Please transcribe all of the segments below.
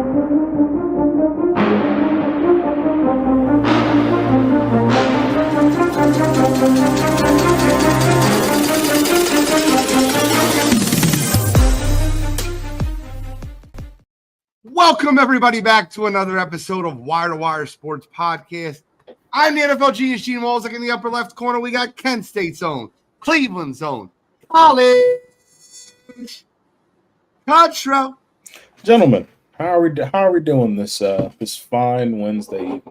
Welcome, everybody, back to another episode of Wire2Wire Sports Podcast. I'm the NFL genius, Gene Walls. In the upper left corner, we got Kent State's own, Cleveland's own, college Cutro. Gentlemen, how are we doing this fine Wednesday evening?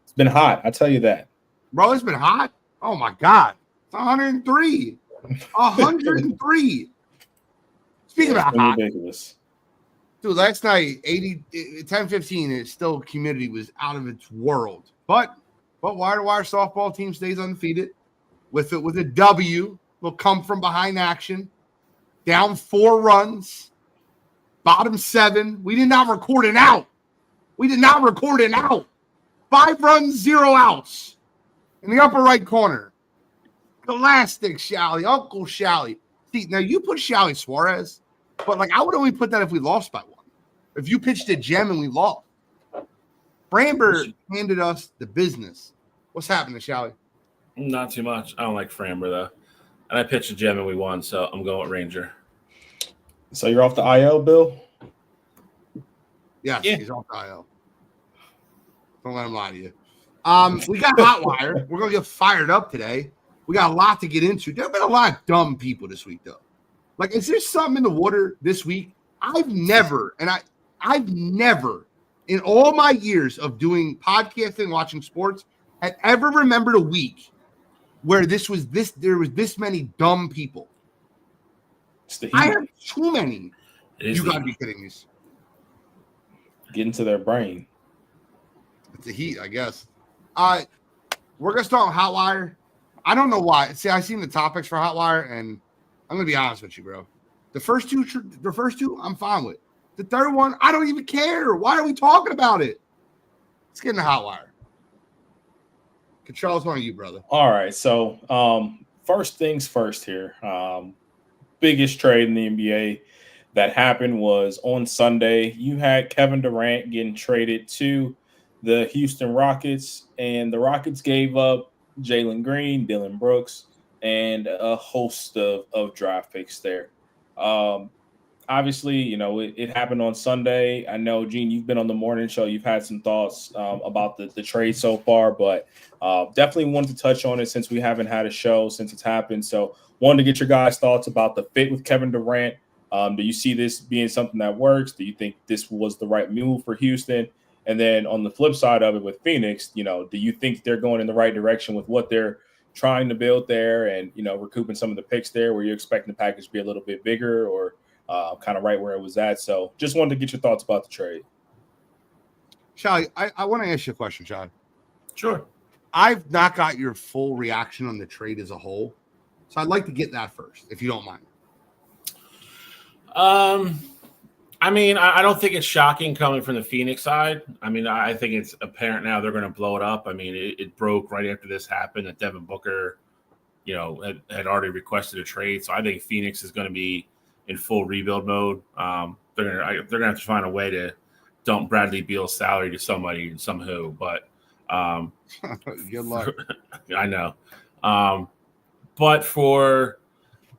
It's been hot, I tell you that. Bro, it's been hot. Oh my God, it's 103. 103. Speaking of hot, ridiculous. Dude, last night, 10:15, it's still humidity was out of its world. But Wire2Wire softball team stays undefeated with a W. Will come from behind action. Down 4 runs. Bottom 7. We did not record an out. 5 runs, 0 outs. In the upper right corner. Scholastic Shally, Uncle Shally. See, now you put Shally Suarez, but I would only put that if we lost by 1. If you pitched a gem and we lost. Framber handed us the business. What's happening, Shally? Not too much. I don't like Framber, though. And I pitched a gem and we won, so I'm going with Ranger. So you're off the IL, Bill? Yes, yeah. He's off the IL. Don't let him lie to you. We got Hot Wire. We're going to get fired up today. We got a lot to get into. There have been a lot of dumb people this week, though. Is there something in the water this week? I've never in all my years of doing podcasting, watching sports, had ever remembered a week where there was this many dumb people. I have too many. You got to be kidding me. Get into their brain. It's the heat, I guess. We're going to start with Hot Wire. I don't know why. See, I seen the topics for Hot Wire, and I'm going to be honest with you, bro. The first two, I'm fine with. The third one, I don't even care. Why are we talking about it? Let's get in the Hot Wire. Control's one of you, brother. All right. So, first things first here. Biggest trade in the NBA that happened was on Sunday. You had Kevin Durant getting traded to the Houston Rockets, and the Rockets gave up Jalen Green, Dylan Brooks, and a host of draft picks there. Obviously, it happened on Sunday. I know, Gene, you've been on the morning show. You've had some thoughts about the trade so far, but definitely wanted to touch on it since we haven't had a show since it's happened. So wanted to get your guys' thoughts about the fit with Kevin Durant. Do you see this being something that works? Do you think this was the right move for Houston? And then on the flip side of it with Phoenix, do you think they're going in the right direction with what they're trying to build there and, recouping some of the picks there? Were you expecting the package to be a little bit bigger or kind of right where it was at? So just wanted to get your thoughts about the trade. Shally, I want to ask you a question, Sean. Sure. I've not got your full reaction on the trade as a whole. So I'd like to get that first, if you don't mind. I don't think it's shocking coming from the Phoenix side. I think it's apparent now they're going to blow it up. It broke right after this happened that Devin Booker, had already requested a trade. So I think Phoenix is going to be in full rebuild mode. They're gonna have to find a way to dump Bradley Beal's salary to somebody and somehow. But good luck. I know. But for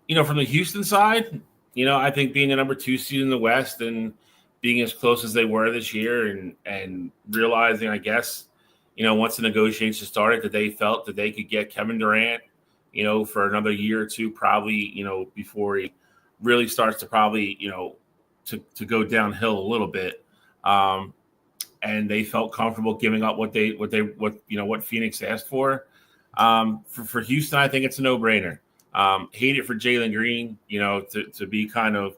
from the Houston side, I think being the number 2 seed in the West and being as close as they were this year and realizing, I guess, once the negotiations started that they felt that they could get Kevin Durant, for another year or two, probably, before he really starts to probably, to go downhill a little bit. And they felt comfortable giving up what Phoenix asked for. For Houston, I think it's a no-brainer. Hate it for Jalen Green, to be kind of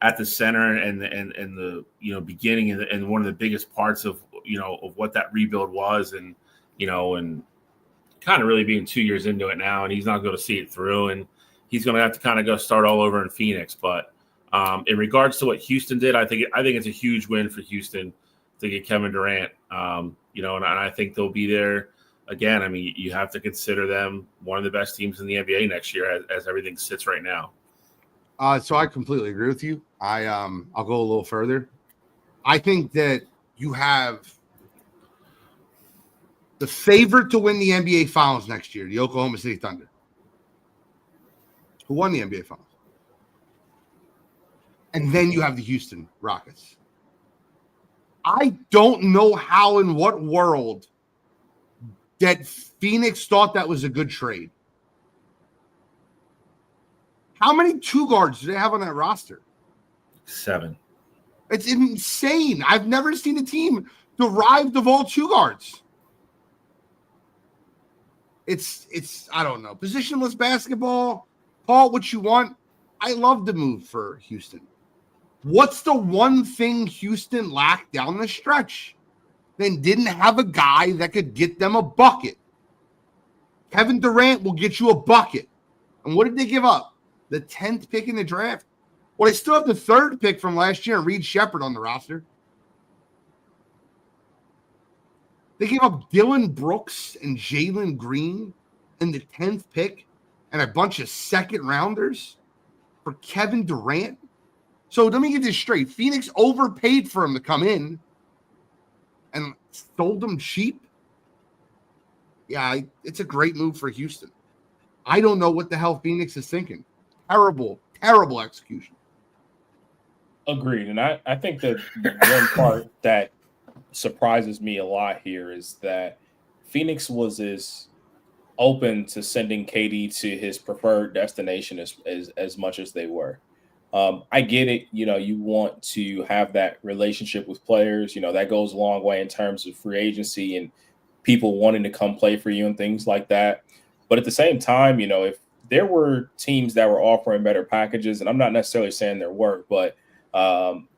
at the center and the beginning and one of the biggest parts of of what that rebuild was, and kind of really being 2 years into it now, and he's not going to see it through, and he's going to have to kind of go start all over in Phoenix. But in regards to what Houston did, I think it's a huge win for Houston to get Kevin Durant. And I think they'll be there again. You have to consider them one of the best teams in the NBA next year as everything sits right now. So I completely agree with you. I'll go a little further. I think that you have the favorite to win the NBA Finals next year, the Oklahoma City Thunder, who won the NBA Finals. And then you have the Houston Rockets. I don't know how, in what world, that Phoenix thought that was a good trade. How many two guards do they have on that roster? 7. It's insane. I've never seen a team derived of all two guards. It's I don't know. Positionless basketball, call it what you want. I love the move for Houston. What's the one thing Houston lacked down the stretch? They didn't have a guy that could get them a bucket. Kevin Durant will get you a bucket. And what did they give up? The 10th pick in the draft? Well, they still have the 3rd pick from last year, Reed Shepherd, on the roster. They gave up Dylan Brooks and Jalen Green in the 10th pick and a bunch of second-rounders for Kevin Durant. So let me get this straight. Phoenix overpaid for him to come in and sold him cheap. Yeah, it's a great move for Houston. I don't know what the hell Phoenix is thinking. Terrible, terrible execution. Agreed. And I think that one part that surprises me a lot here is that Phoenix was as open to sending KD to his preferred destination as much as they were. I get it. You know, you want to have that relationship with players. You know, that goes a long way in terms of free agency and people wanting to come play for you and things like that. But at the same time, you know, if there were teams that were offering better packages, and I'm not necessarily saying there were, but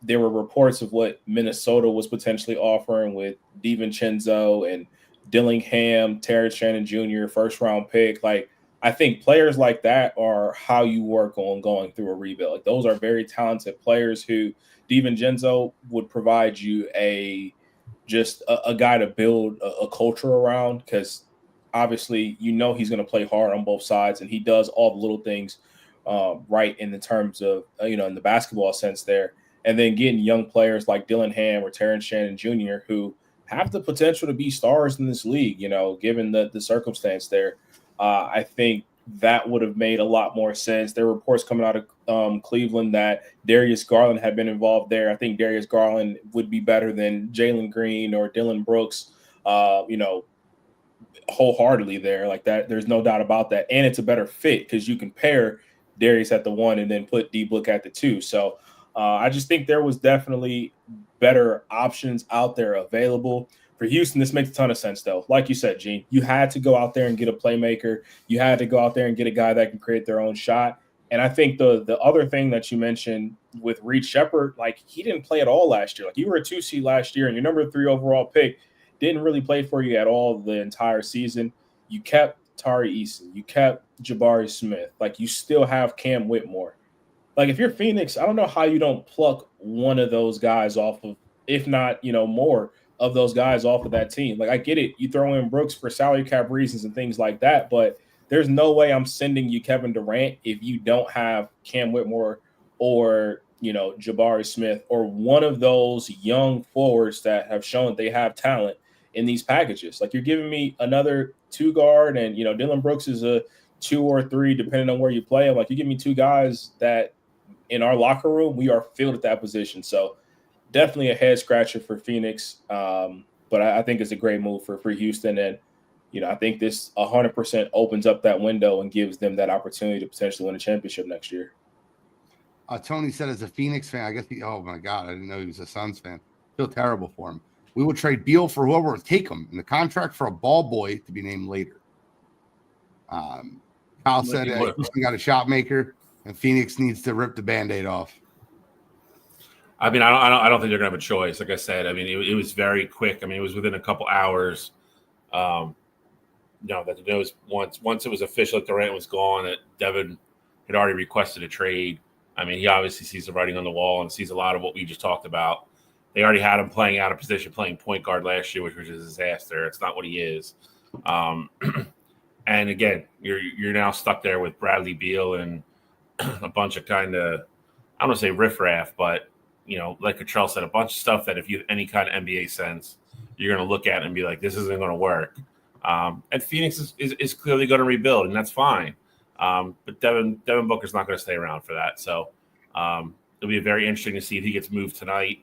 there were reports of what Minnesota was potentially offering with DiVincenzo and Dillingham, Terrence Shannon Jr., first-round pick. Like, I think players like that are how you work on going through a rebuild. Like, those are very talented players who DiVincenzo would provide you a guy to build a culture around, because obviously, you know, he's going to play hard on both sides, and he does all the little things right in the terms of, in the basketball sense there. And then getting young players like Dillingham or Terrence Shannon Jr., who have the potential to be stars in this league, given the circumstance there. I think that would have made a lot more sense. There were reports coming out of Cleveland that Darius Garland had been involved there. I think Darius Garland would be better than Jalen Green or Dylan Brooks, wholeheartedly there. Like that, there's no doubt about that. And it's a better fit because you can pair Darius at the 1 and then put D-Book at the 2. So I just think there was definitely better options out there available. For Houston, this makes a ton of sense, though. Like you said, Gene, you had to go out there and get a playmaker. You had to go out there and get a guy that can create their own shot. And I think the other thing that you mentioned with Reed Shepherd, like, he didn't play at all last year. Like, you were a 2 seed last year, and your number 3 overall pick didn't really play for you at all the entire season. You kept Tari Eason. You kept Jabari Smith. Like, you still have Cam Whitmore. Like, if you're Phoenix, I don't know how you don't pluck one of those guys off of, if not, more of those guys off of that team. Like, I get it. You throw in Brooks for salary cap reasons and things like that, but there's no way I'm sending you Kevin Durant if you don't have Cam Whitmore or, Jabari Smith or one of those young forwards that have shown they have talent in these packages. Like, you're giving me another 2 guard and, Dylan Brooks is a 2 or 3, depending on where you play him. Like, you give me 2 guys that in our locker room, we are filled at that position. So definitely a head scratcher for Phoenix. But I think it's a great move for Houston. And, I think this 100% opens up that window and gives them that opportunity to potentially win a championship next year. Tony said, as a Phoenix fan, I guess oh my God, I didn't know he was a Suns fan. Feel terrible for him. We will trade Beal for whoever would take him, and the contract for a ball boy to be named later. Kyle said Houston got a shot maker, and Phoenix needs to rip the Band-Aid off. I mean, I don't think they're gonna have a choice. Like I said, I mean, it was very quick. I mean, it was within a couple hours. That the news once it was official that Durant was gone, that Devin had already requested a trade. I mean, he obviously sees the writing on the wall and sees a lot of what we just talked about. They already had him playing out of position, playing point guard last year, which was a disaster. It's not what he is. And again, you're now stuck there with Bradley Beal and a bunch of kind of, I don't want to say riffraff, but like Cottrell said, a bunch of stuff that if you have any kind of NBA sense, you're going to look at and be like, this isn't going to work. And Phoenix is clearly going to rebuild, and that's fine. But Devin Booker's not going to stay around for that. So it'll be very interesting to see if he gets moved tonight,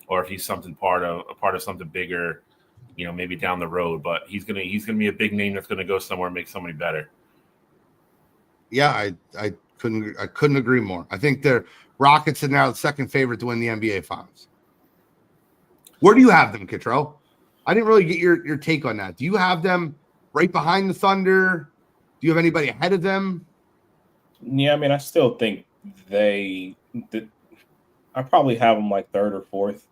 or if he's part of something bigger, maybe down the road. But he's gonna be a big name that's going to go somewhere and make somebody better. Yeah, I couldn't agree more. I think the Rockets are now the second favorite to win the NBA Finals. Where do you have them, Cottrell? I didn't really get your take on that. Do you have them right behind the Thunder? Do you have anybody ahead of them? Yeah, I mean, I still think I probably have them like third or fourth.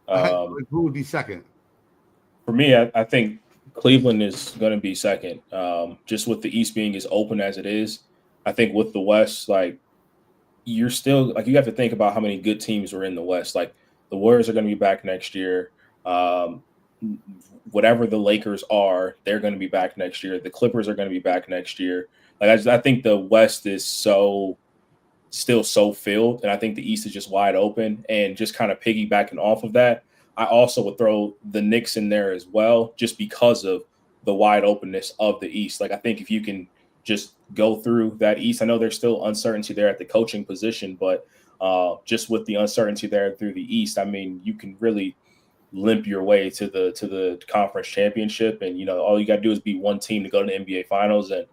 Who would be second? For me, I think Cleveland is going to be second. Just with the East being as open as it is, I think with the West, like you're still like you have to think about how many good teams were in the West. Like the Warriors are going to be back next year. Whatever the Lakers are, they're going to be back next year. The Clippers are going to be back next year. Like I think the West is still so filled, and I think the East is just wide open. And just kind of piggybacking off of that, I also would throw the Knicks in there as well, just because of the wide openness of the East. Like I think if you can just go through that East, I know there's still uncertainty there at the coaching position, but just with the uncertainty there through the East, I mean, you can really limp your way to the conference championship, and all you got to do is beat one team to go to the NBA Finals. And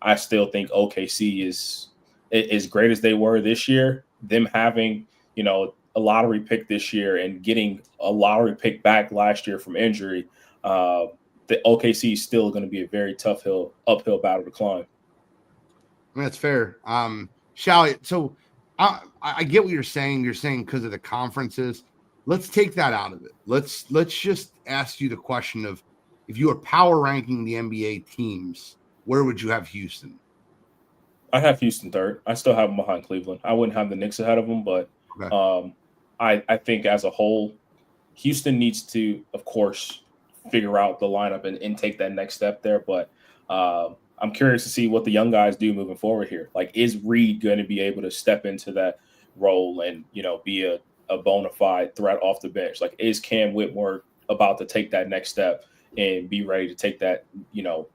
I still think OKC is as great as they were this year. Them having a lottery pick this year and getting a lottery pick back last year from injury, the OKC is still going to be a very tough uphill battle to climb. That's fair. So I get what you're saying. You're saying because of the conferences. Let's take that out of it. Let's just ask you the question of if you were power ranking the NBA teams, where would you have Houston? I have Houston third. I still have them behind Cleveland. I wouldn't have the Knicks ahead of them, but okay. I think as a whole, Houston needs to, of course, figure out the lineup and take that next step there. But I'm curious to see what the young guys do moving forward here. Like, is Reed going to be able to step into that role and, be a bona fide threat off the bench? Like, is Cam Whitmore about to take that next step and be ready to take that,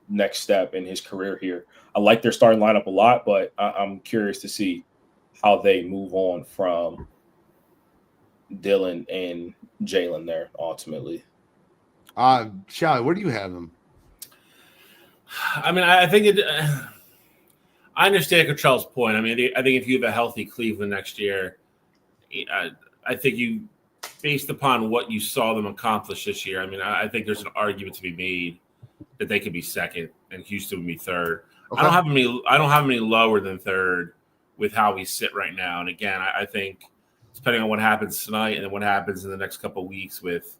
next step in his career here? I like their starting lineup a lot, but I'm curious to see how they move on from Dylan and Jalen there ultimately. Shally, where do you have them? I mean, I think I understand Cottrell's point. I mean, I think if you have a healthy Cleveland next year, I think you, based upon what you saw them accomplish this year, I mean, I think there's an argument to be made that they could be second and Houston would be third. Okay. I don't have them any lower than third with how we sit right now. And again, I think depending on what happens tonight and then what happens in the next couple of weeks with,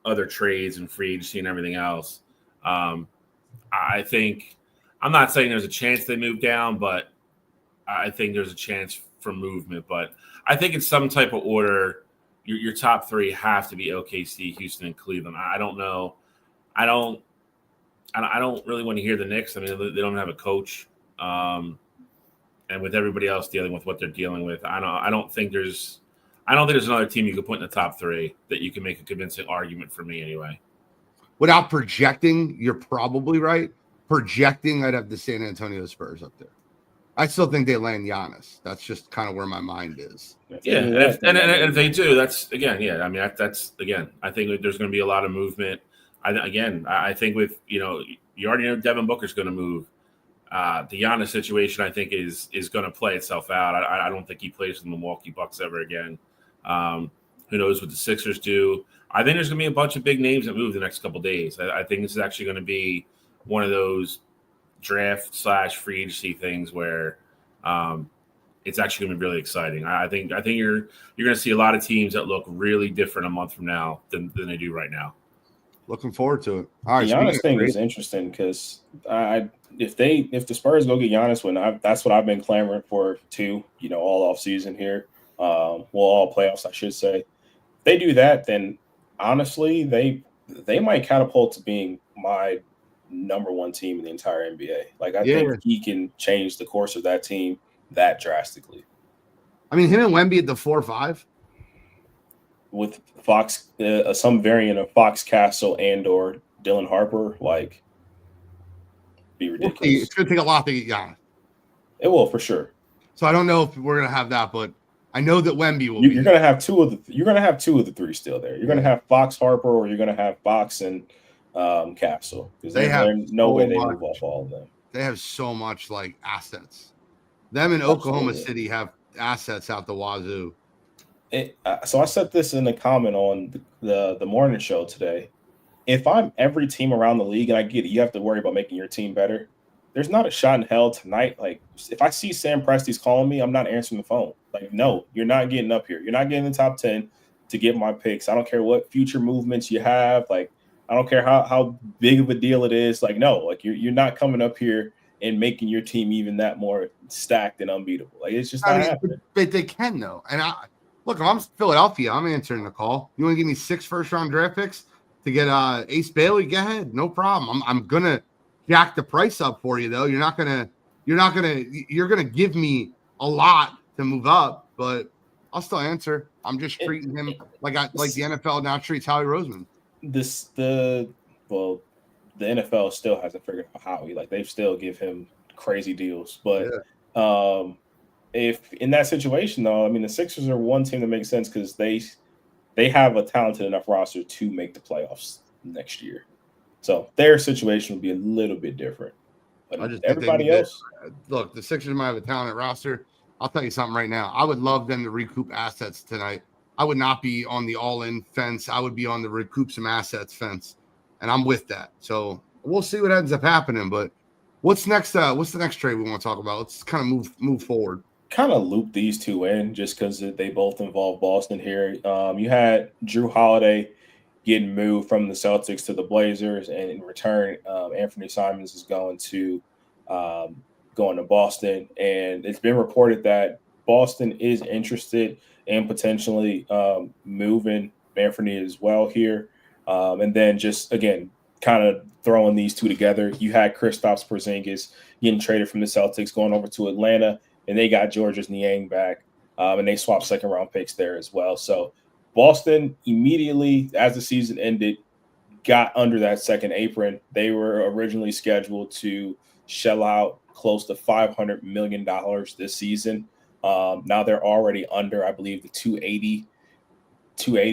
other trades and free agency and everything else, I think I'm not saying there's a chance they move down, but I think there's a chance for movement. But I think in some type of order, your top three have to be OKC, Houston, and Cleveland. I don't know. I don't really want to hear the Knicks. I mean, they don't have a coach, and with everybody else dealing with what they're dealing with, I don't think there's another team you could put in the top three that you can make a convincing argument for me anyway. Without projecting, you're probably right. Projecting, I'd have the San Antonio Spurs up there. I still think they land Giannis. That's just kind of where my mind is. Yeah, and if they do, that's again, yeah. I mean, that's again. I think there's going to be a lot of movement. I think with you already know Devin Booker's going to move. The Giannis situation, I think, is going to play itself out. I don't think he plays for the Milwaukee Bucks ever again. Who knows what the Sixers do? I think there's going to be a bunch of big names that move the next couple of days. I think this is actually going to be one of those draft/free agency things where it's actually going to be really exciting. I think you're going to see a lot of teams that look really different a month from now than they do right now. Looking forward to it. All right, the Giannis thing is interesting because if the Spurs go get Giannis, that's what I've been clamoring for too. All off season here, all playoffs, I should say. If they do that, then honestly, they might catapult to being my number one team in the entire NBA. Like I think he can change the course of that team that drastically. I mean, him and Wemby at the 4-5 with Fox, some variant of Fox Castle and or Dylan Harper, like, be ridiculous. It's going to take a lot to get Giannis. It will for sure. So I don't know if we're going to have that, but I know that Wemby will. You're going to have two of the three still there. You're going to have Fox Harper, or you're going to have Fox and Castle, because there's no way they move off all of them. They have so much like assets. Them in Oklahoma City have assets out the wazoo. So I said this in a comment on the morning show today. If I'm every team around the league, and I get it, you have to worry about making your team better. There's not a shot in hell tonight. Like, if I see Sam Presti's calling me, I'm not answering the phone. Like, no, you're not getting up here. You're not getting in the top 10 to get my picks. I don't care what future movements you have. Like, I don't care how big of a deal it is. Like, no, like you're not coming up here and making your team even that more stacked and unbeatable. Like, it's just not happening. But they can, though. And look, if I'm Philadelphia, I'm answering the call. You want to give me 6 first-round draft picks to get Ace Bailey? Go ahead, no problem. I'm gonna jack the price up for you, though. You're gonna give me a lot to move up, but I'll still answer. I'm just treating him like the NFL now treats Howie Roseman. The NFL still hasn't figured out Howie. Like, they still give him crazy deals, but if in that situation, though, I mean, the Sixers are one team that makes sense because they have a talented enough roster to make the playoffs next year. So their situation would be a little bit different. But everybody else, look, the Sixers might have a talented roster. I'll tell you something right now. I would love them to recoup assets tonight. I would not be on the all-in fence. I would be on the recoup some assets fence, and I'm with that. So we'll see what ends up happening. But what's next? What's the next trade we want to talk about? Let's kind of move forward. Kind of loop these two in just because they both involve Boston here. You had Drew Holiday getting moved from the Celtics to the Blazers, and in return, Anthony Simons is going to Boston. And it's been reported that Boston is interested in potentially moving Anthony as well here. And then just, again, kind of throwing these two together, you had Kristaps Porzingis getting traded from the Celtics, going over to Atlanta, and they got Georges Niang back, and they swapped second-round picks there as well. So Boston immediately, as the season ended, got under that second apron. They were originally scheduled to shell out close to $500 million this season. Now they're already under, I believe, the 280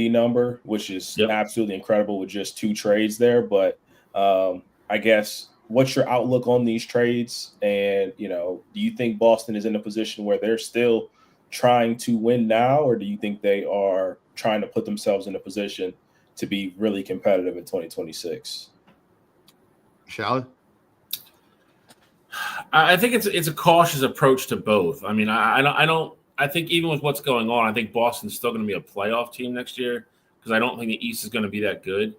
number, which is absolutely incredible with just 2 trades there. But I guess, what's your outlook on these trades? And, do you think Boston is in a position where they're still trying to win now, or do you think they are trying to put themselves in a position to be really competitive in 2026? Shall I think it's a cautious approach to both. I mean, I think even with what's going on, I think Boston's still going to be a playoff team next year, because I don't think the East is going to be that good.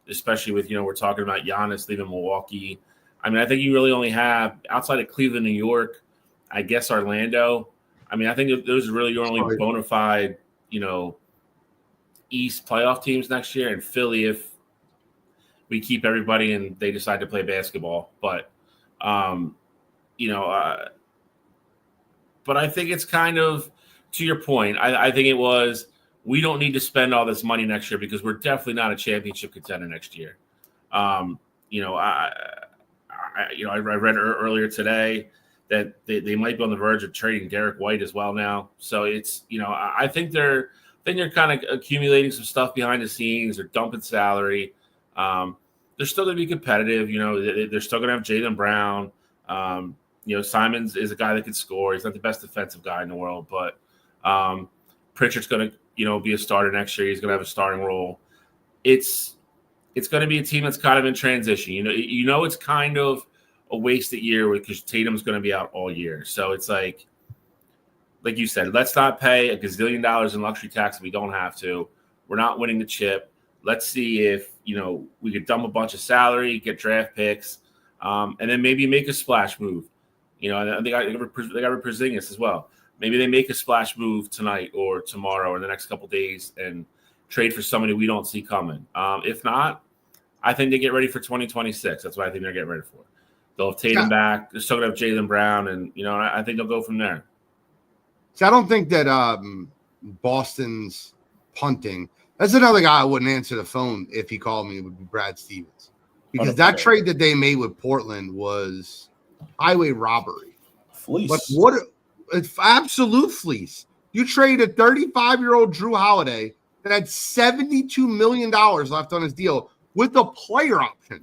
Especially with, we're talking about Giannis leaving Milwaukee. I mean, I think you really only have, outside of Cleveland, New York, I guess Orlando. I mean, I think those are really your only bona fide, East playoff teams next year, and Philly if we keep everybody and they decide to play basketball. But, but I think it's kind of, to your point, I think it was, we don't need to spend all this money next year because we're definitely not a championship contender next year. I read earlier today that they might be on the verge of trading Derek White as well now. So it's, I think they're kind of accumulating some stuff behind the scenes. They're dumping salary. They're still going to be competitive. They're still going to have Jaylen Brown. Simons is a guy that can score. He's not the best defensive guy in the world, but Pritchard's going to, be a starter next year. He's going to have a starting role. It's going to be a team that's kind of in transition. It's kind of a wasted year because Tatum's going to be out all year. So it's like you said, let's not pay a gazillion dollars in luxury tax if we don't have to. We're not winning the chip. Let's see if, we could dump a bunch of salary, get draft picks, and then maybe make a splash move. They got Porzingis as well. Maybe they make a splash move tonight or tomorrow or the next couple of days and trade for somebody we don't see coming. If not, I think they get ready for 2026. That's what I think they're getting ready for. They'll have Tatum back. They're still going to have Jaylen Brown, and, I think they'll go from there. So I don't think that Boston's punting. That's another guy I wouldn't answer the phone if he called me. It would be Brad Stevens, because 100%. that trade that they made with Portland was highway robbery. Fleece. But it's absolute fleece. You trade a 35-year-old Drew Holiday that had $72 million left on his deal with a player option,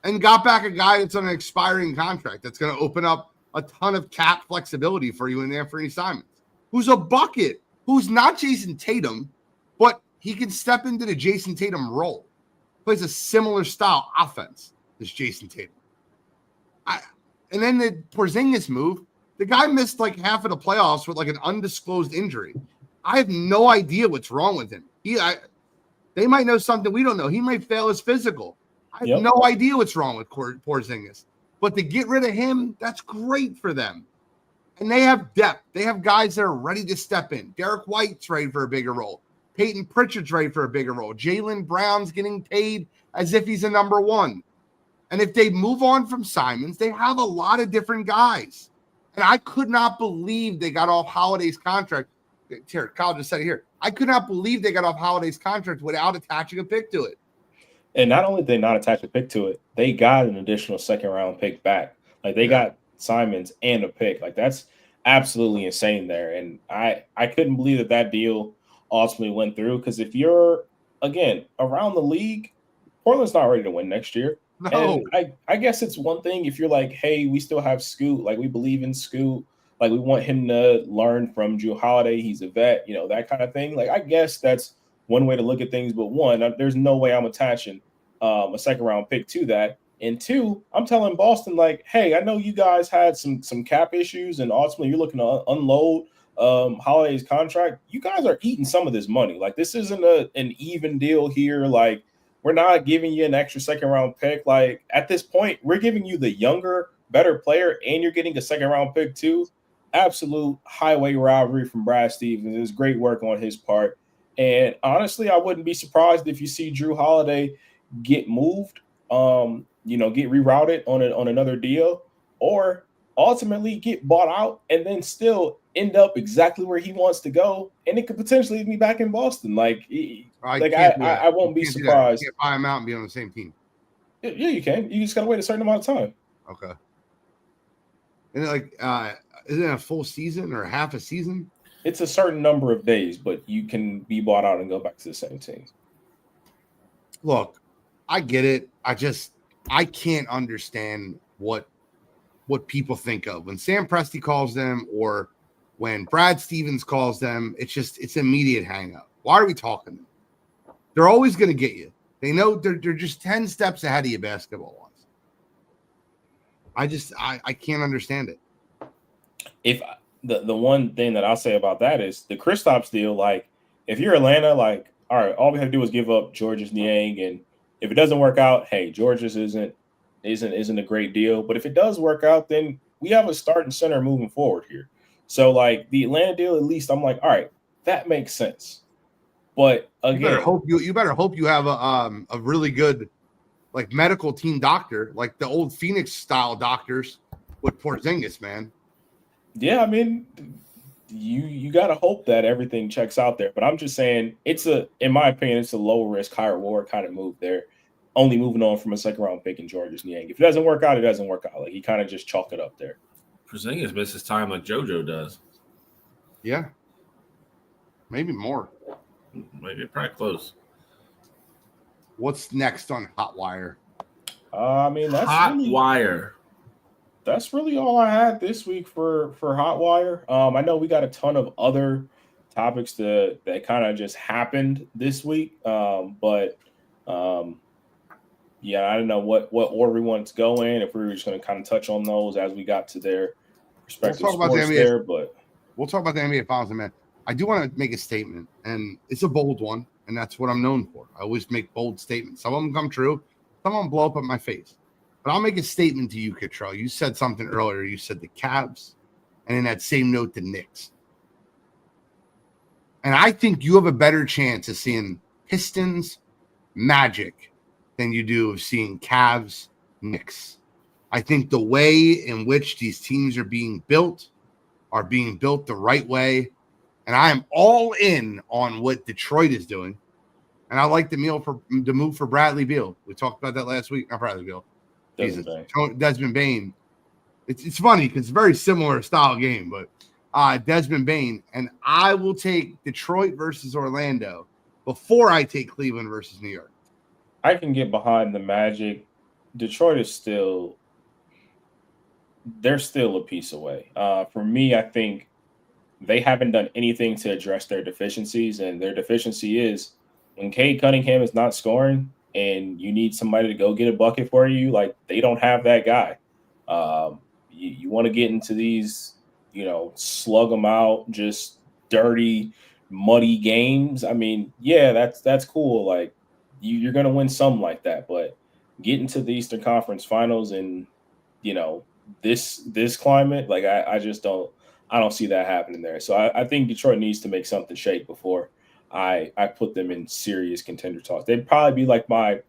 and got back a guy that's on an expiring contract that's going to open up a ton of cap flexibility for you in Anthony Simons, who's a bucket, who's not Jason Tatum, but he can step into the Jason Tatum role. Plays a similar style offense as Jason Tatum. And then the Porzingis move, the guy missed like half of the playoffs with like an undisclosed injury. I have no idea what's wrong with him. They might know something we don't know. He might fail his physical. I have no idea what's wrong with Porzingis. But to get rid of him, that's great for them. And they have depth. They have guys that are ready to step in. Derek White's ready for a bigger role. Peyton Pritchard's ready for a bigger role. Jaylen Brown's getting paid as if he's a number one. And if they move on from Simons, they have a lot of different guys. And I could not believe they got off Holiday's contract. Here, Kyle just said it here. I could not believe they got off Holiday's contract without attaching a pick to it. And not only did they not attach a pick to it, they got an additional second-round pick back. Like, they got Simons and a pick. Like, that's absolutely insane there. And I couldn't believe that deal ultimately went through, because if you're, again, around the league, Portland's not ready to win next year. No. And I guess it's one thing if you're like, hey, we still have Scoot. Like, we believe in Scoot. Like, we want him to learn from Drew Holiday. He's a vet, that kind of thing. Like, I guess that's one way to look at things. But one, there's no way I'm attaching a second-round pick to that. And two, I'm telling Boston, like, hey, I know you guys had some cap issues, and ultimately you're looking to unload Holiday's contract. You guys are eating some of this money. Like, this isn't an even deal here. Like, we're not giving you an extra second-round pick. Like, at this point, we're giving you the younger, better player, and you're getting a second-round pick too. Absolute highway robbery from Brad Stevens. It's great work on his part. And honestly, I wouldn't be surprised if you see Drew Holiday get moved, get rerouted on another deal, or ultimately get bought out and then still end up exactly where he wants to go. And it could potentially be back in Boston. Like, I won't be surprised. You can't buy him out and be on the same team. Yeah, you can. You just got to wait a certain amount of time. Okay. And isn't it a full season or half a season? It's a certain number of days, but you can be bought out and go back to the same team. Look, I get it. I can't understand what people think of when Sam Presti calls them or when Brad Stevens calls them. It's immediate hang up. Why are we talking to them? They're always going to get you. They know they're just 10 steps ahead of you basketball wise. I can't understand it. If the one thing that I'll say about that is the Kristaps deal, like, if you're Atlanta, like, all right, all we have to do is give up Georges Niang, and if it doesn't work out, hey, Georges isn't a great deal. But if it does work out, then we have a starting center moving forward here. So, like, the Atlanta deal, at least I'm like, all right, that makes sense. But again, you better hope you have a really good, like, medical team doctor, like the old Phoenix style doctors with Porzingis, man. Yeah, I mean, you got to hope that everything checks out there. But I'm just saying, in my opinion, it's a low risk, high reward kind of move there. Only moving on from a second round pick in Georges Niang. If it doesn't work out, it doesn't work out. Like, he kind of just chalk it up there. Porzingis misses time like JoJo does. Yeah, maybe more. Maybe probably close. What's next on Hot Wire? That's Hot Wire. That's really all I had this week for Hot Wire. I know we got a ton of other topics that kind of just happened this week. Yeah, I don't know what order we want to go in. If we were just going to kind of touch on those as we got to their respective sports there, but we'll talk about the NBA Finals, man. I do want to make a statement, and it's a bold one, and that's what I'm known for. I always make bold statements. Some of them come true, some of them blow up in my face. But I'll make a statement to you, Kittrell. You said something earlier. You said the Cavs, and in that same note, the Knicks. And I think you have a better chance of seeing Pistons Magic than you do of seeing Cavs Knicks. I think the way in which these teams are being built, are being built the right way. And I am all in on what Detroit is doing. And I like the move for Bradley Beal. We talked about that last week. Not Bradley Beal. Desmond Bane. It's funny because it's a very similar style game, but Desmond Bane. And I will take Detroit versus Orlando before I take Cleveland versus New York. I can get behind the Magic. Detroit is they're still a piece away. For me, I think they haven't done anything to address their deficiencies, and their deficiency is when Cade Cunningham is not scoring and you need somebody to go get a bucket for you, like they don't have that guy. You want to get into these, slug them out, just dirty, muddy games. I mean, yeah, that's cool. Like you're going to win something like that, but get into the Eastern Conference Finals and, this climate, like I just don't see that happening there. So I think Detroit needs to make something shake before I put them in serious contender talks. They'd probably be like my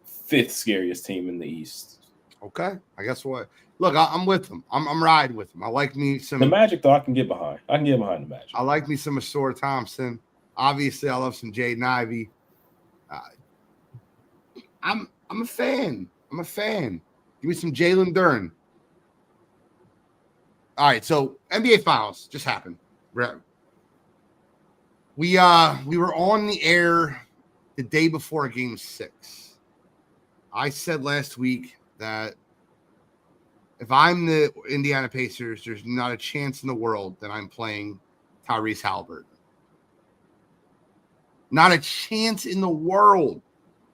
5th scariest team in the East. Okay. I guess what? Look, I'm with them. I'm riding with them. I like me some. The Magic, though, I can get behind. I can get behind the Magic. I like me some Asura Thompson. Obviously, I love some Jaden Ivey. I'm a fan. I'm a fan. Give me some Jalen Duren. All right, so NBA Finals just happened. We were on the air the day before Game 6. I said last week that if I'm the Indiana Pacers, there's not a chance in the world that I'm playing Tyrese Halliburton. Not a chance in the world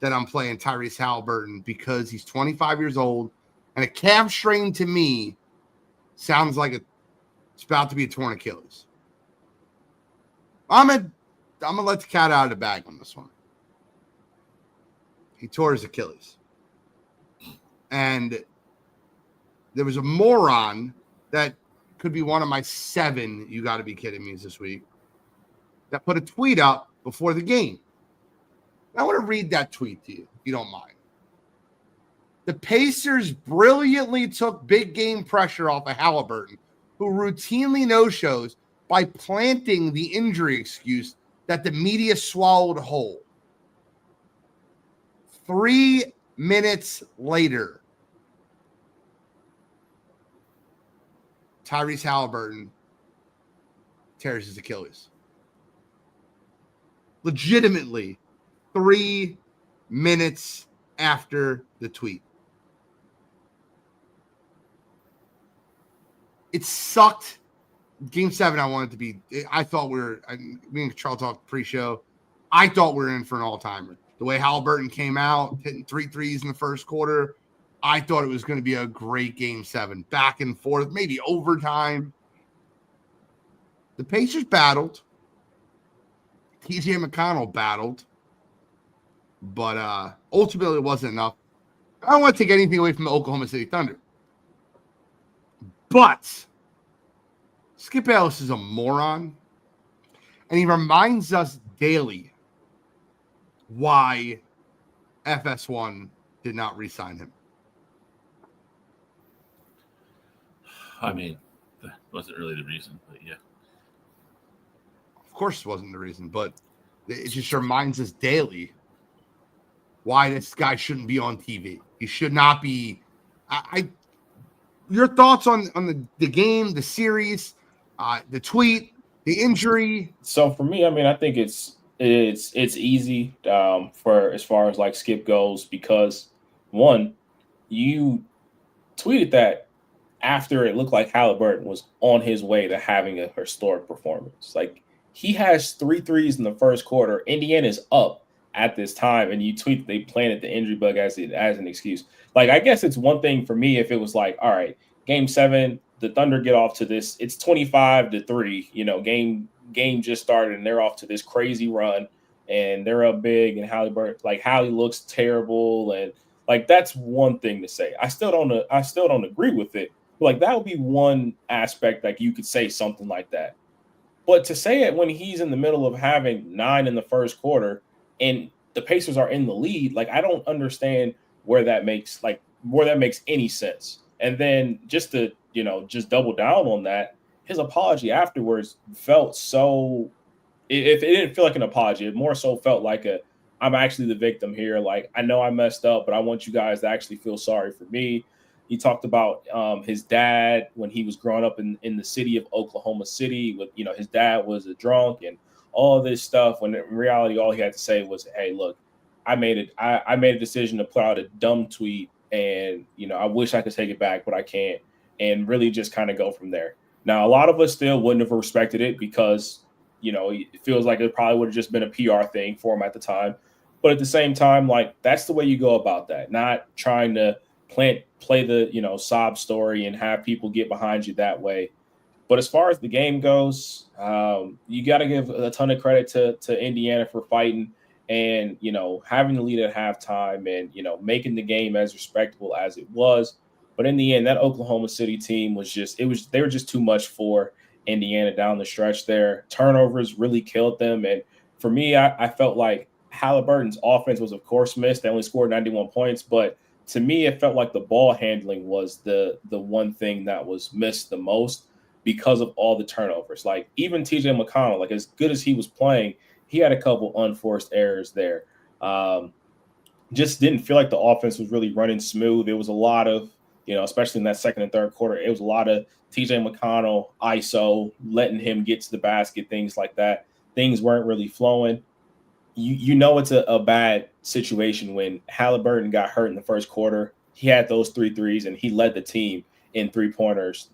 that I'm playing Tyrese Halliburton because he's 25 years old, and a calf strain to me sounds like it's about to be a torn Achilles. I'm gonna let the cat out of the bag on this one. He tore his Achilles. And there was a moron that could be one of my 7, you got to be kidding me, this week, that put a tweet up before the game. I want to read that tweet to you, if you don't mind. The Pacers brilliantly took big game pressure off of Halliburton, who routinely no-shows, by planting the injury excuse that the media swallowed whole. 3 minutes later, Tyrese Halliburton tears his Achilles. Legitimately, 3 minutes after the tweet. It sucked. Game 7, I wanted to be. I thought me and Charles talked pre-show. I thought we were in for an all-timer. The way Halliburton came out, hitting 3 threes in the first quarter, I thought it was going to be a great Game 7. Back and forth, maybe overtime. The Pacers battled. TJ McConnell battled. But ultimately, it wasn't enough. I don't want to take anything away from the Oklahoma City Thunder. But Skip Bayless is a moron. And he reminds us daily why FS1 did not re-sign him. I mean, that wasn't really the reason, but yeah. Of course it wasn't the reason, but it just reminds us daily why this guy shouldn't be on TV. He should not be. Your thoughts on the game, the series, the tweet, the injury? So for me, I mean, I think it's easy for as far as like Skip goes, because one, you tweeted that after it looked like Halliburton was on his way to having a historic performance. Like, he has 3 threes in the first quarter. Indiana's up at this time, and you tweet that they planted the injury bug as an excuse. Like, I guess it's one thing for me if it was like, all right, Game 7, the Thunder get off to this. It's 25-3. Game just started, and they're off to this crazy run, and they're up big, and Hallie looks terrible, and like that's one thing to say. I still don't agree with it. But like, that would be one aspect, like you could say something like that. But to say it when he's in the middle of having 9 in the first quarter and the Pacers are in the lead, like I don't understand where that makes any sense. And then just to just double down on that, his apology afterwards felt so. If it didn't feel like an apology, it more so felt like I'm actually the victim here. Like, I know I messed up, but I want you guys to actually feel sorry for me. He talked about his dad when he was growing up in the city of Oklahoma City. With his dad was a drunk and all this stuff. When in reality, all he had to say was, "Hey, look, I made it. I made a decision to put out a dumb tweet, and I wish I could take it back, but I can't." And really just kind of go from there. Now, a lot of us still wouldn't have respected it because it feels like it probably would have just been a PR thing for him at the time. But at the same time, like, that's the way you go about that, not trying to play the sob story and have people get behind you that way. But as far as the game goes, you got to give a ton of credit to Indiana for fighting and having the lead at halftime and making the game as respectable as it was. But in the end, that Oklahoma City team they were just too much for Indiana down the stretch there. Turnovers really killed them. And for me, I felt like Halliburton's offense was, of course, missed. They only scored 91 points. But to me, it felt like the ball handling was the one thing that was missed the most because of all the turnovers. Like, even TJ McConnell, like, as good as he was playing, he had a couple unforced errors there. Just didn't feel like the offense was really running smooth. It was a lot of, especially in that second and third quarter, it was a lot of TJ McConnell, ISO, letting him get to the basket, things like that. Things weren't really flowing. It's a bad situation when Halliburton got hurt in the first quarter. He had those 3 threes, and he led the team in three-pointers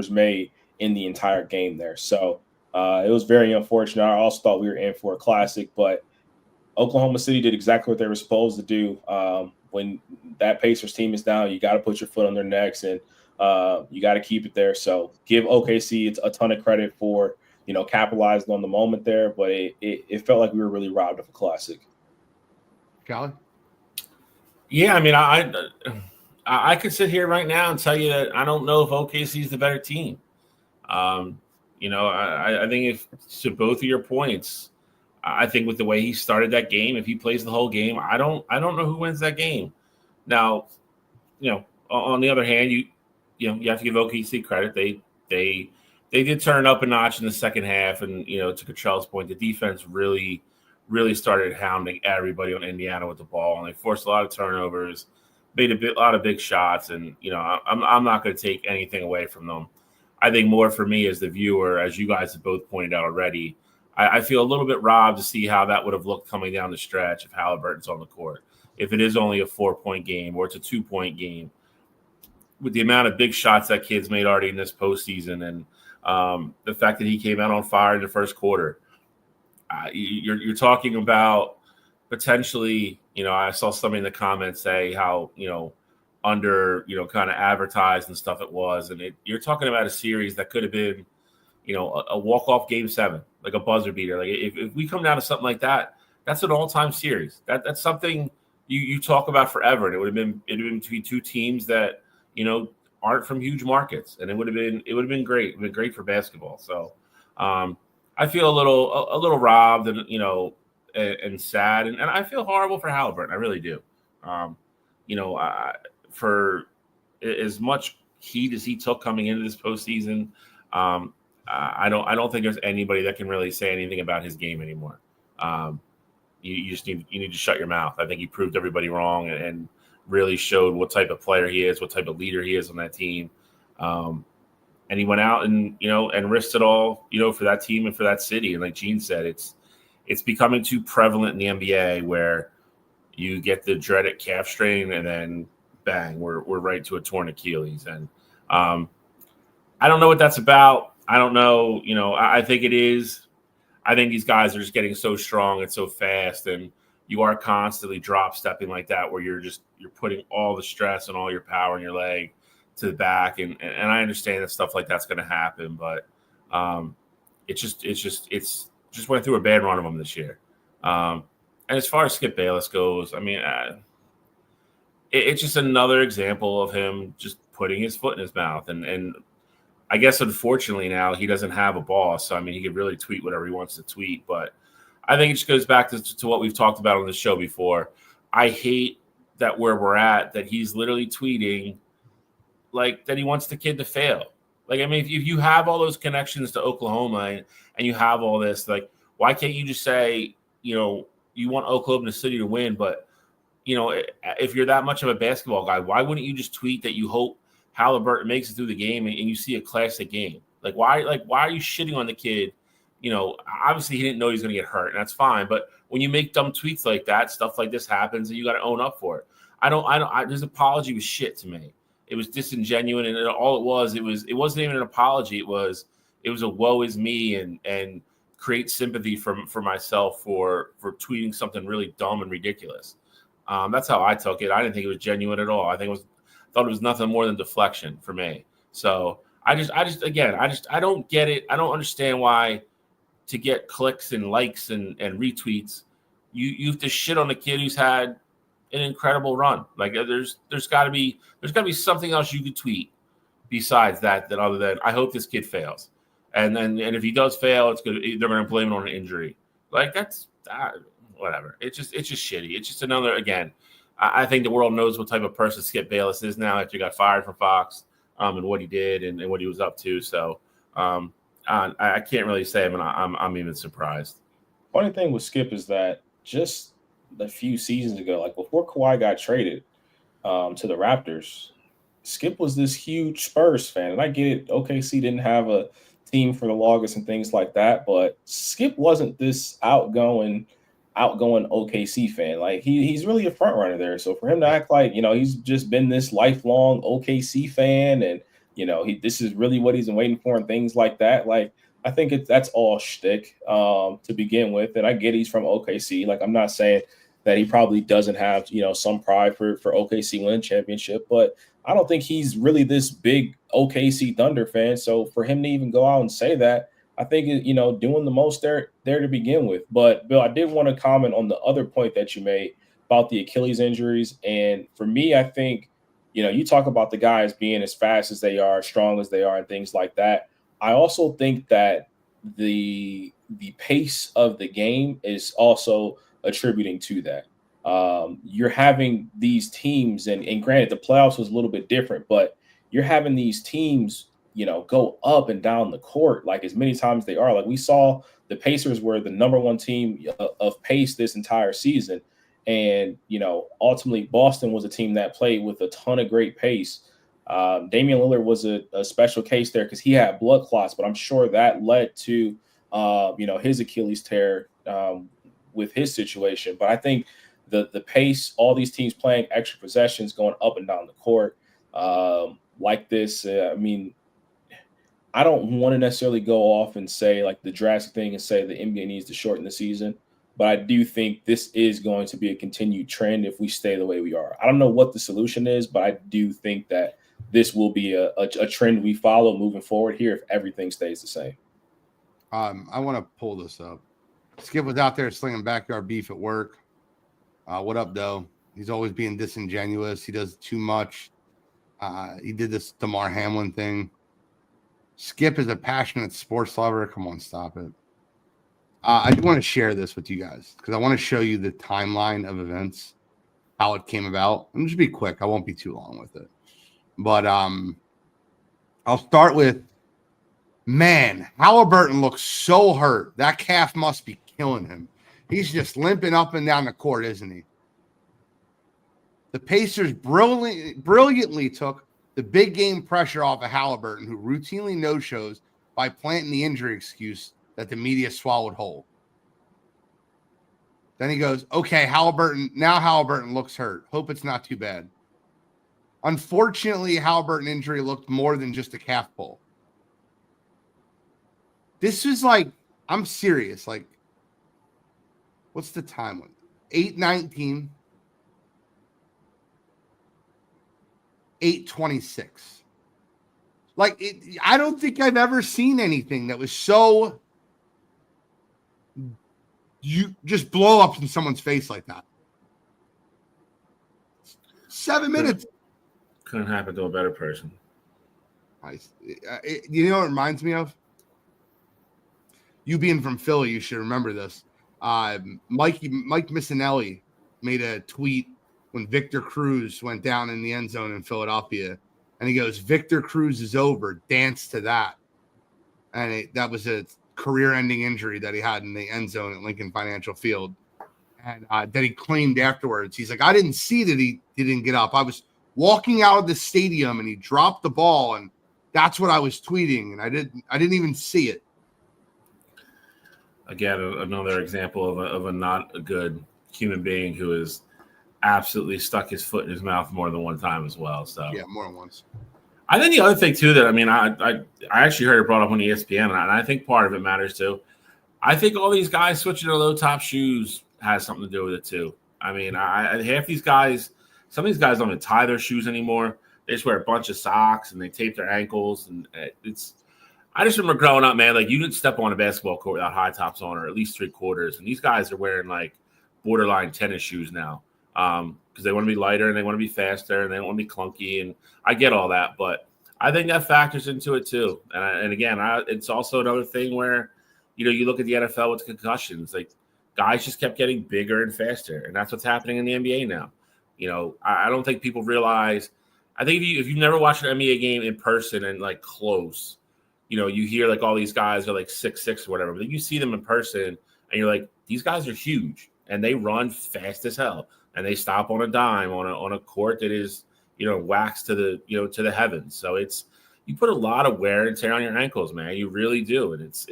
made in the entire game there. So it was very unfortunate. I also thought we were in for a classic, but Oklahoma City did exactly what they were supposed to do. When that Pacers team is down, you got to put your foot on their necks, and you got to keep it there. So give OKC a ton of credit for capitalizing on the moment there, but it felt like we were really robbed of a classic. Callie? Yeah, I mean, I could sit here right now and tell you that I don't know if OKC is the better team. I think if to both of your points, I think with the way he started that game, if he plays the whole game, I don't know who wins that game. Now, on the other hand, you have to give OKC credit. They did turn up a notch in the second half, and to Cottrell's point, the defense really started hounding everybody on Indiana with the ball, and they forced a lot of turnovers, made a lot of big shots, and I'm not going to take anything away from them. I think more for me as the viewer, as you guys have both pointed out already, I feel a little bit robbed to see how that would have looked coming down the stretch if Halliburton's on the court. If it is only a 4-point game or it's a 2-point game, with the amount of big shots that kid's made already in this postseason, and the fact that he came out on fire in the first quarter, you're talking about potentially. I saw somebody in the comments say how under kind of advertised and stuff it was, and you're talking about a series that could have been a walk-off game 7, like a buzzer beater. Like if we come down to something like that, that's an all-time series. That's something you talk about forever, and it would have been between two teams that aren't from huge markets, and it would have been great. It would have been great for basketball. So I feel a little robbed and and sad, and I feel horrible for Halliburton. I really do. For as much heat as he took coming into this postseason, I don't think there's anybody that can really say anything about his game anymore. You just need to shut your mouth. I think he proved everybody wrong and really showed what type of player he is, what type of leader he is on that team. And he went out and risked it all, for that team and for that city. And like Gene said, it's becoming too prevalent in the NBA where you get the dreaded calf strain and then bang, we're right to a torn Achilles. And I don't know what that's about. I don't know. I think it is. I think these guys are just getting so strong and so fast, and you are constantly drop stepping like that, where you're putting all the stress and all your power in your leg to the back. And I understand that stuff like that's going to happen, but it's just went through a bad run of them this year. And as far as Skip Bayless goes, I mean, it's just another example of him just putting his foot in his mouth. And I guess, unfortunately, now he doesn't have a boss. So, I mean, he could really tweet whatever he wants to tweet. But I think it just goes back to what we've talked about on the show before. I hate that where we're at, that he's literally tweeting like that he wants the kid to fail. Like, I mean, if you have all those connections to Oklahoma and you have all this, like, why can't you just say, you know, you want Oklahoma City to win, but, you know, if you're that much of a basketball guy, why wouldn't you just tweet that you hope Halliburton makes it through the game and you see a classic game? Like, why are you shitting on the kid? You know, obviously he didn't know he was going to get hurt, and that's fine. But when you make dumb tweets like that, stuff like this happens, and you got to own up for it. His apology was shit to me. It was disingenuous, and all it wasn't even an apology. It was a woe is me and create sympathy for myself for tweeting something really dumb and ridiculous. That's how I took it. I didn't think it was genuine at all. I thought it was nothing more than deflection for me. So I don't get it. I don't understand why to get clicks and likes and retweets, you have to shit on a kid who's had an incredible run. Like there's got to be something else you could tweet besides that other than I hope this kid fails, and if he does fail, they're going to blame it on an injury. Like that's whatever. It's just shitty. It's just another again. I think the world knows what type of person Skip Bayless is now after he got fired from Fox, and what he did and what he was up to. So I can't really say, but I'm even surprised. Funny thing with Skip is that just a few seasons ago, like before Kawhi got traded to the Raptors, Skip was this huge Spurs fan. And I get it, OKC didn't have a team for the longest and things like that, but Skip wasn't this outgoing OKC fan. Like he's really a front runner there. So for him to act like, you know, he's just been this lifelong OKC fan and, you know, this is really what he's been waiting for and things like that. Like, I think that's all shtick to begin with. And I get he's from OKC. Like, I'm not saying that he probably doesn't have, you know, some pride for OKC winning championship, but I don't think he's really this big OKC Thunder fan. So for him to even go out and say that, I think, you know, doing the most there to begin with. But Bill, I did want to comment on the other point that you made about the Achilles injuries. And for me, I think, you know, you talk about the guys being as fast as they are, strong as they are, and things like that. I also think that the pace of the game is also attributing to that. You're having these teams, and granted, the playoffs was a little bit different, but you're having these teams, you know, go up and down the court like as many times they are. Like we saw the Pacers were the number one team of pace this entire season. And, you know, ultimately Boston was a team that played with a ton of great pace. Damian Lillard was a special case there because he had blood clots, but I'm sure that led to, you know, his Achilles tear with his situation. But I think the pace, all these teams playing extra possessions, going up and down the court like this, I mean, I don't want to necessarily go off and say like the drastic thing and say the NBA needs to shorten the season. But I do think this is going to be a continued trend if we stay the way we are. I don't know what the solution is, but I do think that this will be a trend we follow moving forward here if everything stays the same. I want to pull this up. Skip was out there slinging backyard beef at work. What up, though? He's always being disingenuous. He does too much. He did this Damar Hamlin thing. Skip is a passionate sports lover. Come on, stop it. I do want to share this with you guys because I want to show you the timeline of events, how it came about. I'm just be quick. I won't be too long with it. But I'll start with, man, Halliburton looks so hurt. That calf must be killing him. He's just limping up and down the court, isn't he? The Pacers brilliantly took the big game pressure off of Halliburton, who routinely no-shows by planting the injury excuse that the media swallowed whole. Then he goes, okay, Halliburton looks hurt. Hope it's not too bad. Unfortunately, Halliburton injury looked more than just a calf pull. This is like, I'm serious. Like, what's the time? 8:19, 8:26. Like, I don't think I've ever seen anything that was so you just blow up in someone's face like that. 7 minutes. Couldn't happen to a better person. You know what it reminds me of? You being from Philly, you should remember this. Mike Missinelli made a tweet when Victor Cruz went down in the end zone in Philadelphia, And he goes, Victor Cruz is over. Dance to that. And that was a career-ending injury that he had in the end zone at Lincoln Financial Field. And that he claimed afterwards. He's like, I didn't see that he didn't get up. I was walking out of the stadium and he dropped the ball, and that's what I was tweeting, and I didn't even see it. Again, another example of a not a good human being who has absolutely stuck his foot in his mouth more than one time as well. So yeah, more than once. I think the other thing too that I actually heard it brought up on ESPN, and I think part of it matters too. I think all these guys switching to low top shoes has something to do with it too. I mean, half these guys, some of these guys don't even tie their shoes anymore. They just wear a bunch of socks and they tape their ankles, and it's. I just remember growing up, man. Like you didn't step on a basketball court without high tops on, or at least 3/4. And these guys are wearing like borderline tennis shoes now, because they want to be lighter and they want to be faster and they don't want to be clunky. And I get all that, but I think that factors into it too. And again, it's also another thing where, you look at the NFL with concussions, like guys just kept getting bigger and faster, and that's what's happening in the NBA now. I don't think people realize. I think if you've never watched an NBA game in person and like close, you hear like all these guys are like 6'6" or whatever, but then you see them in person and you're like, these guys are huge and they run fast as hell and they stop on a dime on a court that is, waxed to the heavens. So you put a lot of wear and tear on your ankles, man. You really do. And it's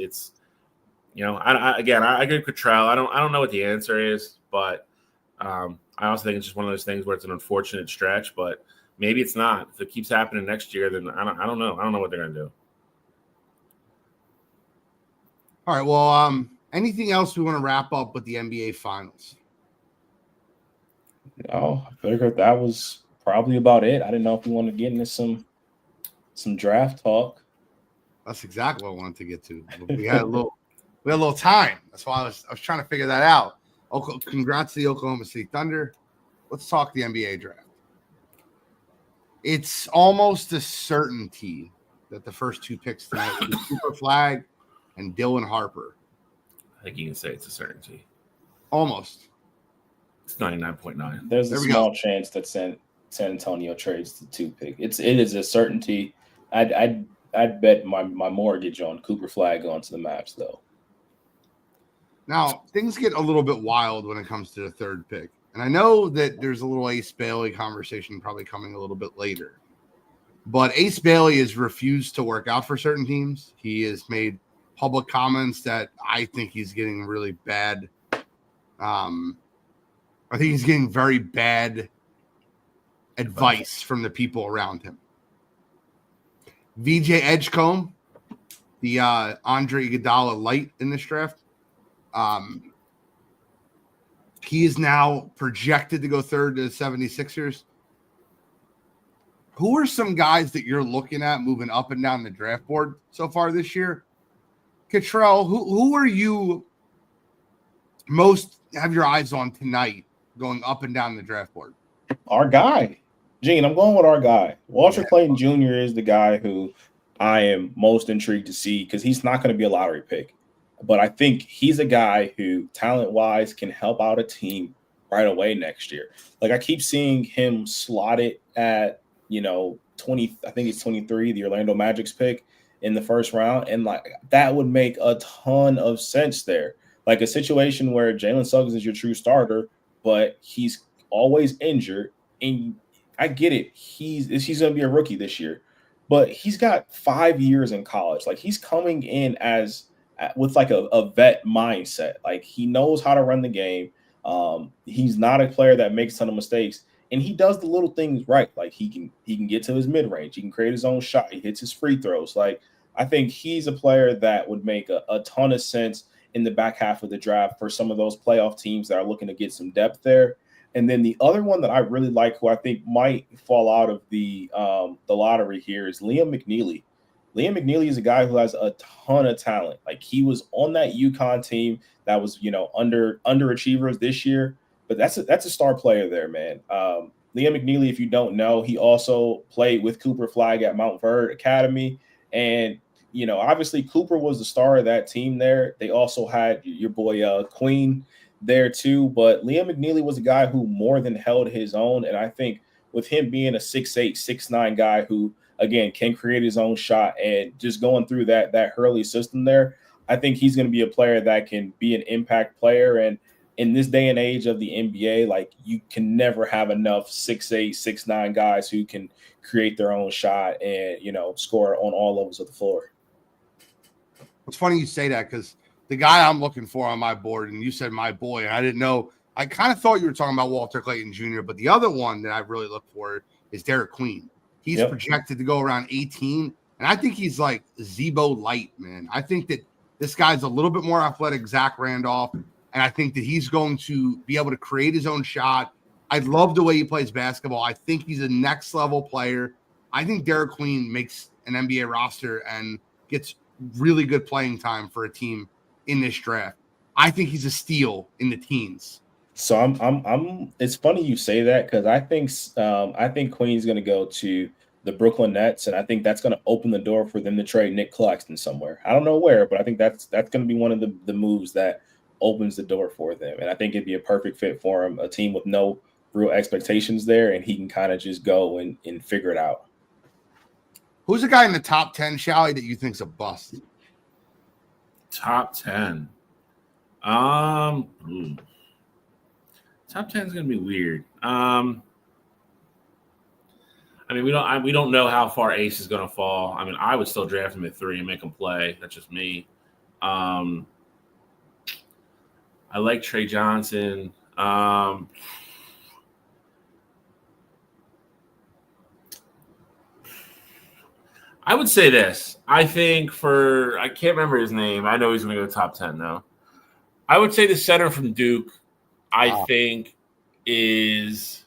I agree with Cottrell. I don't know what the answer is, but I also think it's just one of those things where it's an unfortunate stretch, but maybe it's not. If it keeps happening next year, then I don't know. I don't know what they're going to do. All right. Well, anything else we want to wrap up with the NBA Finals? No, I figured that was probably about it. I didn't know if we wanted to get into some draft talk. That's exactly what I wanted to get to. We had a little time. That's why I was trying to figure that out. Congrats to the Oklahoma City Thunder. Let's talk the NBA draft. It's almost a certainty that the first two picks tonight will be Cooper Flag and Dylan Harper. I think you can say it's a certainty. Almost. It's 99.9. There's a small chance that San Antonio trades the 2 pick. It is a certainty. I'd bet my mortgage on Cooper Flag going to the Mavs, though. Now, things get a little bit wild when it comes to the third pick. And I know that there's a little Ace Bailey conversation probably coming a little bit later. But Ace Bailey has refused to work out for certain teams. He has made public comments that I think he's getting really bad. I think he's getting very bad advice from the people around him. VJ Edgecombe, the Andre Iguodala light in this draft, he is now projected to go third to the 76ers. Who are some guys that you're looking at moving up and down the draft board so far this year? Cottrell, who are you most have your eyes on tonight going up and down the draft board? Our guy. Gene, I'm going with our guy. Walter Clayton Jr. is the guy who I am most intrigued to see because he's not going to be a lottery pick. But I think he's a guy who, talent-wise, can help out a team right away next year. Like, I keep seeing him slotted at, 20, I think it's 23, the Orlando Magic's pick in the first round. And, like, that would make a ton of sense there. Like, a situation where Jalen Suggs is your true starter, but he's always injured. And I get it. He's going to be a rookie this year. But he's got 5 years in college. Like, he's coming in with like a vet mindset. Like, he knows how to run the game. He's not a player that makes a ton of mistakes, and he does the little things right. Like, he can get to his mid-range. He can create his own shot. He hits his free throws. Like, I think he's a player that would make a ton of sense in the back half of the draft for some of those playoff teams that are looking to get some depth there. And then the other one that I really like, who I think might fall out of the lottery here, is Liam McNeely. Liam McNeely is a guy who has a ton of talent. Like, he was on that UConn team that was, underachievers this year, but that's a star player there, man. Liam McNeely, if you don't know, he also played with Cooper Flag at Mount Verde Academy. And, obviously Cooper was the star of that team there. They also had your boy Queen there too. But Liam McNeely was a guy who more than held his own. And I think with him being a 6'8", 6'9" guy who, again, can create his own shot and just going through that Hurley system there, I think he's going to be a player that can be an impact player. And in this day and age of the NBA, like, you can never have enough 6'8", 6'9" guys who can create their own shot and, score on all levels of the floor. It's funny you say that because the guy I'm looking for on my board, and you said my boy, and I didn't know. I kind of thought you were talking about Walter Clayton Jr., but the other one that I really look for is Derek Queen. He's projected to go around 18, and I think he's like Zebo light, man. I think that this guy's a little bit more athletic, Zach Randolph, and I think that he's going to be able to create his own shot. I love the way he plays basketball. I think he's a next-level player. I think Derek Queen makes an NBA roster and gets really good playing time for a team in this draft. I think he's a steal in the teens. So I'm. It's funny you say that because I think Queen's going to go to the Brooklyn Nets, and I think that's going to open the door for them to trade Nick Claxton somewhere. I don't know where, but I think that's going to be one of the moves that opens the door for them, and I think it'd be a perfect fit for him. A team with no real expectations there, and he can kind of just go and figure it out. Who's the guy in the top 10, Shally, that you think's a bust? Top 10. Top 10 is going to be weird. I mean, we don't know how far Ace is going to fall. I mean, I would still draft him at 3 and make him play. That's just me. I like Trey Johnson. I would say this. I think I can't remember his name. I know he's going to go top 10 though. I would say the center from Duke, I think is,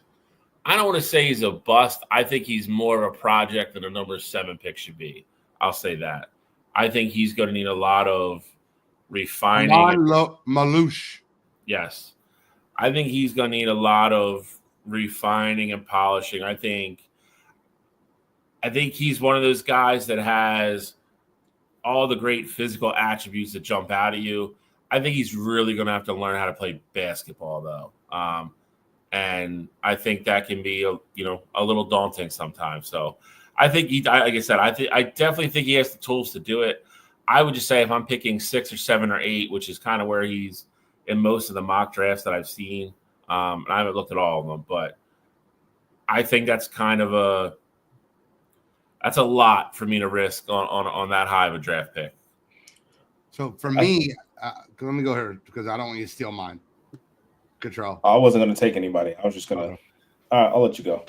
I don't want to say he's a bust. I think he's more of a project than a number 7 pick should be. I'll say that. I think he's going to need a lot of refining. Malouche. Yes. I think he's going to need a lot of refining and polishing. I think he's one of those guys that has all the great physical attributes that jump out at you. I think he's really going to have to learn how to play basketball, though. And I think that can be, a little daunting sometimes. So I think like I said, I definitely think he has the tools to do it. I would just say if I'm picking 6 or 7 or 8, which is kind of where he's in most of the mock drafts that I've seen. And I haven't looked at all of them, but I think that's that's a lot for me to risk on that high of a draft pick. So for me, let me go here because I don't want you to steal mine. Control. I wasn't going to take anybody. I was just going to. I'll let you go.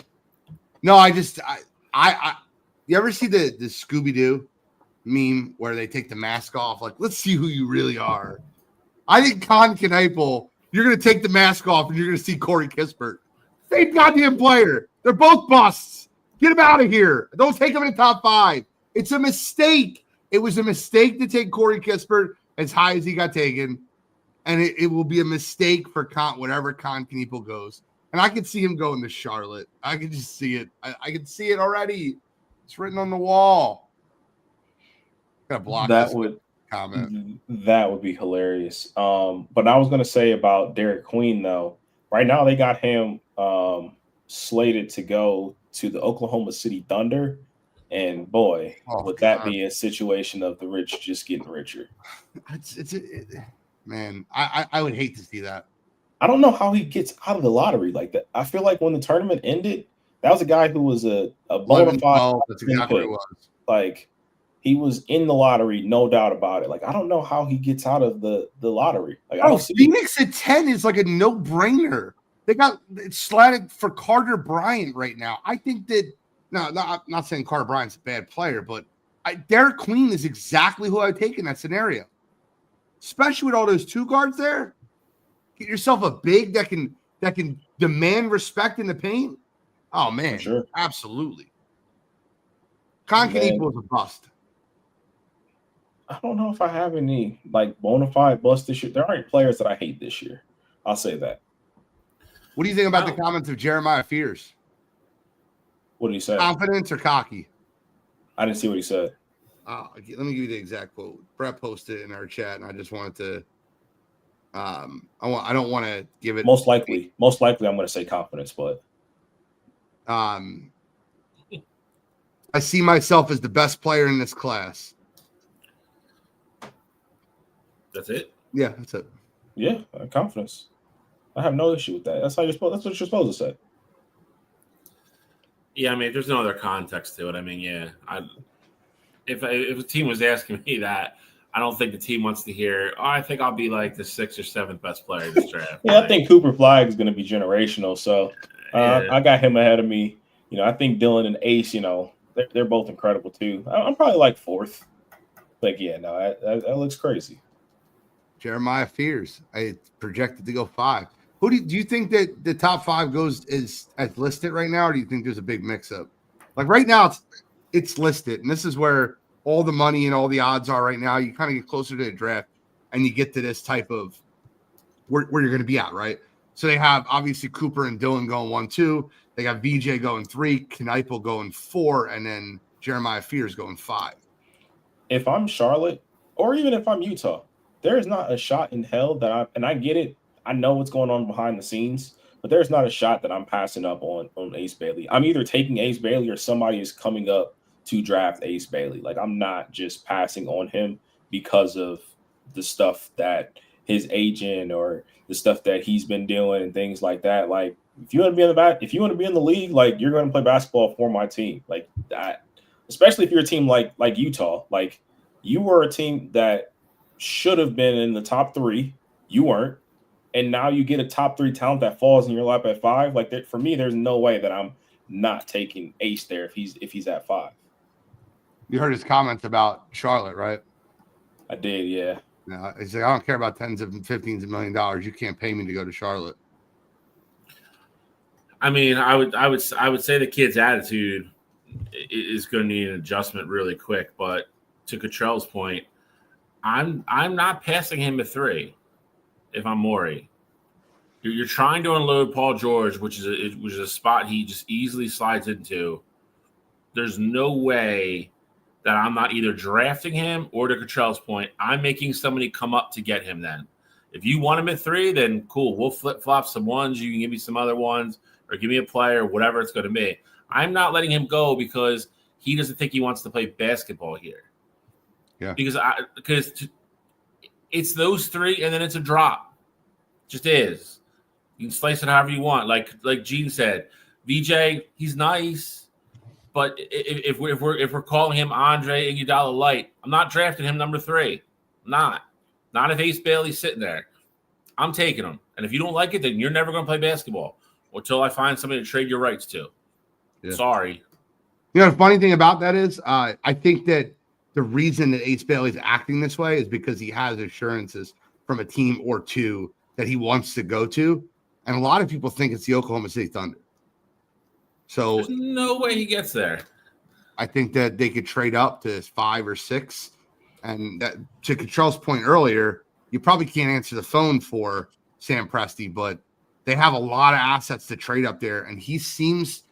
No, you ever see the Scooby-Doo meme where they take the mask off? Like, let's see who you really are. I think Con Kneipel, you're going to take the mask off and you're going to see Corey Kispert. Same goddamn player. They're both busts. Get him out of here. Don't take him in the top 5. It's a mistake. It was a mistake to take Corey Kispert as high as he got taken. And it will be a mistake for whatever Con Kneipel goes. And I could see him going to Charlotte. I could just see it. I could see it already. It's written on the wall. Gotta block that comment. That would be hilarious. But I was going to say about Derek Queen, though. Right now they got him slated to go to the Oklahoma City Thunder. And boy, would that be a situation of the rich just getting richer. Man, I would hate to see that. I don't know how he gets out of the lottery like that. I feel like when the tournament ended, that was a guy who was a bona fide. That's exactly what it was. Like, he was in the lottery, no doubt about it. Like, I don't know how he gets out of the lottery. Like, Phoenix at 10 is like a no-brainer. They got it slatted for Carter Bryant right now. I think that I'm not saying Carter Bryant's a bad player, but Derek Queen is exactly who I would take in that scenario. Especially with all those 2 guards there. Get yourself a big that can demand respect in the paint. Oh man, sure. Absolutely. Con Kneipel is a bust. I don't know if I have any like bona fide bust this year. There aren't players that I hate this year. I'll say that. What do you think about the comments of Jeremiah Fears? What did he say? Confidence or cocky? I didn't see what he said. Let me give you the exact quote. Brett posted it in our chat, and I just wanted to. I don't want to give it. Most likely, I'm going to say confidence, but I see myself as the best player in this class. That's it? Yeah, that's it. Yeah, confidence. I have no issue with that. That's what you're supposed to say. Yeah, I mean, if there's no other context to it, I mean, yeah. If a team was asking me that, I don't think the team wants to hear, oh, I think I'll be like the 6th or 7th best player in this draft. Yeah, I think Cooper Flag is going to be generational. So I got him ahead of me. I think Dylan and Ace, they're both incredible too. I'm probably like 4th. Like, yeah, no, that looks crazy. Jeremiah Fears, I projected to go 5. Who do you think that the top 5 goes is as listed right now, or do you think there's a big mix-up? Like right now, it's listed, and this is where all the money and all the odds are right now. You kind of get closer to the draft, and you get to this type of where you're going to be at, right? So they have obviously Cooper and Dylan going 1, 2. They got VJ going 3, Kneippel going 4, and then Jeremiah Fears going 5. If I'm Charlotte, or even if I'm Utah, there is not a shot in hell that I get it. I know what's going on behind the scenes, but there's not a shot that I'm passing up on Ace Bailey. I'm either taking Ace Bailey or somebody is coming up to draft Ace Bailey. Like, I'm not just passing on him because of the stuff that his agent or the stuff that he's been doing and things like that. Like, if you want to be in the league, like, you're going to play basketball for my team. Like that, especially if you're a team like Utah. Like, you were a team that should have been in the top 3. You weren't. And now you get a top 3 talent that falls in your lap at 5. Like, for me, there's no way that I'm not taking Ace there if he's at 5. You heard his comments about Charlotte, right? I did, yeah. No, he's like, I don't care about tens of 15s of $1 million. You can't pay me to go to Charlotte. I mean, I would say the kid's attitude is going to need an adjustment really quick. But to Cottrell's point, I'm not passing him at 3 if I'm Morey. You're trying to unload Paul George, which is a spot he just easily slides into. There's no way that I'm not either drafting him or, to Cottrell's point, I'm making somebody come up to get him then. If you want him at 3, then cool. We'll flip-flop some ones. You can give me some other ones or give me a player, whatever it's going to be. I'm not letting him go because he doesn't think he wants to play basketball here. Yeah. Because it's those 3, and then it's a drop. It just is. You can slice it however you want. Like Gene said, VJ, he's nice. But if we're calling him Andre Iguodala light, I'm not drafting him number 3. I'm not if Ace Bailey's sitting there. I'm taking him, and if you don't like it, then you're never going to play basketball until I find somebody to trade your rights to. Yeah. Sorry. The funny thing about that is, I think that the reason that Ace Bailey's acting this way is because he has assurances from a team or 2 that he wants to go to, and a lot of people think it's the Oklahoma City Thunder. So there's no way he gets there. I think that they could trade up to 5 or 6. And that, to Cottrell's point earlier, you probably can't answer the phone for Sam Presti, but they have a lot of assets to trade up there. And he seems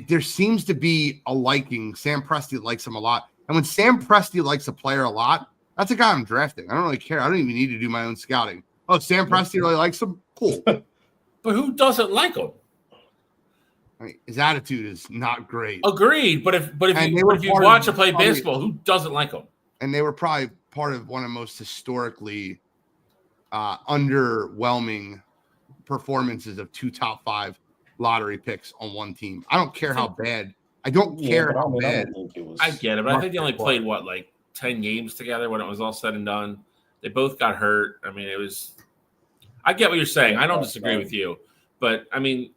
there seems to be a liking. Sam Presti likes him a lot. And when Sam Presti likes a player a lot, that's a guy I'm drafting. I don't really care. I don't even need to do my own scouting. Oh, Sam Presti really likes him? Cool. But who doesn't like him? I mean, his attitude is not great. Agreed, but if you watch him play baseball, who doesn't like him? And they were probably part of one of the most historically underwhelming performances of 2 top 5 lottery picks on one team. I don't care how bad. I don't care how bad. I get it, but I think they only played like 10 games together when it was all said and done. They both got hurt. I mean, it was. I get what you're saying. I don't disagree with you, but I mean.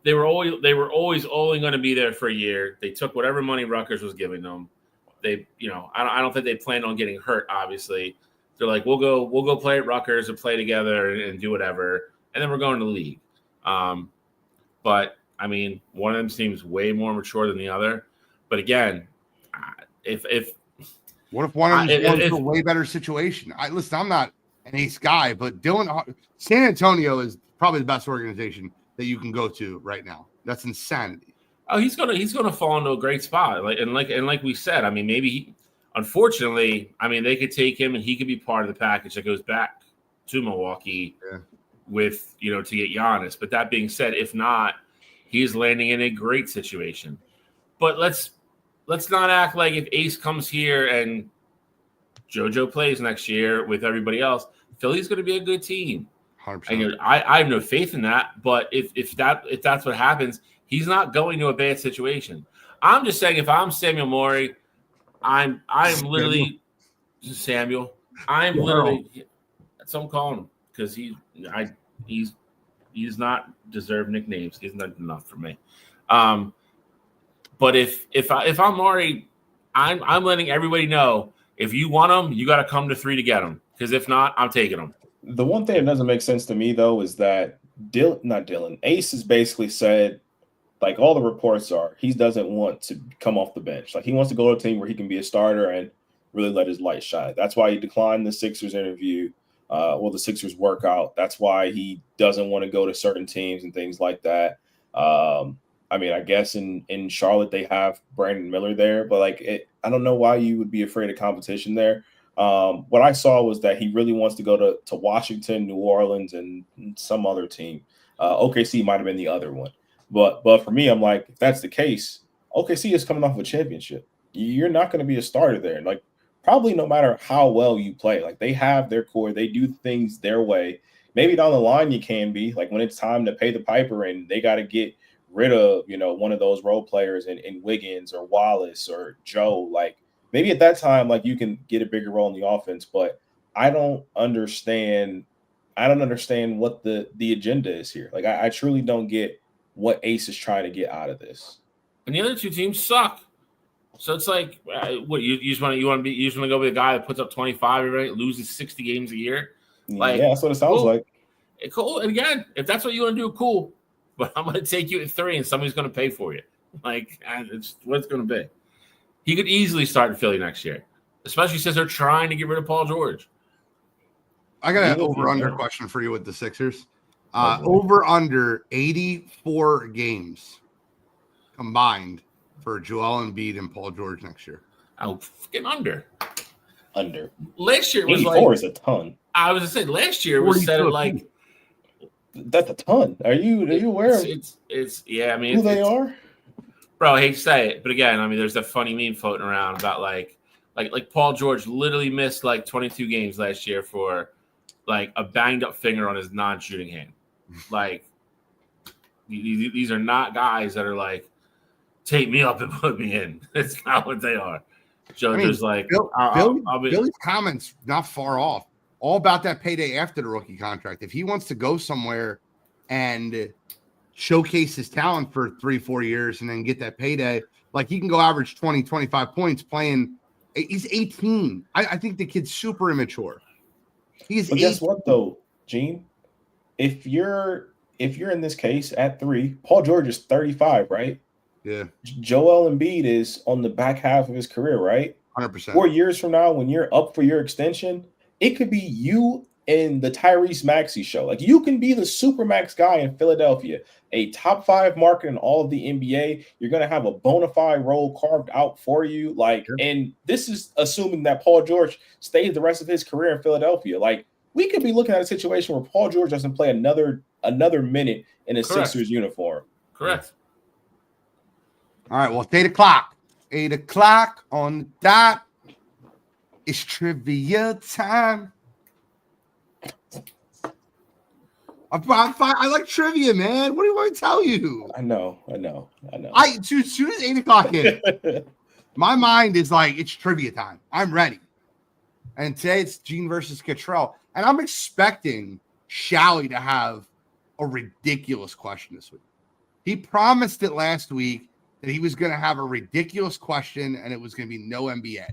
They were always only going to be there for a year. They took whatever money Rutgers was giving them. They, I don't think they planned on getting hurt. Obviously, they're like, we'll go play at Rutgers and play together and do whatever, and then we're going to the league. But I mean, one of them seems way more mature than the other. But again, if what if one of them is in a way better situation? Listen, I'm not an Ace guy, but San Antonio is probably the best organization that you can go to right now. That's insanity. Oh, he's gonna fall into a great spot. Like we said, I mean, maybe unfortunately, I mean, they could take him and he could be part of the package that goes back to Milwaukee with to get Giannis. But that being said, if not, He's landing in a great situation. But let's not act like if Ace comes here and JoJo plays next year with everybody else, Philly's going to be a good team. 100%. I have no faith in that. But if that's what happens, he's not going to a bad situation. I'm just saying, if I'm Samuel Morey, I'm literally Samuel. I'm literally that's what I'm calling him, because he's not deserved nicknames. He's not enough for me. But if I'm Morey, I'm letting everybody know, if you want him, you got to come to 3 to get him. Because if not, I'm taking him. The one thing that doesn't make sense to me, though, is that Ace has basically said, like all the reports are, he doesn't want to come off the bench. Like, he wants to go to a team where he can be a starter and really let his light shine. That's why he declined the Sixers interview, the Sixers workout. That's why he doesn't want to go to certain teams and things like that. I mean, I guess in Charlotte they have Brandon Miller there, but I don't know why you would be afraid of competition there. What I saw was that he really wants to go to Washington, New Orleans, and some other team. OKC might have been the other one. But for me, I'm like, if that's the case, OKC is coming off a championship. You're not going to be a starter there. Like, probably no matter how well you play. Like, they have their core. They do things their way. Maybe down the line you can be. Like, when it's time to pay the piper and they got to get rid of, one of those role players in Wiggins or Wallace or Joe. Like, maybe at that time, like, you can get a bigger role in the offense. But I don't understand what the agenda is here. Like, I truly don't get what Ace is trying to get out of this. And the other two teams suck. So it's like, what you just want to go with a guy that puts up 25 every night, loses 60 games a year. Like, yeah, that's what it sounds like. Cool. And again, if that's what you want to do, cool. But I'm going to take you at 3, and somebody's going to pay for you. Like, it's what it's going to be. He could easily start in Philly next year, especially since they're trying to get rid of Paul George. I got an over-under question for you with the Sixers. Over-under 84 games combined for Joel Embiid and Paul George next year. Oh, fucking under. Under. Last year was 84 is a ton. I was going to say, last year was set at like. That's a ton. Are you aware of it's yeah, I mean, who they are? Bro, I hate to say it, but again, I mean, there's that funny meme floating around about like Paul George literally missed like 22 games last year for like a banged up finger on his non-shooting hand. Like, these are not guys that are like, take me up and put me in. It's not what they are. Joe's like, Billy's comments not far off. All about that payday after the rookie contract. If he wants to go somewhere and showcase his talent for 3-4 years and then get that payday, like, he can go average 20, 25 points playing. He's 18. I think the kid's super immature. But guess what, though, Gene? If you're in this case at 3, Paul George is 35, right? Yeah. Joel Embiid is on the back half of his career, right? 100%. 4 years from now, when you're up for your extension, it could be you and the Tyrese Maxey show. Like, you can be the Supermax guy in Philadelphia, a top 5 market in all of the NBA. You're going to have a bona fide role carved out for you. Like, and this is assuming that Paul George stays the rest of his career in Philadelphia. Like, we could be looking at a situation where Paul George doesn't play another minute in a Sixers uniform. Correct. All right, well, it's 8 o'clock. 8 o'clock on the dot. It's trivia time. I like trivia, man. What do you want me to tell you? I know. As soon as 8 o'clock hit, my mind is like, it's trivia time. I'm ready. And today it's Gene versus Cottrell. And I'm expecting Shally to have a ridiculous question this week. He promised it last week that he was going to have a ridiculous question and it was going to be no NBA.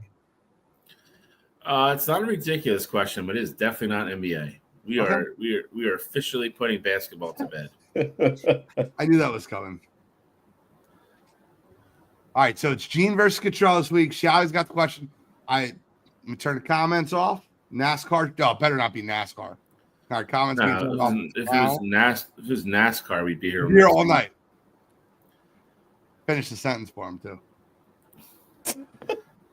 It's not a ridiculous question, but it is definitely not NBA. We are officially putting basketball to bed. I knew that was coming. All right, so it's Gene versus Cottrell this week. Shally's got the question. I'm gonna turn the comments off. NASCAR. Oh, better not be NASCAR. All right, comments. If it was NASCAR, we'd be here. Here all night. Finish the sentence for him too.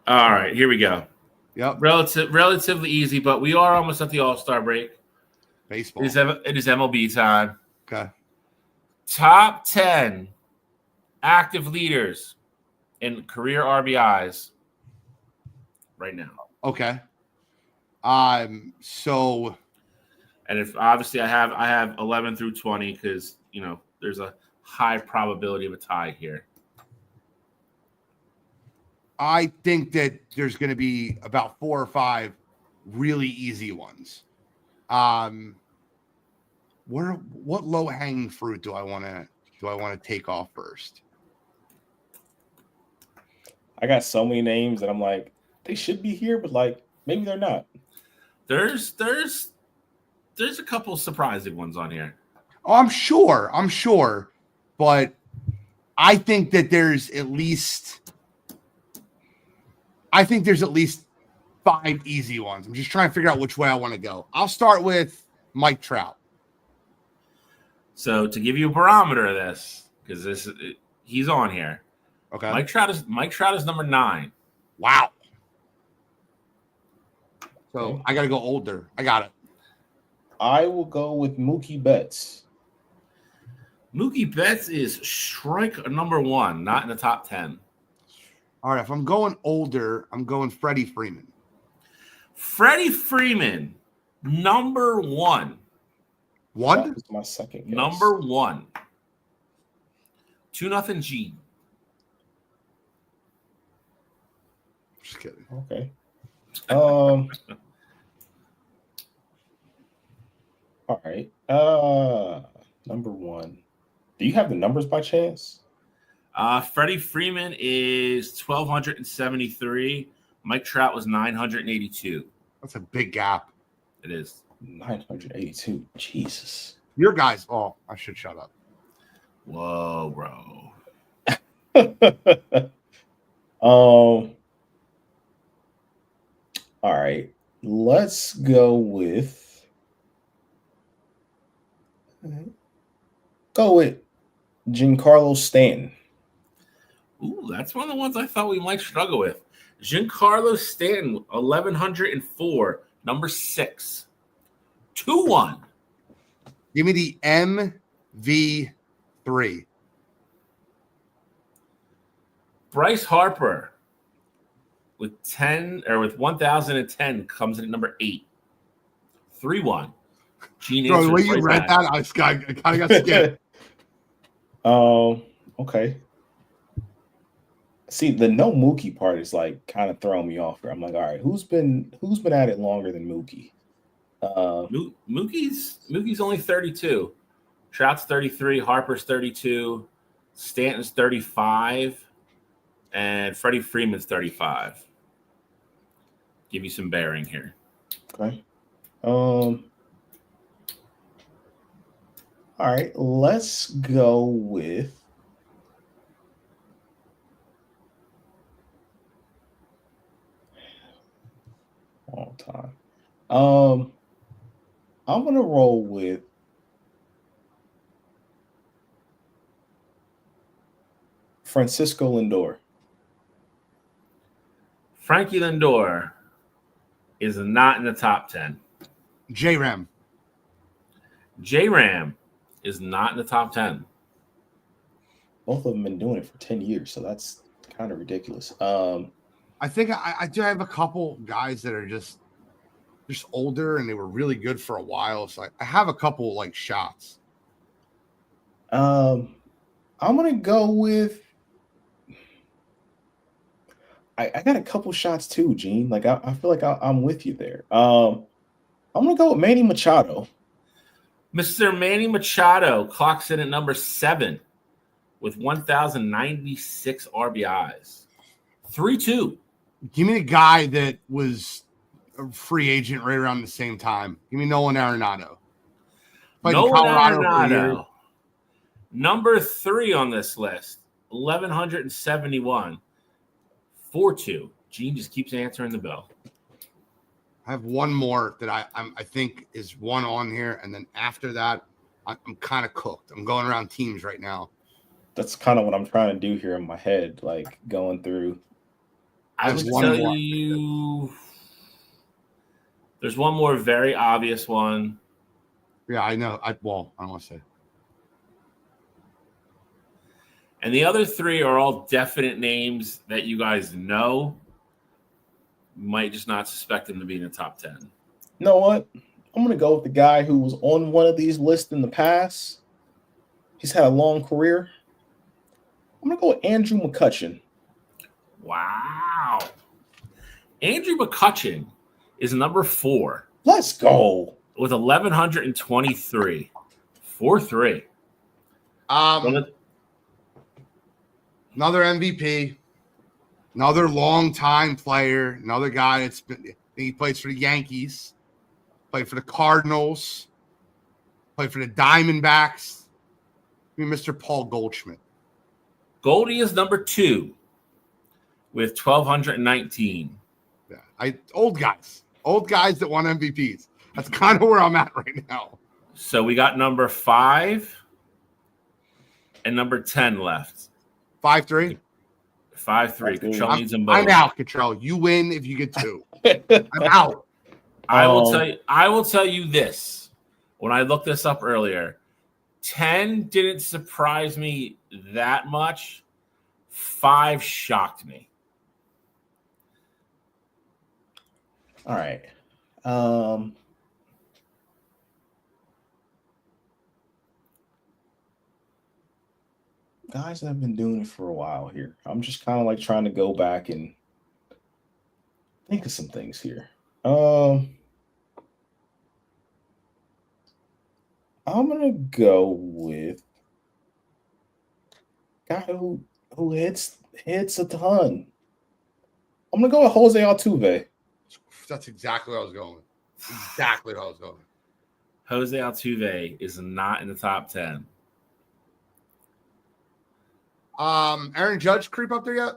All right, here we go. Yep. Relatively easy, but we are almost at the All-Star break. Baseball. It is MLB time. Okay. Top 10 active leaders in career RBIs right now. Okay. So, and if obviously I have 11 through 20 because there's a high probability of a tie here. I think that there's going to be about 4 or 5 really easy ones. What low hanging fruit do I want to take off first? I got so many names that I'm like, they should be here, but like maybe they're not. There's a couple surprising ones on here. Oh, I'm sure, but I think that there's at least 5 easy ones. I'm just trying to figure out which way I want to go. I'll start with Mike Trout. So to give you a barometer of this, because he's on here. Okay. Mike Trout is number 9. Wow. So I got to go older. I got it. I will go with Mookie Betts. Mookie Betts is strike number 1, not in the top 10. All right. If I'm going older, I'm going Freddie Freeman. Freddie Freeman, number 1. One? That's my second guess. Number 1. 2-0 G. Just kidding. Okay. All right. Number 1. Do you have the numbers by chance? Freddie Freeman is 1,273. Mike Trout was 982. That's a big gap. It is 982. Jesus. Your guys. Oh, I should shut up. Whoa, bro. All right. Let's go with Giancarlo Stanton. Ooh, that's one of the ones I thought we might struggle with. Giancarlo Stanton, 1,104, number 6. 2-1. Give me the MV3. Bryce Harper with 1,010 comes in at number 8. 3-1. Gene Bro, the way you right read back. that, I kind of got scared. Okay. See, the no Mookie part is like kind of throwing me off here. I'm like, all right, who's been at it longer than Mookie? Mookie's only 32. Trout's 33. Harper's 32. Stanton's 35. And Freddie Freeman's 35. Give you some bearing here. Okay. All right, let's go with long time. I'm gonna roll with Francisco Lindor. Frankie Lindor is not in the top 10. J-Ram. J-Ram is not in the top 10. Both of them been doing it for 10 years, so that's kind of ridiculous. I think I do have a couple guys that are just older and they were really good for a while. So I have a couple like shots. I'm gonna go with. I got a couple shots too, Gene. Like I feel like I'm with you there. I'm gonna go with Manny Machado. Mr. Manny Machado clocks in at number 7 with 1,096 RBIs. 3-2. Give me the guy that was a free agent right around the same time. Give me Nolan Arenado. Nolan Arenado. Number 3 on this list. 1,171. 4-2. Gene just keeps answering the bell. I have one more that I think is one on here, and then after that, I'm kind of cooked. I'm going around teams right now. That's kind of what I'm trying to do here in my head, like going through. I would tell you there's one more very obvious one. Yeah, I know. I don't want to say. And the other three are all definite names that you guys know. You might just not suspect them to be in the top 10. You know what? I'm going to go with the guy who was on one of these lists in the past. He's had a long career. I'm going to go with Andrew McCutchen. Wow. Andrew McCutchen is number 4. Let's go. With 1,123. 4-3. Another MVP. Another long-time player. Another guy he plays for the Yankees. Played for the Cardinals. Played for the Diamondbacks. Mr. Paul Goldschmidt. Goldie is number 2 with 1,219. Yeah, old guys that won MVPs. That's kind of where I'm at right now. So we got number 5 and number 10 left. 5-3. 5-3. Control needs them both. I'm out, Control. You win if you get 2. I'm out. I will tell you this. When I looked this up earlier, 10 didn't surprise me that much. 5 shocked me. All right. Guys that have been doing it for a while here. I'm just kind of like trying to go back and think of some things here. I'm gonna go with guy who hits a ton. I'm gonna go with Jose Altuve. That's exactly what I was going. Jose Altuve is not in the top 10. Aaron Judge creep up there yet?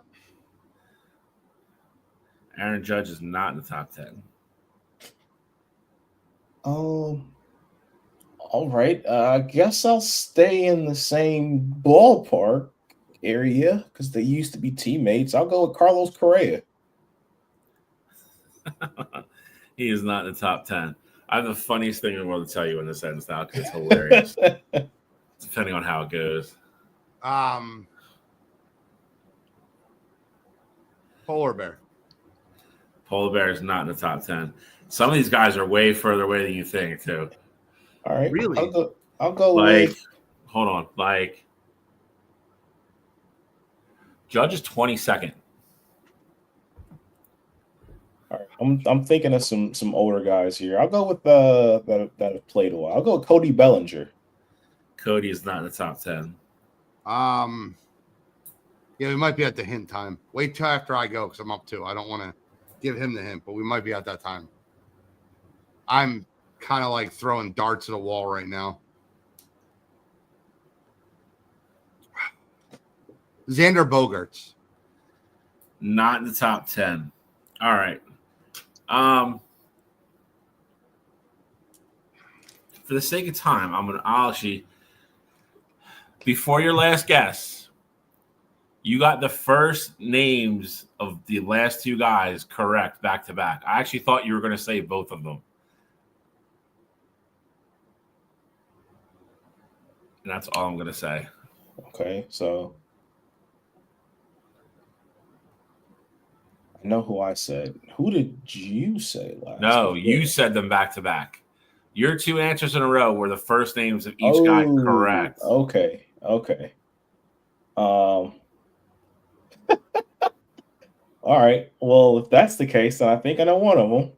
Aaron Judge is not in the top 10. All right. I guess I'll stay in the same ballpark area because they used to be teammates. I'll go with Carlos Correa. He is not in the top 10. I have the funniest thing in the world to tell you when this ends now because it's hilarious. Depending on how it goes. Polar bear. Polar bear is not in the top 10. Some of these guys are way further away than you think, too. All right. Really? I'll go like, with. Hold on. Like, Judge is 22nd. All right. I'm thinking of some older guys here. I'll go with that have played a while. I'll go with Cody Bellinger. Cody is not in the top 10. Yeah, we might be at the hint time. Wait till after I go because I'm up 2. I don't want to give him the hint, but we might be at that time. I'm kind of like throwing darts at a wall right now. Xander Bogaerts. Not in the top 10. All right. For the sake of time, I'll actually, before your last guess, you got the first names of the last 2 guys correct back to back. I actually thought you were going to say both of them. And that's all I'm going to say. Okay, so I know who I said. Who did you say last? No, you said them back to back. Your 2 answers in a row were the first names of each guy correct. Okay. All right. Well, if that's the case, then I think I know one of them.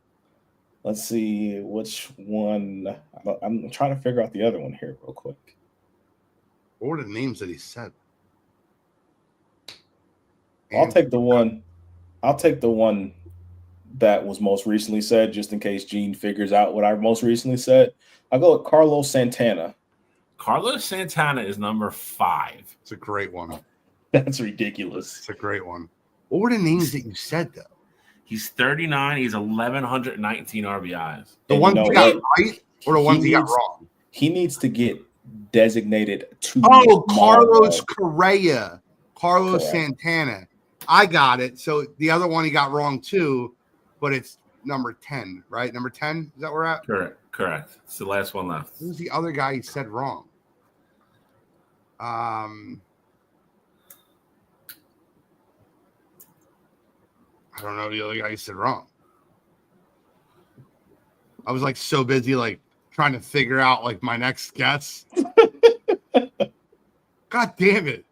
Let's see which one. I'm trying to figure out the other one here real quick. What were the names that he said? I'll take the one that was most recently said, just in case Gene figures out what I most recently said. I'll go with Carlos Santana. Carlos Santana is number 5. It's a great one. That's ridiculous. It's a great one. What were the names that you said, though? He's 39. He's 1,119 RBIs. The ones he got right or the ones he got wrong? He needs to get designated to. Oh, Carlos Correa. Carlos Santana. I got it. So the other one he got wrong, too, but it's number 10, right? Number 10? Is that where we're at? Correct. It's the last one left. Who's the other guy he said wrong? I don't know the other guy you said wrong. I was like so busy like trying to figure out like my next guess. God damn it.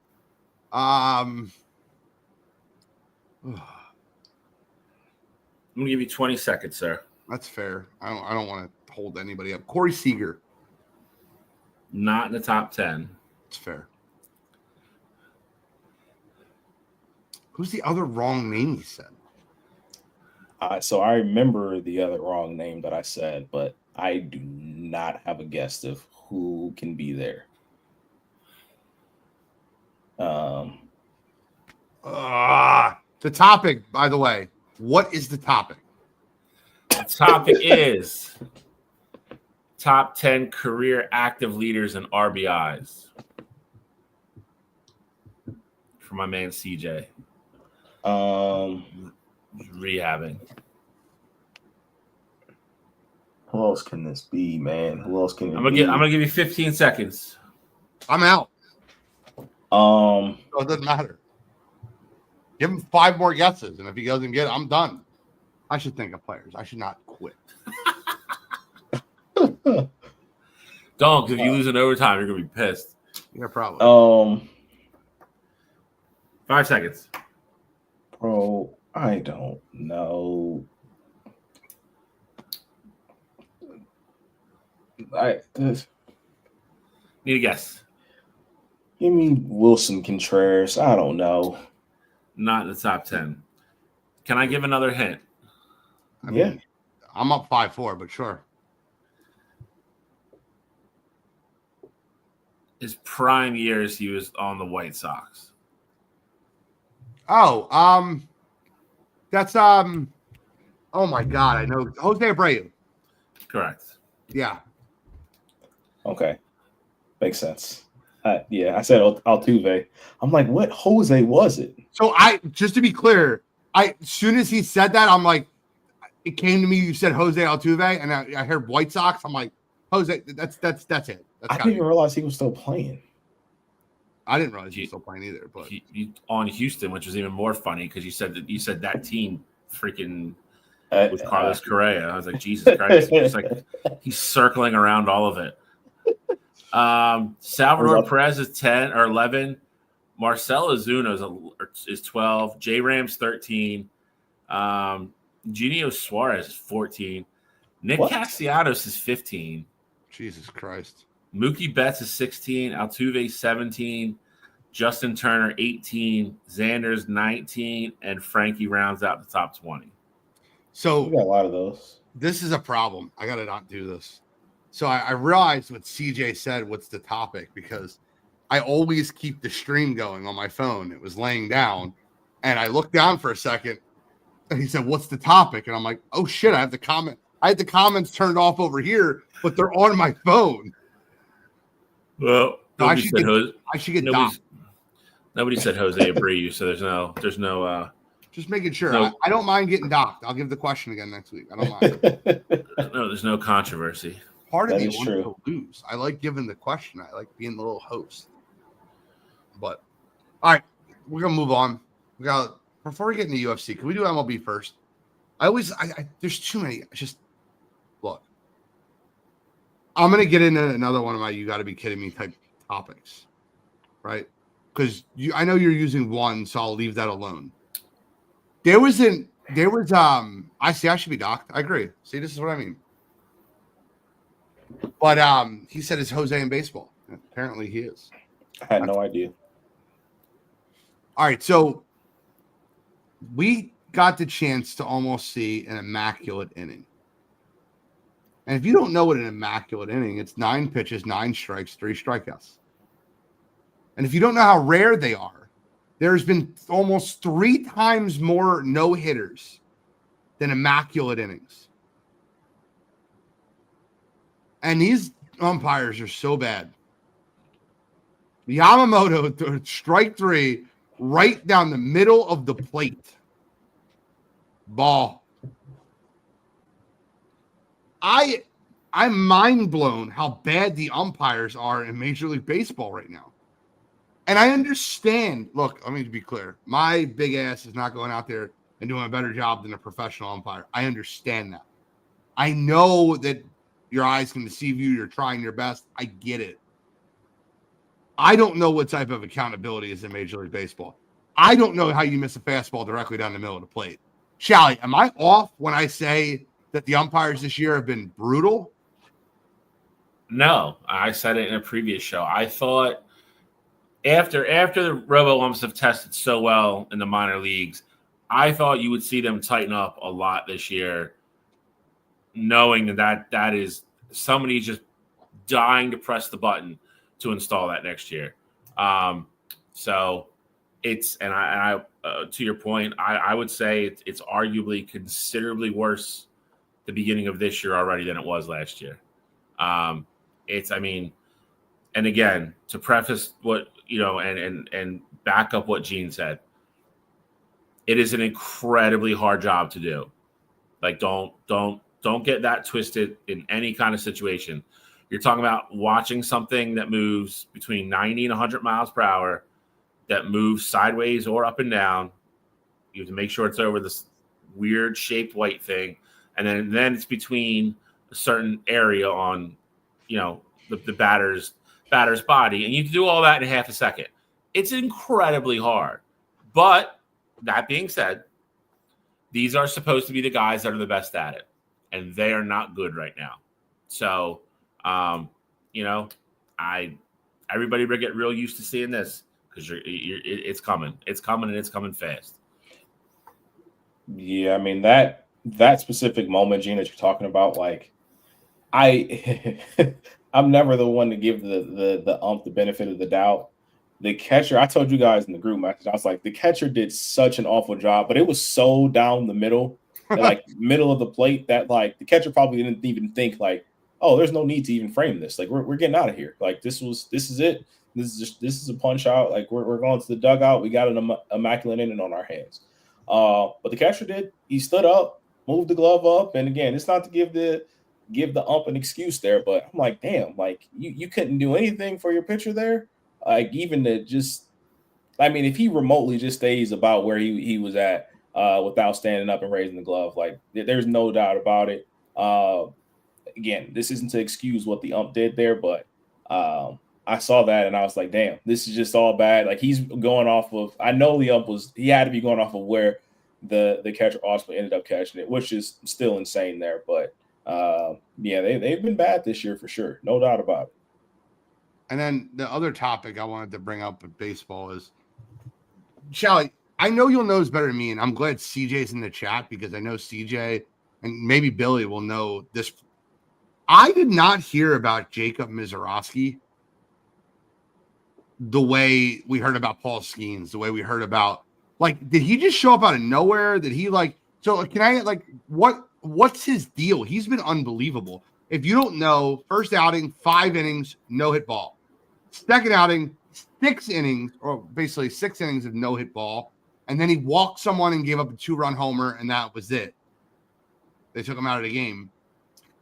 I'm gonna give you 20 seconds, sir. That's fair. I don't want to hold anybody up. Corey Seager. Not in the top 10. It's fair. Who's the other wrong name you said? So I remember the other wrong name that I said, but I do not have a guess of who can be there. The topic, by the way. What is the topic? The topic is top 10 career active leaders and RBIs. For my man CJ. Rehabbing. Who else can this be, man? Who else can it I'm gonna give you 15 seconds. I'm out. So it doesn't matter. Give him 5 more guesses, and if he doesn't get it, I'm done. I should think of players. I should not quit. Don't, because if you lose in overtime, you're gonna be pissed. Yeah, probably. 5 seconds. Bro, I don't know. Need a guess. Give me Wilson Contreras. I don't know. Not in the top 10. Can I give another hint? I mean, I'm up 5-4, but sure. His prime years, he was on the White Sox. Oh, that's oh my God, I know Jose Abreu. Correct. Yeah. Okay. Makes sense. I said Altuve. I'm like, what Jose was it? So just to be clear, as soon as he said that, I'm like, it came to me. You said Jose Altuve, and I heard White Sox. I'm like, Jose. That's it. I didn't even realize he was still playing. I didn't realize he was still playing either. But he on Houston, which was even more funny because you said that team freaking with Carlos Correa. I was like, Jesus Christ! It's like he's circling around all of it. Salvador Perez is 10 or 11. Marcell Ozuna is 12. J Rams 13. Genio Suarez is 14. Nick Castellanos is 15. Jesus Christ. Mookie Betts is 16. Altuve 17. Justin Turner 18. Xander's 19. And Frankie rounds out the top 20. So we got a lot of those. This is a problem. I got to not do this. So I realized what CJ said, what's the topic, because I always keep the stream going on my phone. It was laying down, and I looked down for a second, and he said, what's the topic? And I'm like, oh, shit, I have the comment. I had the comments turned off over here, but they're on my phone. Well, so I should get docked. Nobody said Jose Abreu, so there's no just making sure. No. I don't mind getting docked. I'll give the question again next week. I don't mind. No, there's no controversy. Part of me wants to lose. I like giving the question. I like being the little host. But all right, we're gonna move on. We got before we get into UFC. Can we do MLB first? There's too many. Just look. I'm gonna get into another one of my "you got to be kidding me" type topics, right? Because I know you're using one, so I'll leave that alone. I should be docked. I agree. See, this is what I mean. But he said it's Jose in baseball. Apparently he is. I had no idea. All right, so we got the chance to almost see an immaculate inning. And if you don't know what an immaculate inning, it's 9 pitches, 9 strikes, 3 strikeouts. And if you don't know how rare they are, there's been almost 3 times more no-hitters than immaculate innings. And these umpires are so bad. Yamamoto, strike 3, right down the middle of the plate. Ball. I'm mind blown how bad the umpires are in Major League Baseball right now. And I understand. Look, let me be clear. My big ass is not going out there and doing a better job than a professional umpire. I understand that. I know that your eyes can deceive you. You're trying your best. I get it. I don't know what type of accountability is in Major League Baseball. I don't know how you miss a fastball directly down the middle of the plate. Shally, am I off when I say that the umpires this year have been brutal? No, I said it in a previous show. I thought after the robo-umps have tested so well in the minor leagues, I thought you would see them tighten up a lot this year, knowing that is somebody just dying to press the button to install that next year. So it's, and I to your point, I would say it's arguably considerably worse the beginning of this year already than it was last year. And again, to preface what, and back up what Gene said, it is an incredibly hard job to do. Like, don't get that twisted in any kind of situation. You're talking about watching something that moves between 90 and 100 miles per hour, that moves sideways or up and down. You have to make sure it's over this weird shaped white thing. And then it's between a certain area on, the batter's body. And you can do all that in half a second. It's incredibly hard. But that being said, these are supposed to be the guys that are the best at it. And they are not good right now. So, everybody better get real used to seeing this, because it's coming. It's coming, and it's coming fast. Yeah, I mean, that specific moment, Gene, that you're talking about, like, I'm never the one to give the ump the benefit of the doubt. The catcher, I told you guys in the group message, I was like, the catcher did such an awful job, but it was so down the middle, like middle of the plate, that like the catcher probably didn't even think like, oh, there's no need to even frame this. Like, we're getting out of here. Like, this is it. This is a punch out. Like, we're going to the dugout. We got an immaculate inning on our hands. But the catcher did. He stood up, moved the glove up, and again, it's not to give the ump an excuse there, but I'm like, damn, like you couldn't do anything for your pitcher there. Like, even to just, I mean, if he remotely just stays about where he was at without standing up and raising the glove, like, there's no doubt about it. Again, this isn't to excuse what the ump did there, but I saw that and I was like, damn, this is just all bad. Like, he's going off of, I know the ump he had to be going off of where the catcher ultimately ended up catching it, which is still insane there. But yeah, they've been bad this year for sure. No doubt about it. And then the other topic I wanted to bring up with baseball is, Shally, I know you'll know this better than me, and I'm glad CJ's in the chat, because I know CJ and maybe Billy will know this. I did not hear about Jacob Mizorowski the way we heard about Paul Skeens, the way we heard about, like, did he just show up out of nowhere? Did he can I, like, what's his deal? He's been unbelievable. If you don't know, first outing, 5 innings, no hit ball. Second outing, 6 innings, or basically 6 innings of no hit ball. And then he walked someone and gave up a 2-run homer, and that was it. They took him out of the game.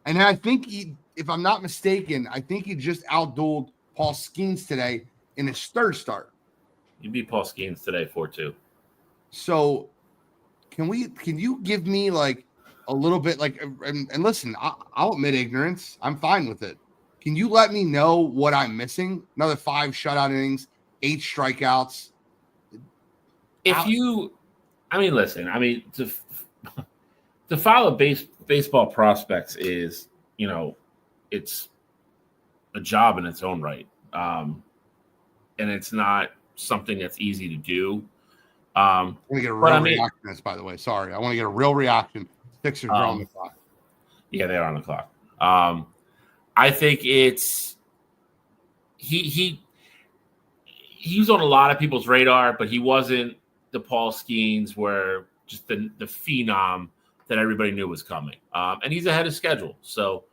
And I think if I'm not mistaken, I think he just outdueled Paul Skeens today in his third start. You beat Paul Skeens today 4-2. So can you give me like a little bit, like, and listen, I'll admit ignorance. I'm fine with it. Can you let me know what I'm missing? Another 5 shutout innings, 8 strikeouts. Listen, to follow baseball prospects is, it's a job in its own right. And it's not something that's easy to do. I want to get a real reaction to this, by the way. Sorry. I want to get a real reaction. Sixers are on the clock. Yeah, they're on the clock. I think it's he was on a lot of people's radar, but he wasn't the Paul Skeens where just the phenom that everybody knew was coming. And he's ahead of schedule. So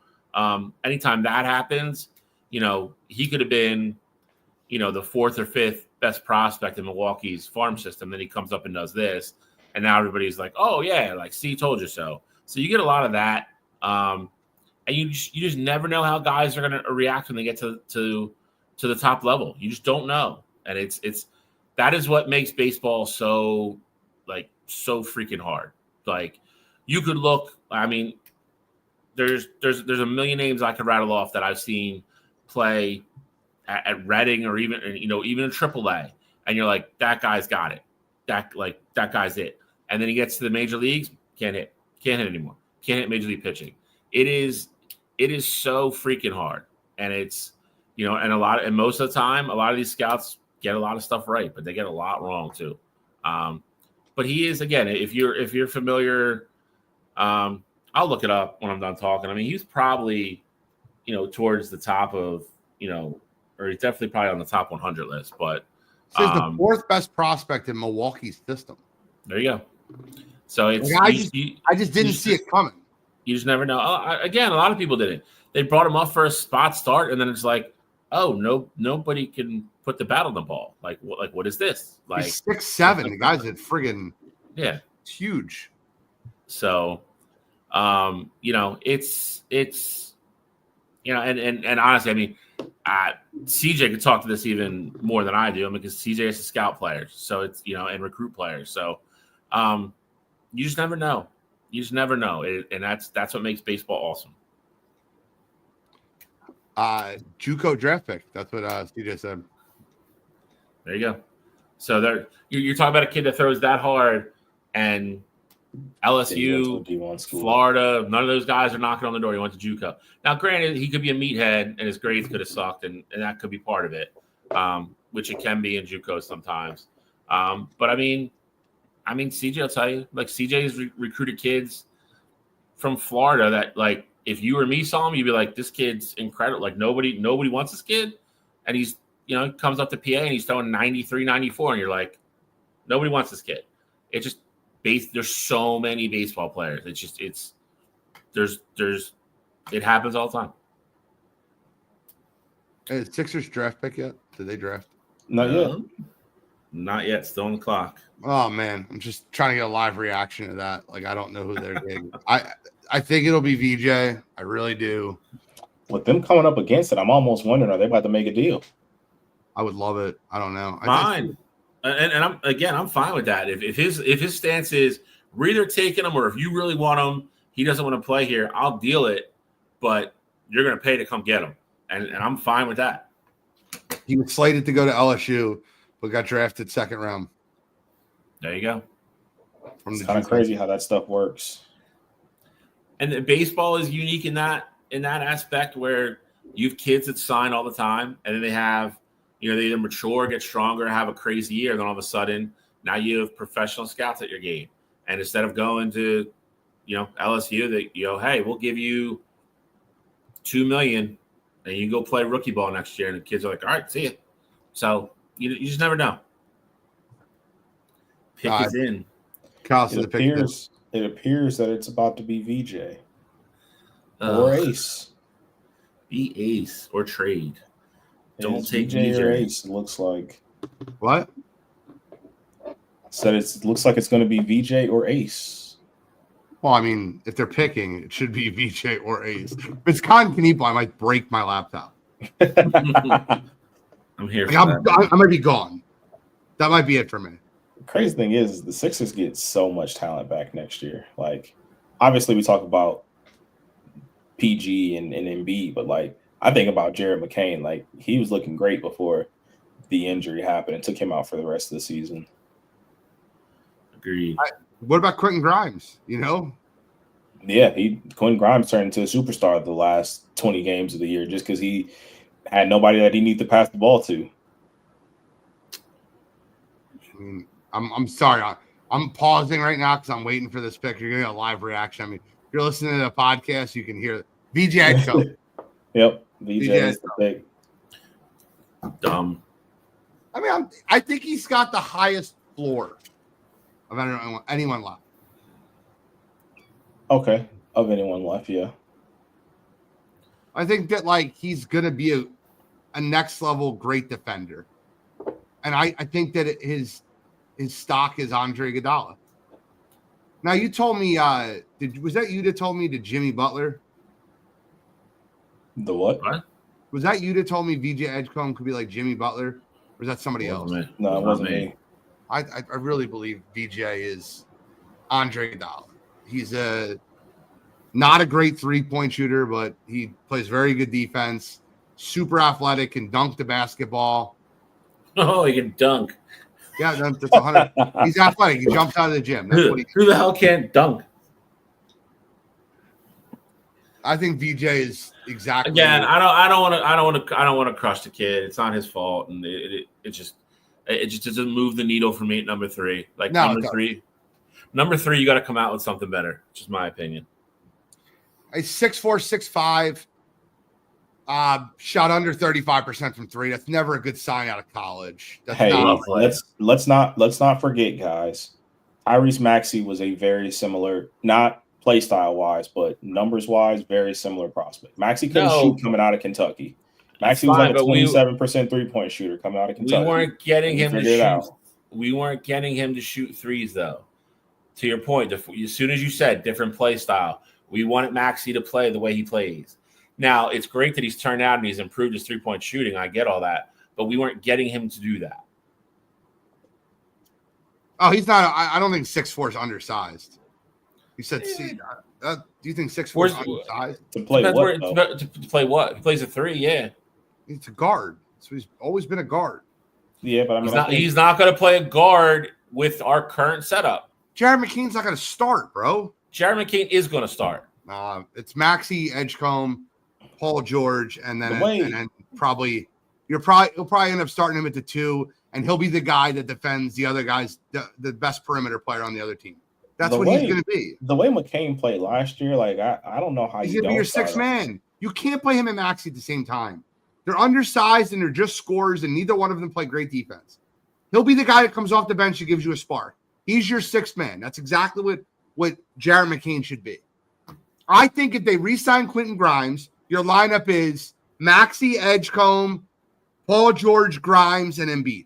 anytime that happens, he could have been, the 4th or 5th best prospect in Milwaukee's farm system. Then he comes up and does this. And now everybody's like, oh, yeah, like, see, told you so. So you get a lot of that. And you just never know how guys are going to react when they get to the top level. You just don't know. And that is what makes baseball so, like, so freaking hard. Like you could look. I mean, there's a million names I could rattle off that I've seen play at Reading or even even in AAA, and you're like, that guy's got it. That guy's it. And then he gets to the major leagues, can't hit anymore. Can't hit major league pitching. It is so freaking hard, and it's and most of the time, a lot of these scouts get a lot of stuff right, but they get a lot wrong too. But he is, again, if you're familiar, I'll look it up when I'm done talking. I mean, he's probably towards the top of or he's definitely probably on the top 100 list. But he's the fourth best prospect in Milwaukee's system. There you go. So it's I just didn't see it coming. You just never know. Again, a lot of people didn't. They brought him up for a spot start, and then it's like, oh no, nobody can put the bat on the ball. Like what is this? Like he's 6'7". The guy's a friggin' it's huge. So, it's and honestly, I mean, CJ could talk to this even more than I do. I mean, because CJ is a scout player, so it's and recruit players. So, you just never know. You just never know, and that's what makes baseball awesome. JUCO draft pick. That's what CJ said. There you go. So you're talking about a kid that throws that hard, and LSU, Florida, none of those guys are knocking on the door. He went to JUCO. Now, granted, he could be a meathead, and his grades could have sucked, and that could be part of it, which it can be in JUCO sometimes. But I mean, CJ will tell you, like CJ has recruited kids from Florida that, like, if you or me saw him, you'd be like, this kid's incredible. Like nobody wants this kid, and he's he comes up to PA and he's throwing 93, 94, and you're like, nobody wants this kid. It just there's so many baseball players. It's just it happens all the time. Is Sixers draft pick yet? Did they draft? Not yet. Not yet. Still on the clock. Oh man, I'm just trying to get a live reaction to that. Like I don't know who they're getting. I think it'll be VJ. I really do. With them coming up against it, I'm almost wondering, are they about to make a deal? I would love it. I don't know. Fine. And I'm fine with that. If his stance is we're either taking him or if you really want him, he doesn't want to play here, I'll deal it, but you're going to pay to come get him. And I'm fine with that. He was slated to go to LSU, but got drafted second round. There you go. It's kind of crazy how that stuff works. And the baseball is unique in that aspect where you have kids that sign all the time, and then they have, they either mature, get stronger, have a crazy year, and then all of a sudden now you have professional scouts at your game. And instead of going to, LSU, that hey, we'll give you $2 million, and you go play rookie ball next year, and the kids are like, all right, see you. So you just never know. Pick is in. It appears that it's about to be VJ or Ace. Be Ace or trade. Don't take VJ or Ace. It looks like. What? Said it looks like it's going to be VJ or Ace. Well, I mean, if they're picking, it should be VJ or Ace. If it's Con Kanipo, I might break my laptop. I'm here. I might be gone. That might be it for me. Crazy thing is the Sixers get so much talent back next year. Like, obviously, we talk about PG and Embiid, but like, I think about Jared McCain. Like, he was looking great before the injury happened and took him out for the rest of the season. Agreed. What about Quentin Grimes? Yeah, Quentin Grimes turned into a superstar the last 20 games of the year just because he had nobody that he needed to pass the ball to. I mean, I'm sorry. I'm pausing right now because I'm waiting for this pick. You're going to get a live reaction. I mean, if you're listening to the podcast, you can hear VJ Edco. Yep. VJ is the pick. Dumb. I mean, I think he's got the highest floor of anyone left. Okay. Of anyone left, yeah. I think that, like, he's going to be a next level great defender. And I think that his stock is Andre Iguodala. Now, you told me, was that you that told me to Jimmy Butler? The what? Was that you that told me VJ Edgecombe could be like Jimmy Butler? Or is that somebody else? No, it wasn't me. I really believe VJ is Andre Iguodala. He's not a great 3-point shooter, but he plays very good defense. Super athletic, can dunk the basketball. Oh, he can dunk. Yeah, that's 100. He's athletic. He jumps out of the gym. That's what he. Who the hell can't dunk? I think VJ is exactly. Again, I don't want to crush the kid. It's not his fault, and it just doesn't move the needle for me at number 3. Like No, number three, you got to come out with something better. Which is my opinion. A 6'4", 6'5", shot under 35% from 3. That's never a good sign out of college. That's let's not forget, guys. Tyrese Maxey was a very similar, not play style wise, but numbers wise, very similar prospect. Maxey couldn't shoot coming out of Kentucky. Maxey was like a 27% 3-point shooter coming out of Kentucky. We weren't getting him to shoot. We weren't getting him to shoot threes, though. To your point, as soon as you said different play style, we wanted Maxey to play the way he plays. Now, it's great that he's turned out and he's improved his 3-point shooting. I get all that. But we weren't getting him to do that. Oh, he's not. I don't think 6'4" is undersized. You said C. Do you think 6'4" is undersized? To play what? To play what? He plays a 3, yeah. He's a guard. So he's always been a guard. Yeah, but I mean, he's not going to play a guard with our current setup. Jared McKean's not going to start, bro. Jared McKean is going to start. It's Maxey, Edgecombe, Paul George, and then he'll probably end up starting him at the 2, and he'll be the guy that defends the other guys, the best perimeter player on the other team. That's what he's going to be. The way McCain played last year, like I don't know how he's going to be your 6th man. You can't play him and Maxey at the same time. They're undersized and they're just scorers, and neither one of them play great defense. He'll be the guy that comes off the bench and gives you a spark. He's your 6th man. That's exactly what Jared McCain should be. I think if they re-sign Quentin Grimes, your lineup is Maxey, Edgecombe, Paul George, Grimes, and Embiid.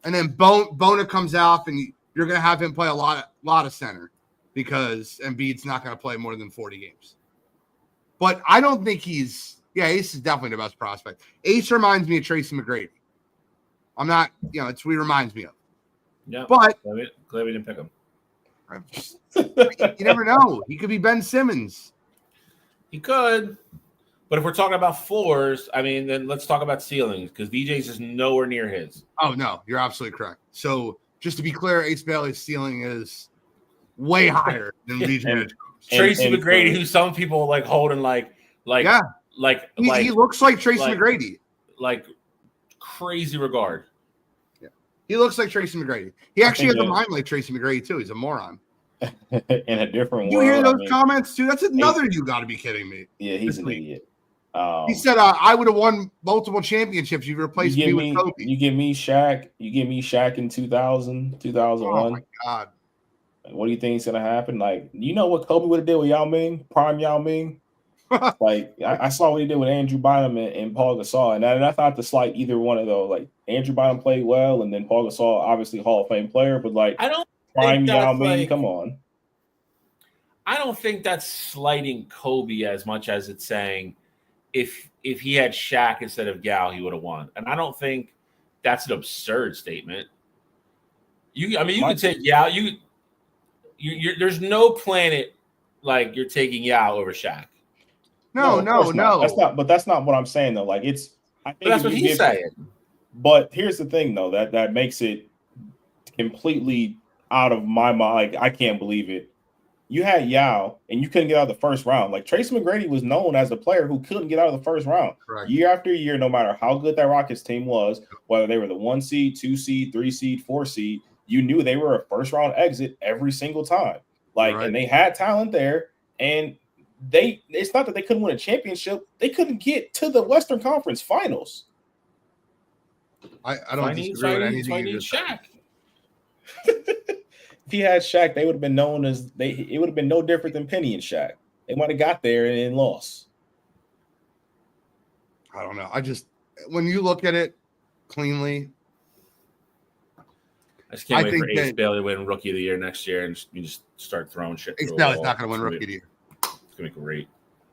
And then Bona comes off, and you're going to have him play a lot of center because Embiid's not going to play more than 40 games. But I don't think Ace is definitely the best prospect. Ace reminds me of Tracy McGrady. I'm not, it's what he reminds me of. Yeah, but glad we didn't pick him. You never know. He could be Ben Simmons. He could. But if we're talking about floors, I mean, then let's talk about ceilings because VJ's is nowhere near his. Oh, no. You're absolutely correct. So just to be clear, Ace Bailey's ceiling is way higher than VJ. Tracy McGrady, who some people like holding he looks like Tracy McGrady. Like crazy regard. Yeah. He looks like Tracy McGrady. He actually has a mind like Tracy McGrady, too. He's a moron. In a different world. You hear those comments, too? That's another you got to be kidding me. Yeah, he's an idiot. He said, I would have won multiple championships if you replaced me with Kobe. You give me Shaq in 2000, 2001. Oh, my God. What do you think is going to happen? Like, you know what Kobe would have did with Yao Ming, prime Yao Ming? Like, I saw what he did with Andrew Bynum and Paul Gasol, and I thought to slight either one of those. Like, Andrew Bynum played well, and then Paul Gasol, obviously Hall of Fame player, but like, I don't prime Yao Ming, come on. I don't think that's slighting Kobe as much as it's saying if he had Shaq instead of Yao, he would have won. And I don't think that's an absurd statement. You could take Yao. You there's no planet like you're taking Yao over Shaq. No. That's not what I'm saying though. Like I think that's what he's saying. But here's the thing though, that makes it completely out of my mind. Like, I can't believe it. You had Yao and you couldn't get out of the first round. Like Tracy McGrady was known as a player who couldn't get out of the first round. Correct. Year after year, no matter how good that Rockets team was, whether they were the 1 seed, 2 seed, 3 seed, 4 seed, you knew they were a first round exit every single time. Like, right. And they had talent there, and it's not that they couldn't win a championship, they couldn't get to the Western Conference Finals. I don't disagree with anything you just Shaq. If he had Shaq, they would have been known as it would have been no different than Penny and Shaq. They might have got there and then lost. I don't know. When you look at it cleanly, I just can't wait for Ace Bailey to win Rookie of the Year next year and just start throwing shit. Ace Bailey's not going to win Rookie of the Year. It's going to be great.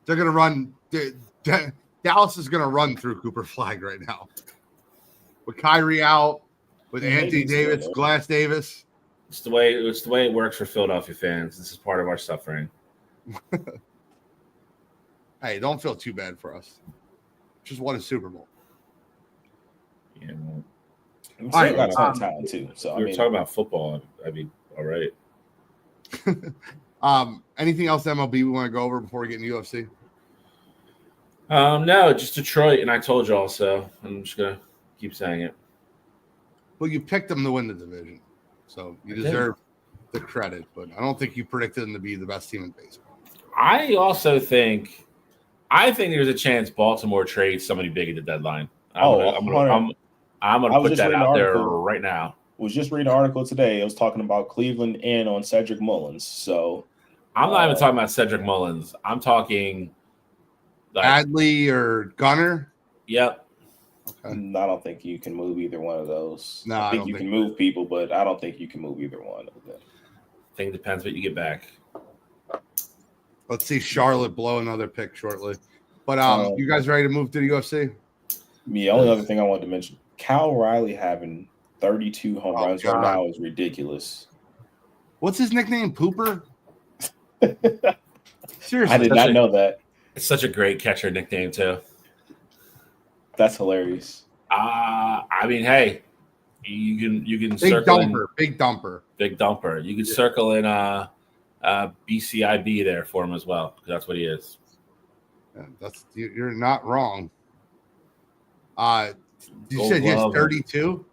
They're going to run. Dallas is going to run through Cooper Flag right now. With Kyrie out, with Anthony Davis, Glass Davis. It's the way it works for Philadelphia fans. This is part of our suffering. Hey, don't feel too bad for us. Just won a Super Bowl. Yeah. All right, got a ton of talent too. So we were talking about football. I mean, all right. Anything else MLB we want to go over before we get into UFC? No, just Detroit, and I told you all so. I'm just gonna keep saying it. Well, you picked them to win the division, so you deserve the credit. But I don't think you predicted them to be the best team in baseball. I also think there's a chance Baltimore trades somebody big at the deadline. I'm gonna put that out there right now. Was just reading an article today. It was talking about Cleveland in on Cedric Mullins. So I'm not even talking about Cedric Mullins. I'm talking like Adley or Gunner. Yep. Okay. I don't think you can move either one of those. No, I think you can move people, but I don't think you can move either one of them. I think it depends what you get back. Let's see Charlotte blow another pick shortly. But you guys ready to move to the UFC? The only other thing I wanted to mention, Cal Riley having 32 home runs right now is ridiculous. What's his nickname? Pooper? Seriously. I did not know that. It's such a great catcher nickname too. That's hilarious. I mean, hey, you can big circle big dumper. You can circle in BCIB there for him as well, because that's what he is. Yeah, you're not wrong. You said he has 32?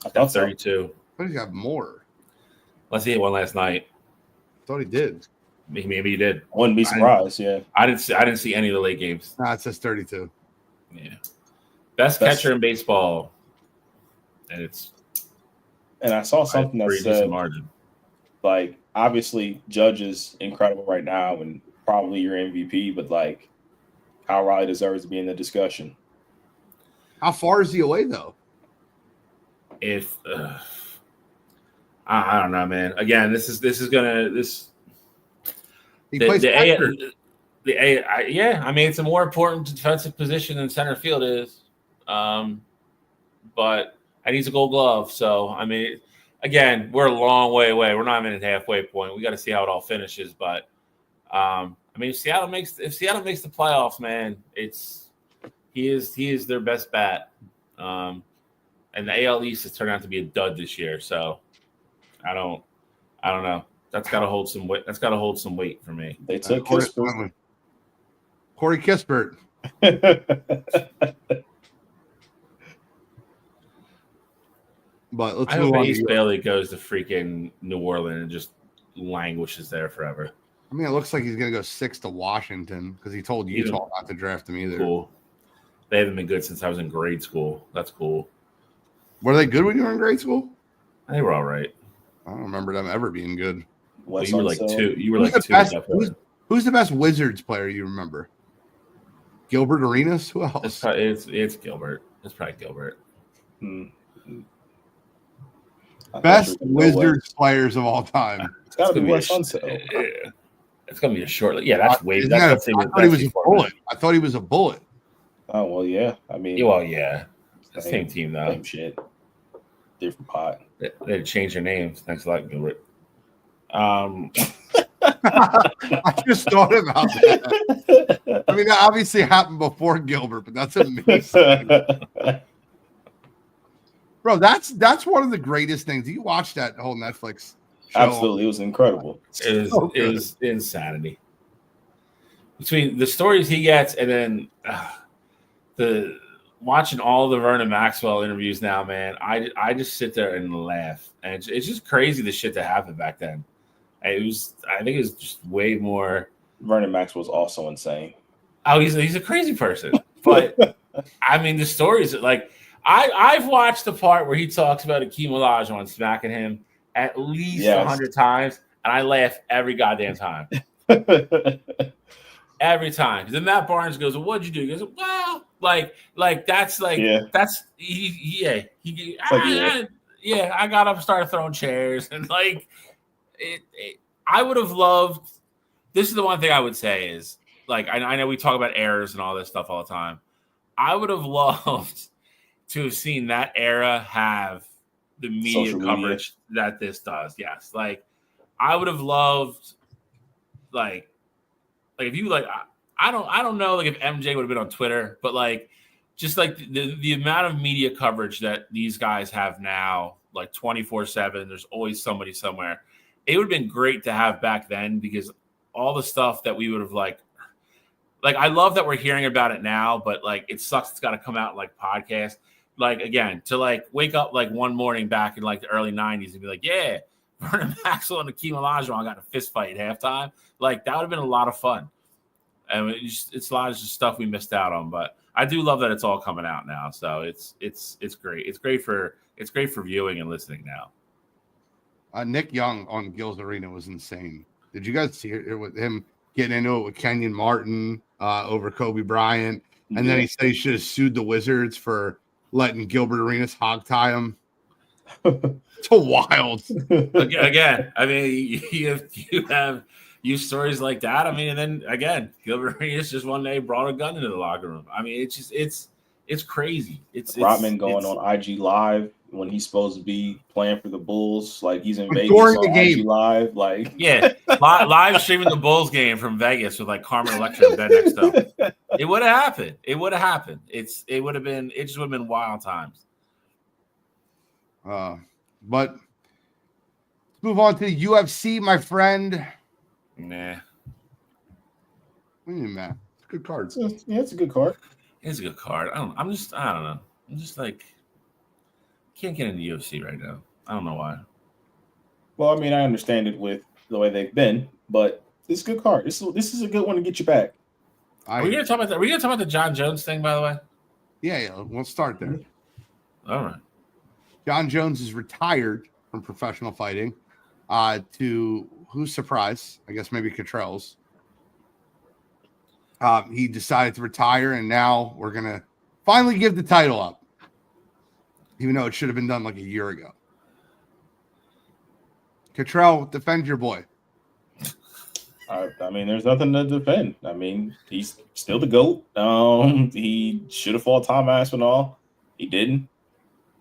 I thought 32. I thought he got more. Unless he hit one last night. I thought he did. Maybe he did. Wouldn't be surprised. Yeah, I didn't see any of the late games. No, it says 32. Yeah, best catcher in baseball, and I saw something that said margin. Like, obviously, Judge is incredible right now and probably your MVP, but like, Kyle Riley deserves to be in the discussion. How far is he away though? I don't know, man. Again, this is gonna. He plays catcher. Yeah, I mean, it's a more important defensive position than center field is. But I need a Gold Glove. So, I mean, again, we're a long way away. We're not even at the halfway point. We got to see how it all finishes. But, I mean, if Seattle makes the playoffs, man, he is their best bet. And the AL East has turned out to be a dud this year. So, I don't know. That's got to hold some weight. That's got to hold some weight for me. They took Kispert. Corey Kispert. But let's move on. Ace Bailey goes to freaking New Orleans and just languishes there forever. I mean, it looks like he's going to go 6 to Washington because he told Utah not to draft him either. Cool. They haven't been good since I was in grade school. That's cool. Were they good when you were in grade school? They were all right. I don't remember them ever being good. Well, you were like two. You were like two. Who's the best Wizards player you remember? Gilbert Arenas? Who else? It's Gilbert. It's probably Gilbert. Best Wizards players of all time. It's got to be Wes Unseld. It's going to be a short. Yeah, that's way. I thought he was a bullet. I thought he was a bullet. Oh well, yeah. I mean, yeah. Same team though. Same shit. Different pot. They changed their names. Thanks a lot, Gilbert. I just thought about that. I mean, that obviously happened before Gilbert, but that's amazing. Bro, that's one of the greatest things. Do you watch that whole Netflix show? Absolutely. It was incredible. It was insanity. Between the stories he gets and then the watching all the Vernon Maxwell interviews now, man, I just sit there and laugh. And it's just crazy the shit that happened back then. I think it was just way more. Vernon Maxwell's also insane. Oh, he's a crazy person. But I mean, the stories like I've watched the part where he talks about Akeem Olajuwon smacking him at least 100 times, and I laugh every goddamn time. Every time. Because then Matt Barnes goes, well, what'd you do? He goes, well, that's I got up and started throwing chairs. And I would have loved, this is the one thing I would say is, I know we talk about errors and all this stuff all the time. I would have loved to have seen that era have the media Social media. coverage that this does. Yes, like I would have loved, like if you like, I don't know, like if MJ would have been on Twitter, but like just like the amount of media coverage that these guys have now, like 24/7. There's always somebody somewhere. It would have been great to have back then because all the stuff that we would have like I love that we're hearing about it now, but like it sucks. It's got to come out like podcast. Like again, to like wake up like one morning back in like the early 90s and be like, yeah, Vernon Maxwell and Akeem Olajuwon got a fist fight at halftime. Like that would have been a lot of fun. And it's a lot of just stuff we missed out on, but I do love that it's all coming out now. So it's great. It's great for viewing and listening now. Nick Young on Gil's Arena was insane. Did you guys see it with him getting into it with Kenyon Martin over Kobe Bryant? And then he said he should have sued the Wizards for letting Gilbert Arenas hog tie him. It's a wild. Again, I mean, you have stories like that. I mean, and then again, Gilbert Arenas just one day brought a gun into the locker room. I mean, it's crazy. Rodman going on IG Live when he's supposed to be playing for the Bulls, like he's in Vegas during the on game. IG Live, like yeah, live streaming the Bulls game from Vegas with like Carmen Electra in bed next to him. It would have happened. It would have happened. It just would have been wild times. But let's move on to the UFC, my friend. Nah. What do you mean, Matt? It's a good card. Yeah, it's a good card. It's a good card. I don't know. I'm just like can't get into UFC right now. I don't know why. Well, I mean, I understand it with the way they've been, but it's a good card. This is a good one to get you back. Are we gonna talk about that? Are we gonna talk about the John Jones thing, by the way? Yeah. We'll start there. All right. John Jones is retired from professional fighting. To whose surprise? I guess maybe Cottrell's. He decided to retire, and now we're gonna finally give the title up, even though it should have been done like a year ago. Cottrell, defend your boy. I mean, there's nothing to defend. I mean, he's still the GOAT. He should have fought Tom Aspinall. He didn't.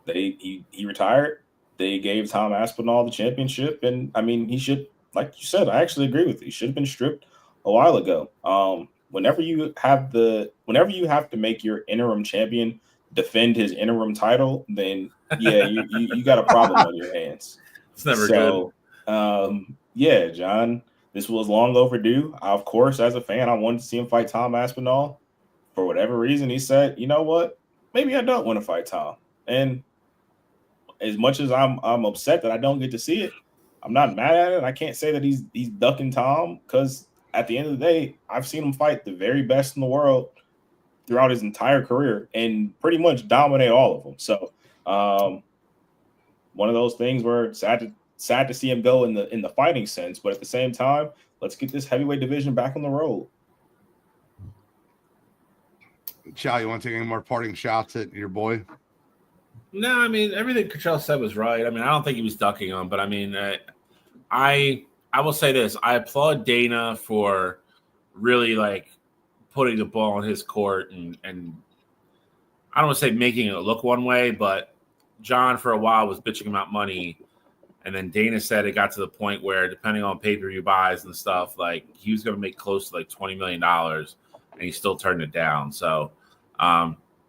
He retired. They gave Tom Aspinall the championship, and I mean, he should, like you said, I actually agree with you. He should have been stripped a while ago. Whenever you have to make your interim champion defend his interim title, then yeah, you got a problem on your hands. It's never good. Yeah, John, this was long overdue. Of course, as a fan, I wanted to see him fight Tom Aspinall. For whatever reason, he said, you know what? Maybe I don't want to fight Tom. And as much as I'm upset that I don't get to see it, I'm not mad at it. I can't say that he's ducking Tom, because at the end of the day, I've seen him fight the very best in the world throughout his entire career and pretty much dominate all of them. So one of those things where sad to see him go in the fighting sense, but at the same time, let's get this heavyweight division back on the road. Chow, you want to take any more parting shots at your boy? No, I mean, everything Cottrell said was right. I mean, I don't think he was ducking him, but I mean, I will say this. I applaud Dana for really like putting the ball in his court and I don't want to say making it look one way, but John for a while was bitching about money. And then Dana said it got to the point where, depending on pay-per-view buys and stuff, like he was going to make close to like $20 million, and he still turned it down. So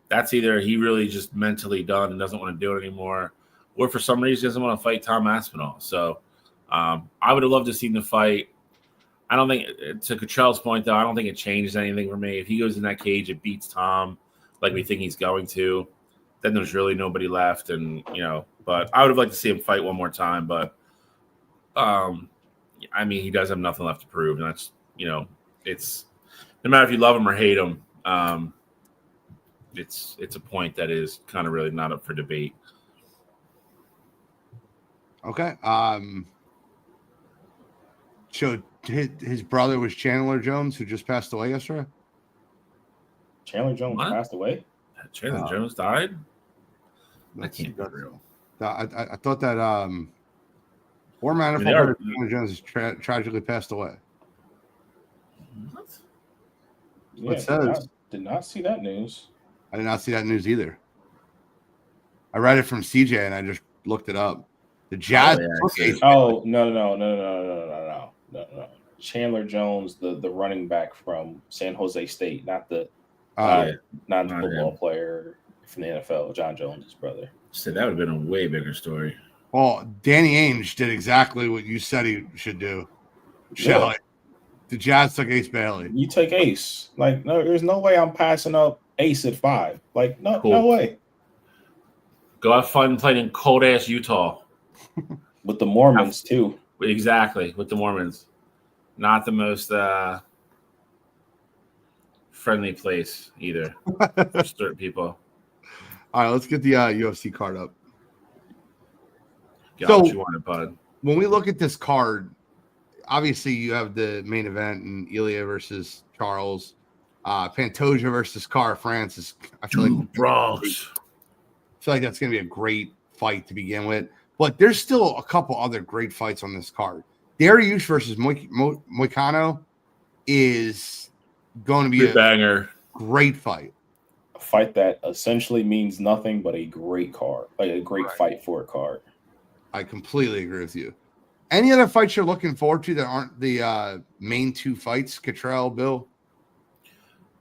that's either he really just mentally done and doesn't want to do it anymore, or for some reason he doesn't want to fight Tom Aspinall. So I would have loved to see him fight. I don't think, to Cottrell's point though, I don't think it changes anything for me. If he goes in that cage, it beats Tom like we think he's going to, then there's really nobody left. And, but I would have liked to see him fight one more time. But, I mean, he does have nothing left to prove. And that's, it's no matter if you love him or hate him, it's a point that is kind of really not up for debate. Okay. So his brother was Chandler Jones, who just passed away yesterday? Chandler Jones passed away? Chandler Jones died? That can't be real. I thought that War Manifold Chandler Jones tragically passed away. What? Yeah, It says. Did not see that news. I did not see that news either. I read it from CJ and I just looked it up. The Jazz. Oh no. Chandler Jones, the running back from San Jose State, not the football player from the NFL. John Jones' brother. So that would have been a way bigger story. Well, Danny Ainge did exactly what you said he should do. Shall I? The Jazz took Ace Bailey. You take Ace. Like, no, there's no way I'm passing up Ace at 5. Like, no way. Go have fun playing in cold ass Utah. With the Mormons too. Exactly, with the Mormons. Not the most friendly place either for certain people. All right, let's get the UFC card up. Get what you wanted, bud. When we look at this card, obviously you have the main event in Ilya versus Charles, Pantoja versus Cara France. I feel like that's going to be a great fight to begin with. But there's still a couple other great fights on this card. Dariush versus Moicano is going to be a banger. Great fight. A fight that essentially means nothing but a great card, like a great fight for a card. I completely agree with you. Any other fights you're looking forward to that aren't the main two fights, Cottrell, Bill?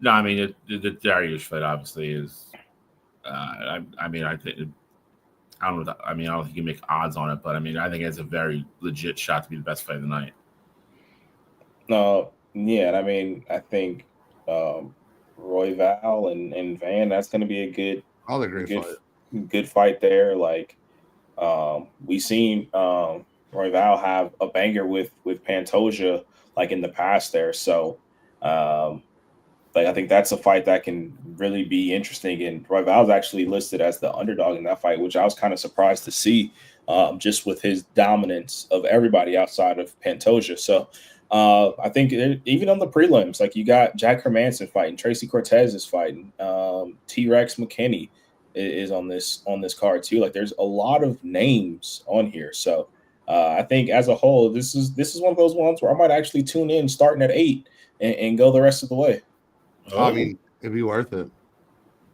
No, I mean the Dariush fight obviously is. I think. I don't know. I don't think you can make odds on it, but I think it's a very legit shot to be the best fight of the night. Yeah, I think Royval and Van, that's going to be a good fight there. Like we seen Royval have a banger with Pantoja like in the past there, so I think that's a fight that can really be interesting. And Royval's actually listed as the underdog in that fight, which I was kind of surprised to see, just with his dominance of everybody outside of Pantoja. So I think even on the prelims, like you got Jack Hermanson fighting, Tracy Cortez is fighting, T-Rex McKinney is on this card too. Like there's a lot of names on here. So I think as a whole, this is one of those ones where I might actually tune in starting at 8 and go the rest of the way. I mean, it'd be worth it.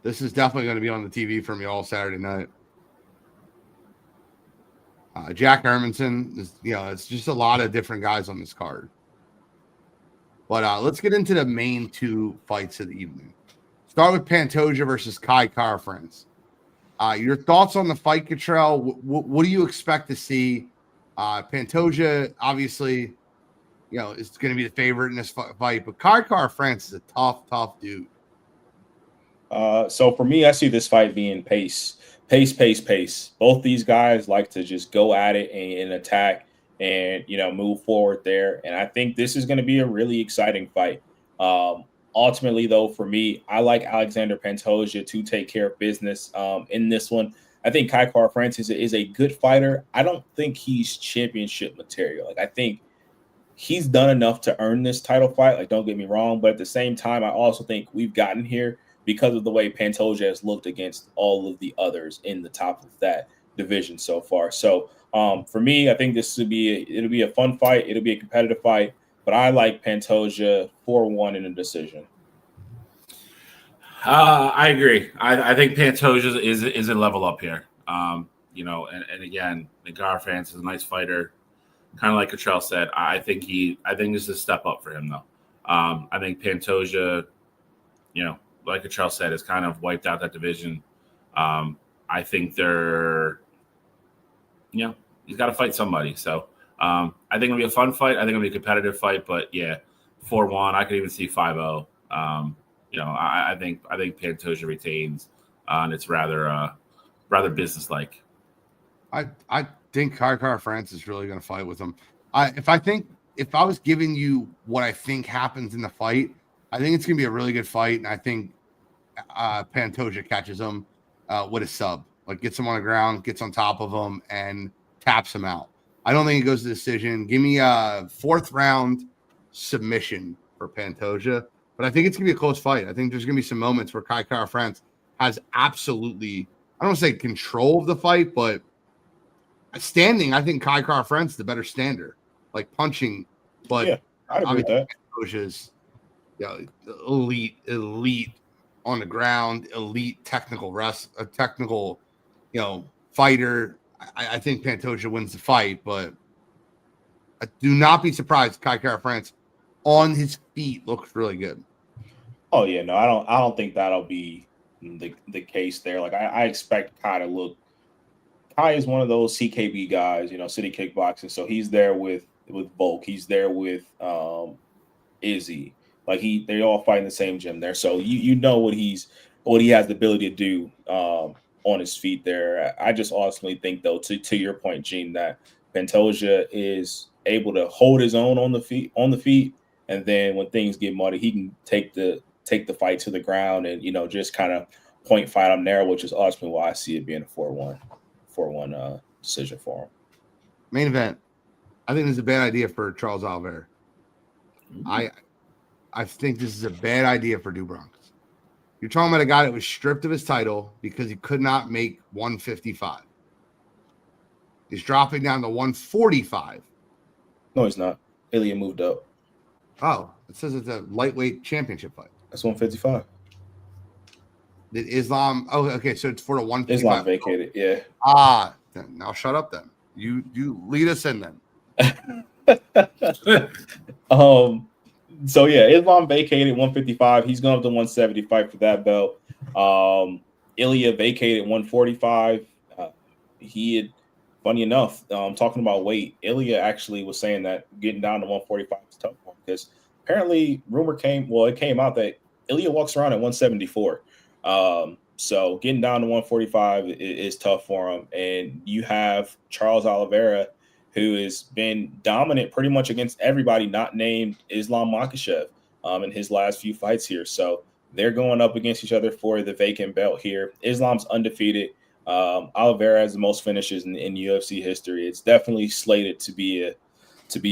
This is definitely going to be on the TV for me all Saturday night. Jack Hermanson is, it's just a lot of different guys on this card. But let's get into the main two fights of the evening. Start with Pantoja versus Cara France. Your thoughts on the fight, Cottrell? What do you expect to see? Pantoja, obviously, is going to be the favorite in this fight, but Cara France is a tough dude. So for me, I see this fight being pace. Both these guys like to just go at it and attack and, move forward there. And I think this is going to be a really exciting fight. Ultimately, though, for me, I like Alexander Pantoja to take care of business in this one. I think Cara France is a good fighter. I don't think he's championship material. Like, I think he's done enough to earn this title fight. Like, don't get me wrong. But at the same time, I also think we've gotten here because of the way Pantoja has looked against all of the others in the top of that division so far. So for me, I think it'll be a fun fight. It'll be a competitive fight. But I like Pantoja 4-1 in a decision. I agree. I think Pantoja is a level up here. And again, Cara France is a nice fighter. Kind of like Cottrell said, I think this is a step up for him, though. I think Pantoja, like Cottrell said, has kind of wiped out that division. I think he's got to fight somebody. So I think it'll be a fun fight. I think it'll be a competitive fight. But yeah, 4-1. I could even see 5-0. I think Pantoja retains, and it's rather businesslike. I think Cara France is really going to fight with him. If I was giving you what I think happens in the fight, I think it's going to be a really good fight, and I think Pantoja catches him with a sub, like gets him on the ground, gets on top of him, and taps him out. I don't think it goes to decision. Give me a 4th round submission for Pantoja, but I think it's going to be a close fight. I think there's going to be some moments where Cara France has absolutely, I don't want to say control of the fight, but standing, I think Cara France is the better stander, like punching. But yeah, I agree with that. Pantoja's elite on the ground, elite technical fighter. I think Pantoja wins the fight, but do not be surprised. Kai Kara France on his feet looks really good. Oh yeah, no, I don't think that'll be the case there. Like I expect Kai to look. Kai is one of those CKB guys, City Kickboxing. So he's there with Volk. He's there with Izzy. Like they all fight in the same gym there. So you know what he has the ability to do on his feet there. I just ultimately think though, to your point, Gene, that Pantoja is able to hold his own on the feet, and then when things get muddy, he can take the fight to the ground and just kind of point fight him there, which is ultimately why I see it being a 4-1 decision for him. Main event. I think this is a bad idea for Charles Oliveira. I think this is a bad idea for Do Bronx. You're talking about a guy that was stripped of his title because he could not make 155. He's dropping down to 145. No, he's not. Ilya moved up. Oh, it says it's a lightweight championship fight. That's 155. Did Islam? Oh, okay. So it's for the 155. Islam vacated. Yeah. Then now shut up. Then you lead us in then. So yeah, Islam vacated 155. He's going up to 175 for that belt. Ilya vacated 145. He had, funny enough, talking about weight, Ilya actually was saying that getting down to 145 is tough for him because apparently it came out that Ilya walks around at 174. So getting down to 145 is tough for him. And you have Charles Oliveira, who has been dominant pretty much against everybody not named Islam Makhachev in his last few fights here. So they're going up against each other for the vacant belt here. Islam's undefeated. Oliveira has the most finishes in UFC history. It's definitely slated to be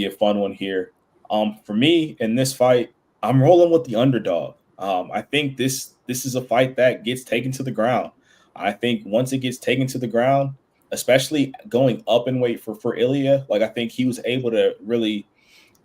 a fun one here. For me in this fight, I'm rolling with the underdog. I think this is a fight that gets taken to the ground. I think once it gets taken to the ground, especially going up in weight for Ilya, like I think he was able to really,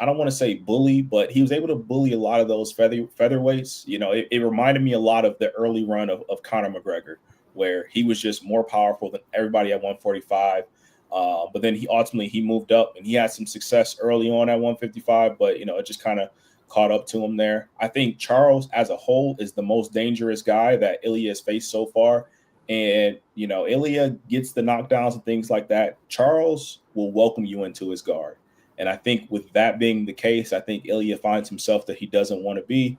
I don't want to say bully, but he was able to bully a lot of those featherweights. It reminded me a lot of the early run of Conor McGregor, where he was just more powerful than everybody at 145. But then he ultimately moved up and he had some success early on at 155, but it just kind of caught up to him there. I think Charles as a whole is the most dangerous guy that Ilya has faced so far. And, Ilya gets the knockdowns and things like that. Charles will welcome you into his guard. And I think with that being the case, I think Ilya finds himself that he doesn't want to be.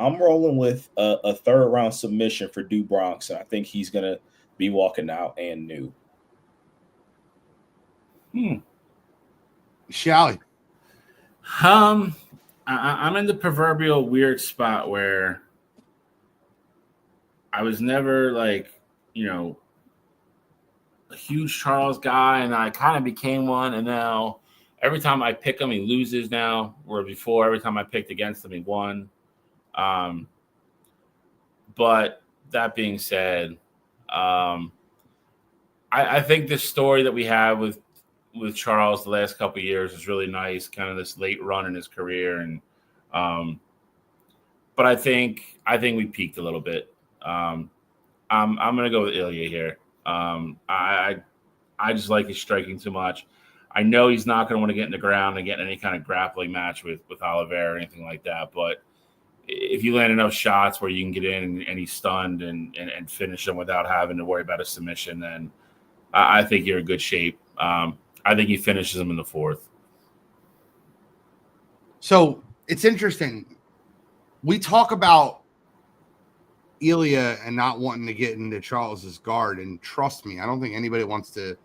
I'm rolling with a third round submission for Do Bronx. And I think he's going to be walking out and new. Shally. I'm in the proverbial weird spot where I was never like, a huge Charles guy, and I kind of became one. And now every time I pick him, he loses now, where before every time I picked against him, he won. But that being said, I think the story that we have with Charles the last couple of years is really nice, kind of this late run in his career. And but I think we peaked a little bit. I'm going to go with Ilya here. I just like his striking too much. I know he's not going to want to get in the ground and get in any kind of grappling match with Oliveira or anything like that. But if you land enough shots where you can get in and he's stunned and finish him without having to worry about a submission, then I think you're in good shape. I think he finishes him in the fourth. So it's interesting. We talk about Ilya and not wanting to get into Charles's guard, and trust me, I don't think anybody wants to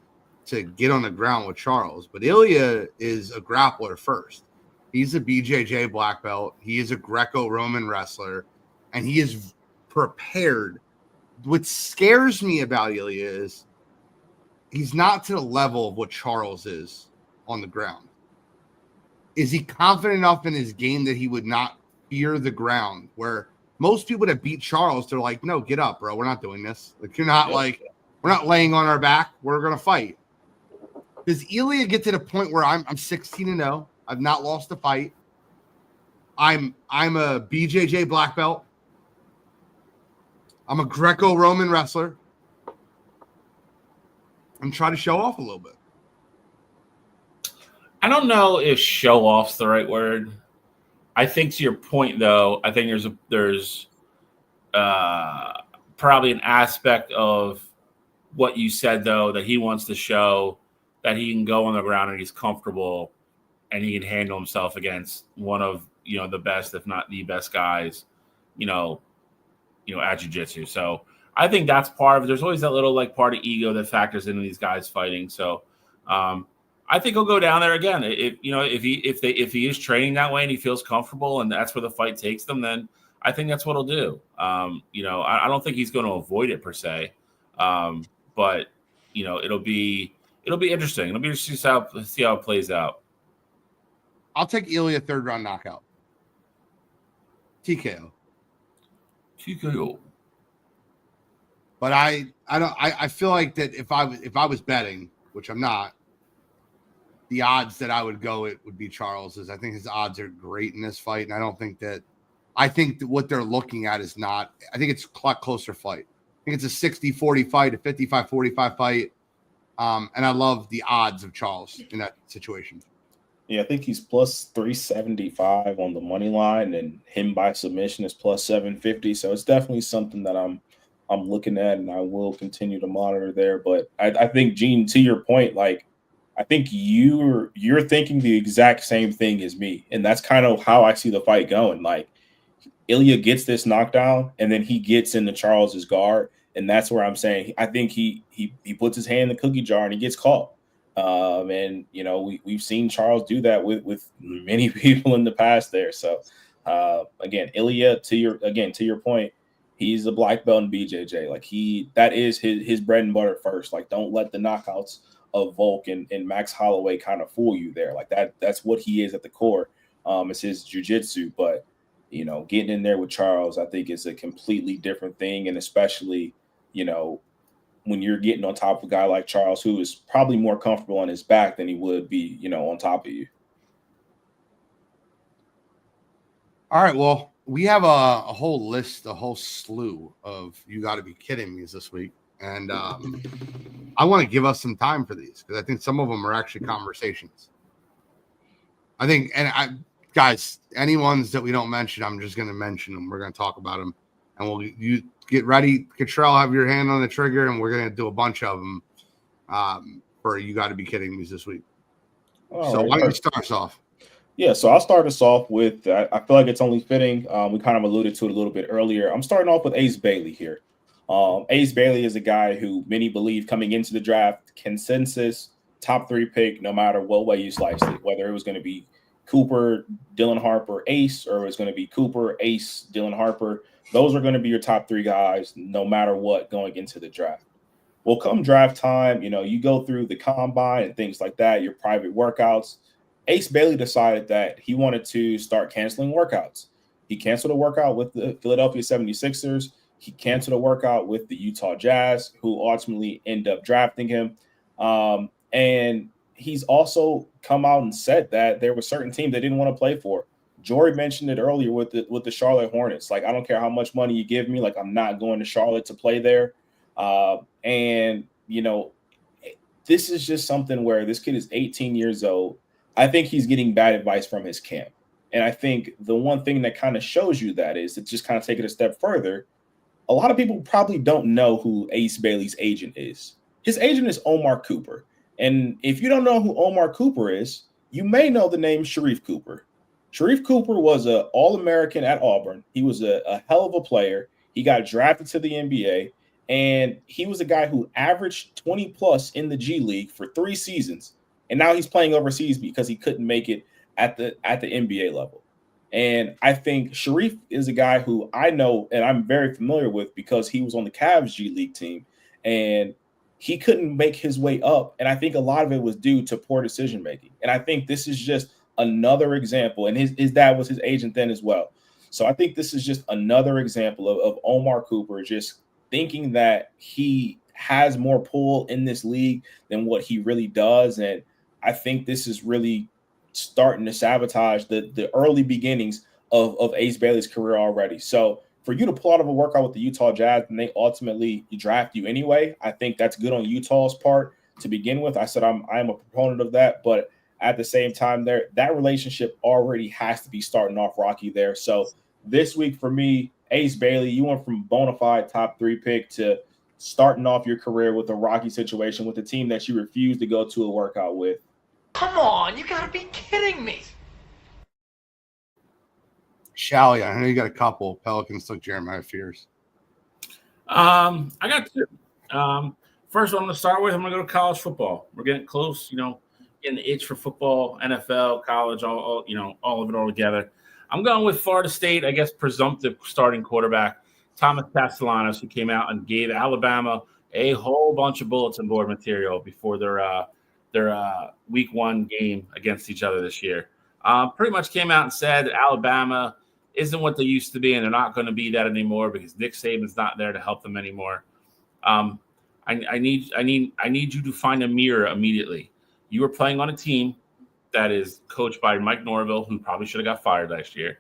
get on the ground with Charles. But Ilya is a grappler first. He's a BJJ black belt. He is a Greco-Roman wrestler, and he is prepared. What scares me about Ilya is he's not to the level of what Charles is on the ground. Is he confident enough in his game that he would not fear the ground? Where most people that beat Charles, they're like, no, get up, bro. We're not doing this. Like, you're not we're not laying on our back. We're going to fight. Does Ilya get to the point where I'm 16-0? I've not lost a fight. I'm a BJJ black belt. I'm a Greco-Roman wrestler. and try to show off a little bit. I don't know if show off's the right word. I think to your point, though, I think there's probably an aspect of what you said, though, that he wants to show that he can go on the ground and he's comfortable and he can handle himself against one of, the best, if not the best guys, at jiu-jitsu. So I think that's part of it. There's always that little part of ego that factors into these guys fighting. So I think he'll go down there again. If he is training that way and he feels comfortable and that's where the fight takes them, then I think that's what he'll do. I don't think he's going to avoid it per se. But it'll be interesting. It'll be interesting to see how it plays out. I'll take Ilya 3rd round knockout. TKO. But I feel like that if I was betting, which I'm not, the odds that I would go it would be Charles's. I think his odds are great in this fight, and I think that what they're looking at is not. I think it's a lot closer fight. I think it's a 60-40 fight, a 55-45 fight, and I love the odds of Charles in that situation. Yeah, I think he's plus 375 on the money line, and him by submission is plus 750. So it's definitely something that I'm looking at, and I will continue to monitor there. But I think, Gene, to your point, I think you're thinking the exact same thing as me, and that's kind of how I see the fight going. Ilya gets this knockdown, and then he gets into Charles's guard, and that's where I'm saying I think he puts his hand in the cookie jar and he gets caught. And we've seen Charles do that with many people in the past there. So again, Ilya, to your point, he's a black belt in BJJ. That is his bread and butter first. Don't let the knockouts of Volk and Max Holloway kind of fool you there. That's what he is at the core. It's his jiu-jitsu, but getting in there with Charles, I think is a completely different thing. And especially, when you're getting on top of a guy like Charles, who is probably more comfortable on his back than he would be, on top of you. All right. Well, we have a whole list, a whole slew of You Got to Be Kidding Me this week. And I want to give us some time for these because I think some of them are actually conversations. I think, guys, any ones that we don't mention, I'm just going to mention them. We're going to talk about them, and you get ready. Cottrell, have your hand on the trigger, and we're going to do a bunch of them for You Got to Be Kidding Me this week. Why don't you start us off? Yeah, so I'll start us off with, I feel like it's only fitting. We kind of alluded to it a little bit earlier. I'm starting off with Ace Bailey here. Ace Bailey is a guy who many believe coming into the draft, consensus, top 3 pick, no matter what way you slice it, whether it was going to be Cooper, Dylan Harper, Ace, or it was going to be Cooper, Ace, Dylan Harper. Those are going to be your top 3 guys, no matter what, going into the draft. Well, come draft time, you go through the combine and things like that, your private workouts. Ace Bailey decided that he wanted to start canceling workouts. He canceled a workout with the Philadelphia 76ers. He canceled a workout with the Utah Jazz, who ultimately end up drafting him. And he's also come out and said that there were certain teams they didn't want to play for. Jory mentioned it earlier with the Charlotte Hornets. I don't care how much money you give me. I'm not going to Charlotte to play there. This is just something where this kid is 18 years old. I think he's getting bad advice from his camp. And I think the one thing that kind of shows you that is to just kind of take it a step further. A lot of people probably don't know who Ace Bailey's agent is. His agent is Omar Cooper. And if you don't know who Omar Cooper is, you may know the name Sharif Cooper. Sharif Cooper was an All-American at Auburn. He was a hell of a player. He got drafted to the NBA, and he was a guy who averaged 20 plus in the G League for 3 seasons. And now he's playing overseas because he couldn't make it at the NBA level. And I think Sharif is a guy who I know and I'm very familiar with because he was on the Cavs G League team, and he couldn't make his way up. And I think a lot of it was due to poor decision making. And I think this is just another example. And his dad was his agent then as well. So I think this is just another example of Omar Cooper just thinking that he has more pull in this league than what he really does. And I think this is really starting to sabotage the early beginnings of Ace Bailey's career already. So for you to pull out of a workout with the Utah Jazz and they ultimately draft you anyway, I think that's good on Utah's part to begin with. I said I'm a proponent of that, but at the same time, that relationship already has to be starting off rocky there. So this week for me, Ace Bailey, you went from bona fide top 3 pick to starting off your career with a rocky situation with a team that you refuse to go to a workout with. Come on, you gotta be kidding me. Shally, I know you got a couple. Pelicans took Jeremiah Fears. I got 2. First one I'm going to start with, I'm going to go to college football. We're getting close, getting the itch for football, NFL, college, all of it all together. I'm going with Florida State, I guess, presumptive starting quarterback, Thomas Castellanos, who came out and gave Alabama a whole bunch of bulletin board material before their week 1 game against each other this year. Pretty much came out and said that Alabama isn't what they used to be, and they're not going to be that anymore because Nick Saban's not there to help them anymore. I need you to find a mirror immediately. You were playing on a team that is coached by Mike Norvell, who probably should have got fired last year.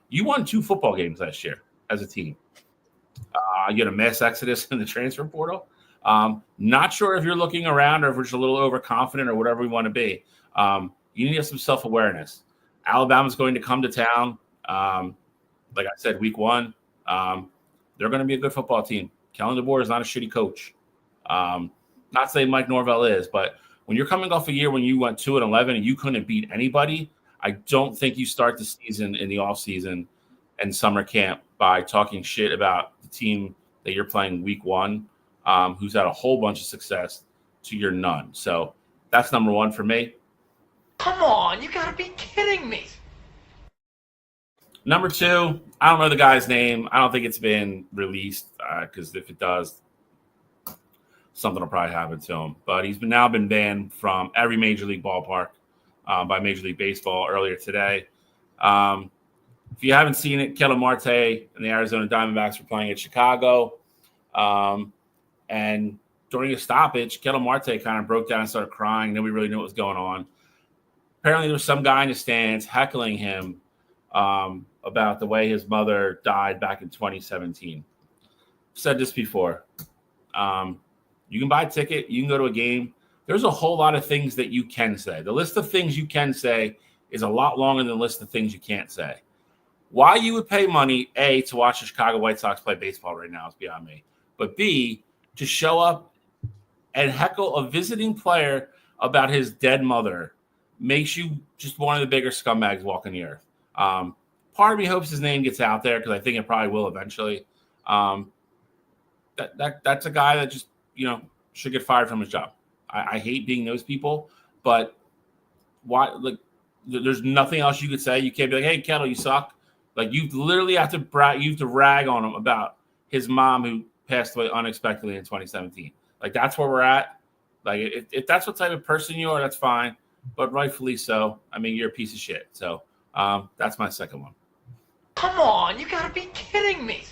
You won 2 football games last year as a team. You had a mass exodus in the transfer portal. Not sure if you're looking around or if we're just a little overconfident or whatever we want to be. You need to have some self-awareness. Alabama's going to come to town. Like I said, week 1, they're going to be a good football team. Kellen DeBoer is not a shitty coach. Not saying Mike Norvell is, but when you're coming off a year when you went 2-11 and you couldn't beat anybody, I don't think you start the season in the offseason and summer camp by talking shit about the team that you're playing week 1, who's had a whole bunch of success, to your none. So that's number 1 for me. Come on, you gotta be kidding me. Number 2, I don't know the guy's name. I don't think it's been released because if it does, something will probably happen to him. But he's now been banned from every Major League ballpark by Major League Baseball earlier today. If you haven't seen it, Ketel Marte and the Arizona Diamondbacks were playing at Chicago. And during a stoppage, Ketel Marte kind of broke down and started crying. Nobody really knew what was going on. Apparently, there was some guy in the stands heckling him about the way his mother died back in 2017. I've said this before. You can buy a ticket. You can go to a game. There's a whole lot of things that you can say. The list of things you can say is a lot longer than the list of things you can't say. Why you would pay money, A, to watch the Chicago White Sox play baseball right now is beyond me. But B, to show up and heckle a visiting player about his dead mother makes you just one of the bigger scumbags walking the earth. Part of me hopes his name gets out there because I think it probably will eventually. That's a guy that just, should get fired from his job. I hate being those people, but why? Like, there's nothing else you could say. You can't be like, "Hey, Ketel, you suck." Like, you literally have to rag on him about his mom who passed away unexpectedly in 2017. Like, that's where we're at. Like, if that's what type of person you are, that's fine, but rightfully so. I mean, you're a piece of shit. So that's my second one. Come on, you gotta be kidding me.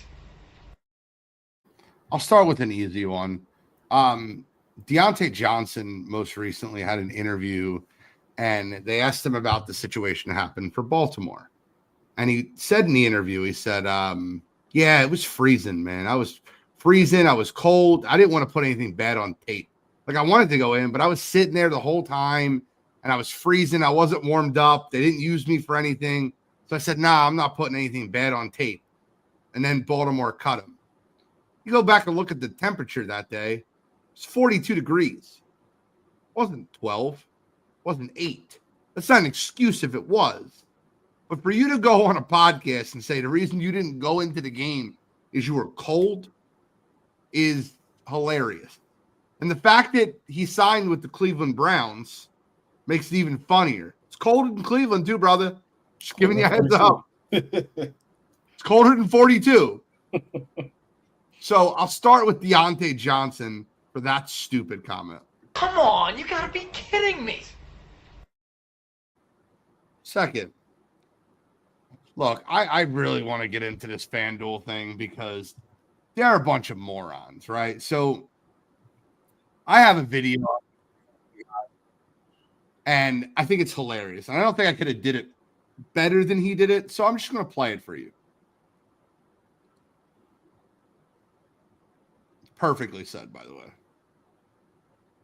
I'll start with an easy one. Deontay Johnson most recently had an interview, and they asked him about the situation that happened for Baltimore. And he said in the interview, he said, yeah, it was freezing, man. I was freezing. I was cold. I didn't want to put anything bad on tape. Like, I wanted to go in, but I was sitting there the whole time, and I was freezing. I wasn't warmed up. They didn't use me for anything. So I said, nah, I'm not putting anything bad on tape. And then Baltimore cut him. You go back and look at the temperature that day. It's 42 degrees. It wasn't 12. It wasn't 8. That's not an excuse if it was. But for you to go on a podcast and say the reason you didn't go into the game is you were cold is hilarious. And the fact that he signed with the Cleveland Browns makes it even funnier. It's colder in Cleveland too, brother. Just giving you a heads up. It's colder than 42. So I'll start with Deontay Johnson for that stupid comment. Come on, you gotta be kidding me. Second, look, I really want to get into this FanDuel thing because they're a bunch of morons, right? So I have a video and I think it's hilarious. And I don't think I could have did it better than he did it. So I'm just going to play it for you. Perfectly said, by the way.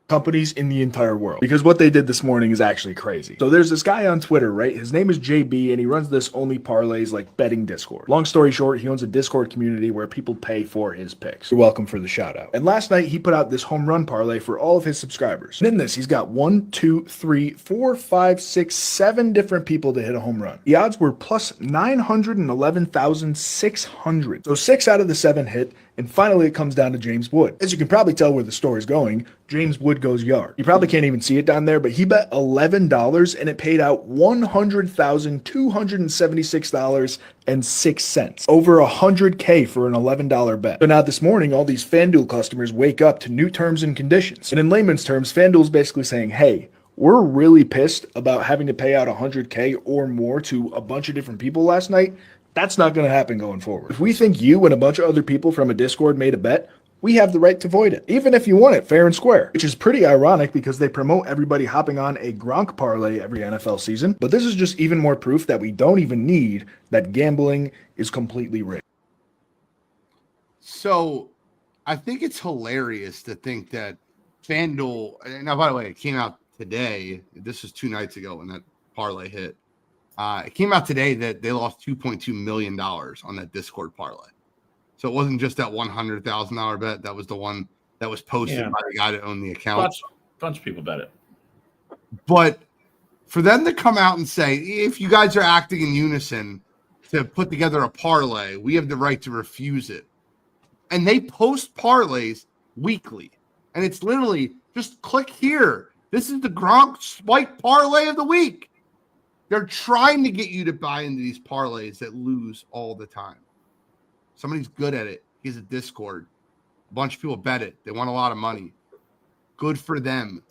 companies in the entire world, because what they did this morning is actually crazy. So there's this guy on Twitter, right? His name is JB, and he runs this only parlays like betting Discord. Long story short, he owns a Discord community where people pay for his picks. You're welcome for the shout out. And last night he put out this home run parlay for all of his subscribers. And in this, he's got 1, 2, 3, 4, 5, 6, 7 different people to hit a home run. The odds were plus 911,600. So 6 out of the 7 hit. And finally, it comes down to James Wood. As you can probably tell where the story is going, James Wood goes yard. You probably can't even see it down there, but he bet $11 and it paid out $100,276.06. Over $100K for an $11 bet. So now this morning, all these FanDuel customers wake up to new terms and conditions. And in layman's terms, FanDuel's basically saying, hey, we're really pissed about having to pay out $100K or more to a bunch of different people last night. That's not going to happen going forward. If we think you and a bunch of other people from a Discord made a bet, we have the right to void it, even if you won it fair and square, which is pretty ironic because they promote everybody hopping on a Gronk parlay every NFL season. But this is just even more proof that we don't even need that gambling is completely rigged. So I think it's hilarious to think that FanDuel, now, by the way, it came out today. This was 2 nights ago when that parlay hit. It came out today that they lost $2.2 million on that Discord parlay. So it wasn't just that $100,000 bet. That was the one that was posted by the guy that owned the account. Bunch of people bet it. But for them to come out and say, if you guys are acting in unison to put together a parlay, we have the right to refuse it. And they post parlays weekly. And it's literally just click here. This is the Gronk Spike parlay of the week. They're trying to get you to buy into these parlays that lose all the time. Somebody's good at it. He has a Discord. A bunch of people bet it. They want a lot of money. Good for them.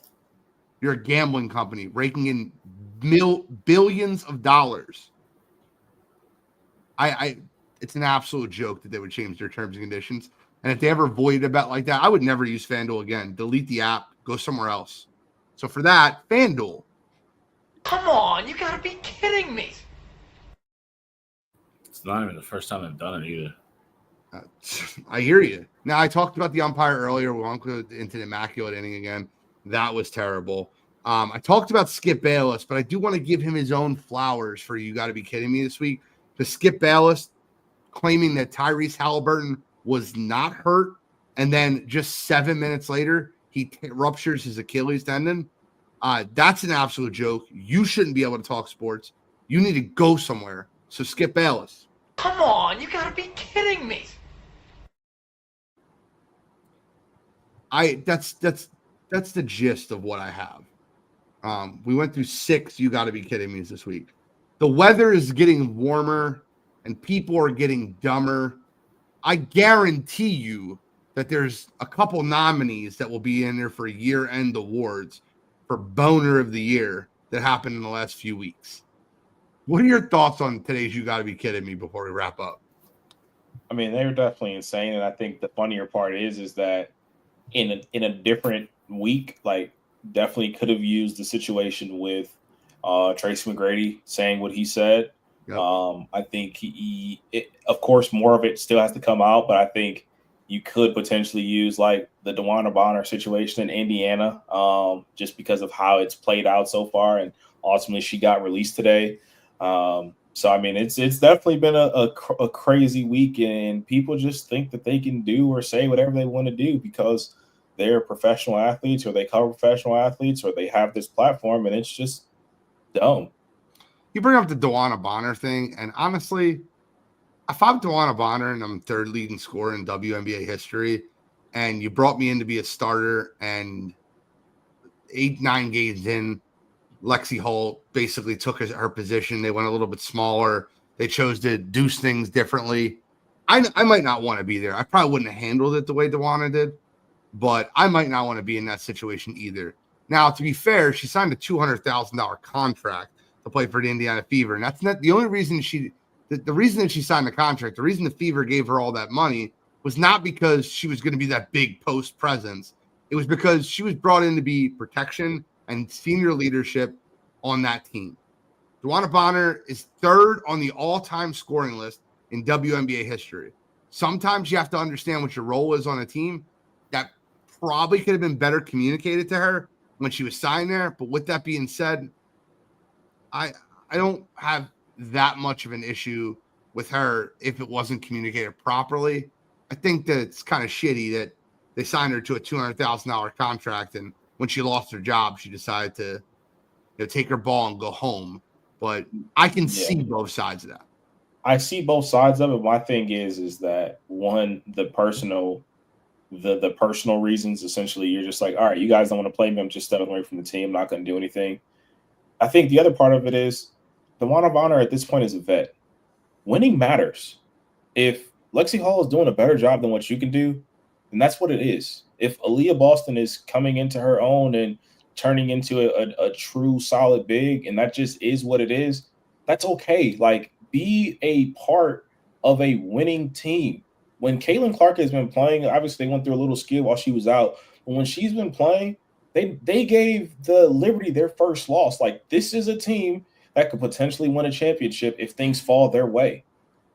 You're a gambling company raking in billions of dollars. It's an absolute joke that they would change their terms and conditions. And if they ever voided a bet like that, I would never use FanDuel again. Delete the app. Go somewhere else. So for that, FanDuel. Come on, you gotta be kidding me. It's not even the first time I've done it either. I hear you. Now, I talked about the umpire earlier. We won't go into the immaculate inning again. That was terrible. I talked about Skip Bayless, but I do want to give him his own flowers for You Got to Be Kidding Me this week. The Skip Bayless claiming that Tyrese Halliburton was not hurt, and then just 7 minutes later, he ruptures his Achilles tendon. That's an absolute joke. You shouldn't be able to talk sports. You need to go somewhere. So Skip Bayless. Come on, you gotta be kidding me. That's the gist of what I have. We went through 6 You Got to Be Kidding Me this week. The weather is getting warmer and people are getting dumber. I guarantee you that there's a couple nominees that will be in there for year-end awards for Boner of the Year that happened in the last few weeks. What are your thoughts on today's You Got to Be Kidding Me before we wrap up? I mean, they were definitely insane, and I think the funnier part is that in a different week, like definitely could have used the situation with Tracy McGrady saying what he said. Yep. I think of course, more of it still has to come out, but I think you could potentially use like the DeWanna Bonner situation in Indiana, just because of how it's played out so far, and ultimately she got released today. So I mean, it's definitely been a crazy week, and people just think that they can do or say whatever they want to do because they're professional athletes, or they cover professional athletes, or they have this platform, and it's just dumb. You bring up the DeWanna Bonner thing, and honestly, if I'm DeWanna Bonner and I'm third leading scorer in WNBA history, and you brought me in to be a starter, and 8-9 games in, Lexi Holt basically took her position. They went a little bit smaller. They chose to do things differently. I might not want to be there. I probably wouldn't have handled it the way DeWanna did, but I might not want to be in that situation either. Now, to be fair, she signed a $200,000 contract to play for the Indiana Fever, and that's not the only reason the reason that she signed the contract, the reason the Fever gave her all that money was not because she was going to be that big post presence. It was because she was brought in to be protection and senior leadership on that team. DeWanna Bonner is third on the all-time scoring list in WNBA history. Sometimes you have to understand what your role is on a team. That probably could have been better communicated to her when she was signed there. But with that being said, I don't have that much of an issue with her if it wasn't communicated properly. I think that it's kind of shitty that they signed her to a $200,000 contract, and when she lost her job, she decided to take her ball and go home. But I can see both sides of that. I see both sides of it. My thing is that one, the personal reasons, essentially, you're just like, all right, you guys don't want to play me. I'm just stepping away from the team. I'm not going to do anything. I think the other part of it is the Wand of Honor at this point is a vet. Winning matters. If Lexi Hall is doing a better job than what you can do, then that's what it is. If Aaliyah Boston is coming into her own and turning into a true solid big, and that just is what it is, that's okay. Like, be a part of a winning team. When Caitlin Clark has been playing, obviously they went through a little skid while she was out, but when she's been playing, they gave the Liberty their first loss. Like, this is a team that could potentially win a championship if things fall their way.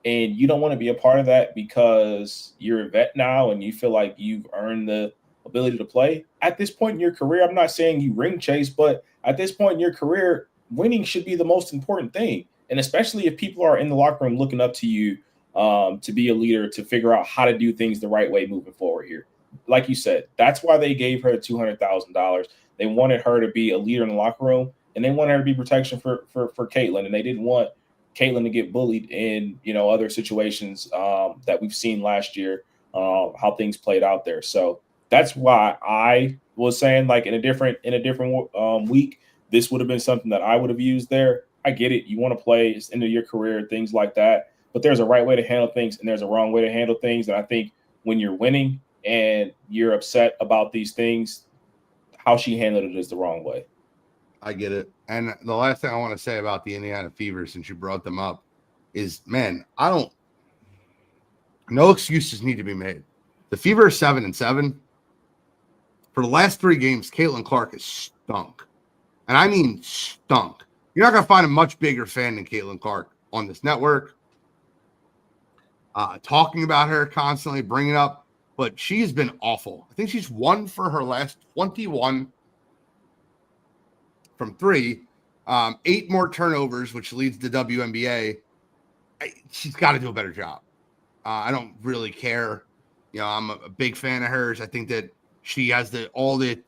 And you don't want to be a part of that because you're a vet now and you feel like you've earned the ability to play. At this point in your career, I'm not saying you ring chase, but at this point in your career, winning should be the most important thing. And especially if people are in the locker room looking up to you to be a leader, to figure out how to do things the right way moving forward here. Like you said, that's why they gave her $200,000. They wanted her to be a leader in the locker room, and they wanted her to be protection for Caitlin, and they didn't want Caitlin to get bullied in other situations that we've seen last year, how things played out there. So that's why I was saying, like, in a different week, this would have been something that I would have used there. I get it. You want to play, it's into your career, things like that. But there's a right way to handle things, and there's a wrong way to handle things. And I think when you're winning and you're upset about these things, how she handled it is the wrong way. I get it. And the last thing I want to say about the Indiana Fever, since you brought them up, is, man, no excuses need to be made. The Fever are 7-7. For the last 3 games, Caitlin Clark has stunk. And I mean stunk. You're not going to find a much bigger fan than Caitlin Clark on this network. Talking about her constantly, bringing up, but she's been awful. I think she's 1 for her last 21 from 3. 8 more turnovers, which leads the WNBA. She's got to do a better job. I don't really care. I'm a big fan of hers. I think that she has all the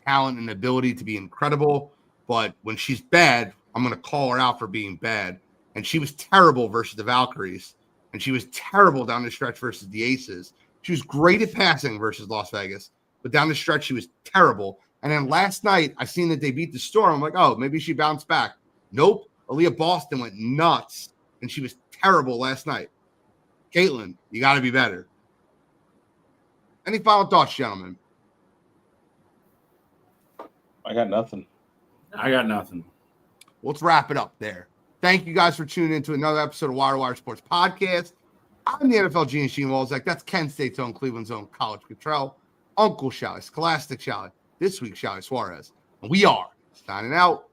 talent and ability to be incredible. But when she's bad, I'm going to call her out for being bad. And she was terrible versus the Valkyries. And she was terrible down the stretch versus the Aces. She was great at passing versus Las Vegas. But down the stretch, she was terrible. And then last night, I seen that they beat the Storm. I'm like, oh, maybe she bounced back. Nope. Aaliyah Boston went nuts. And she was terrible last night. Caitlin, you got to be better. Any final thoughts, gentlemen? I got nothing. Let's wrap it up there. Thank you guys for tuning in to another episode of Wire2Wire Sports Podcast. I'm the NFL Gene Sheen Walzak. That's Kent State's own, Cleveland's own College Control. Uncle Shally, Scholastic Shally. This week, Shally Suarez. And we are signing out.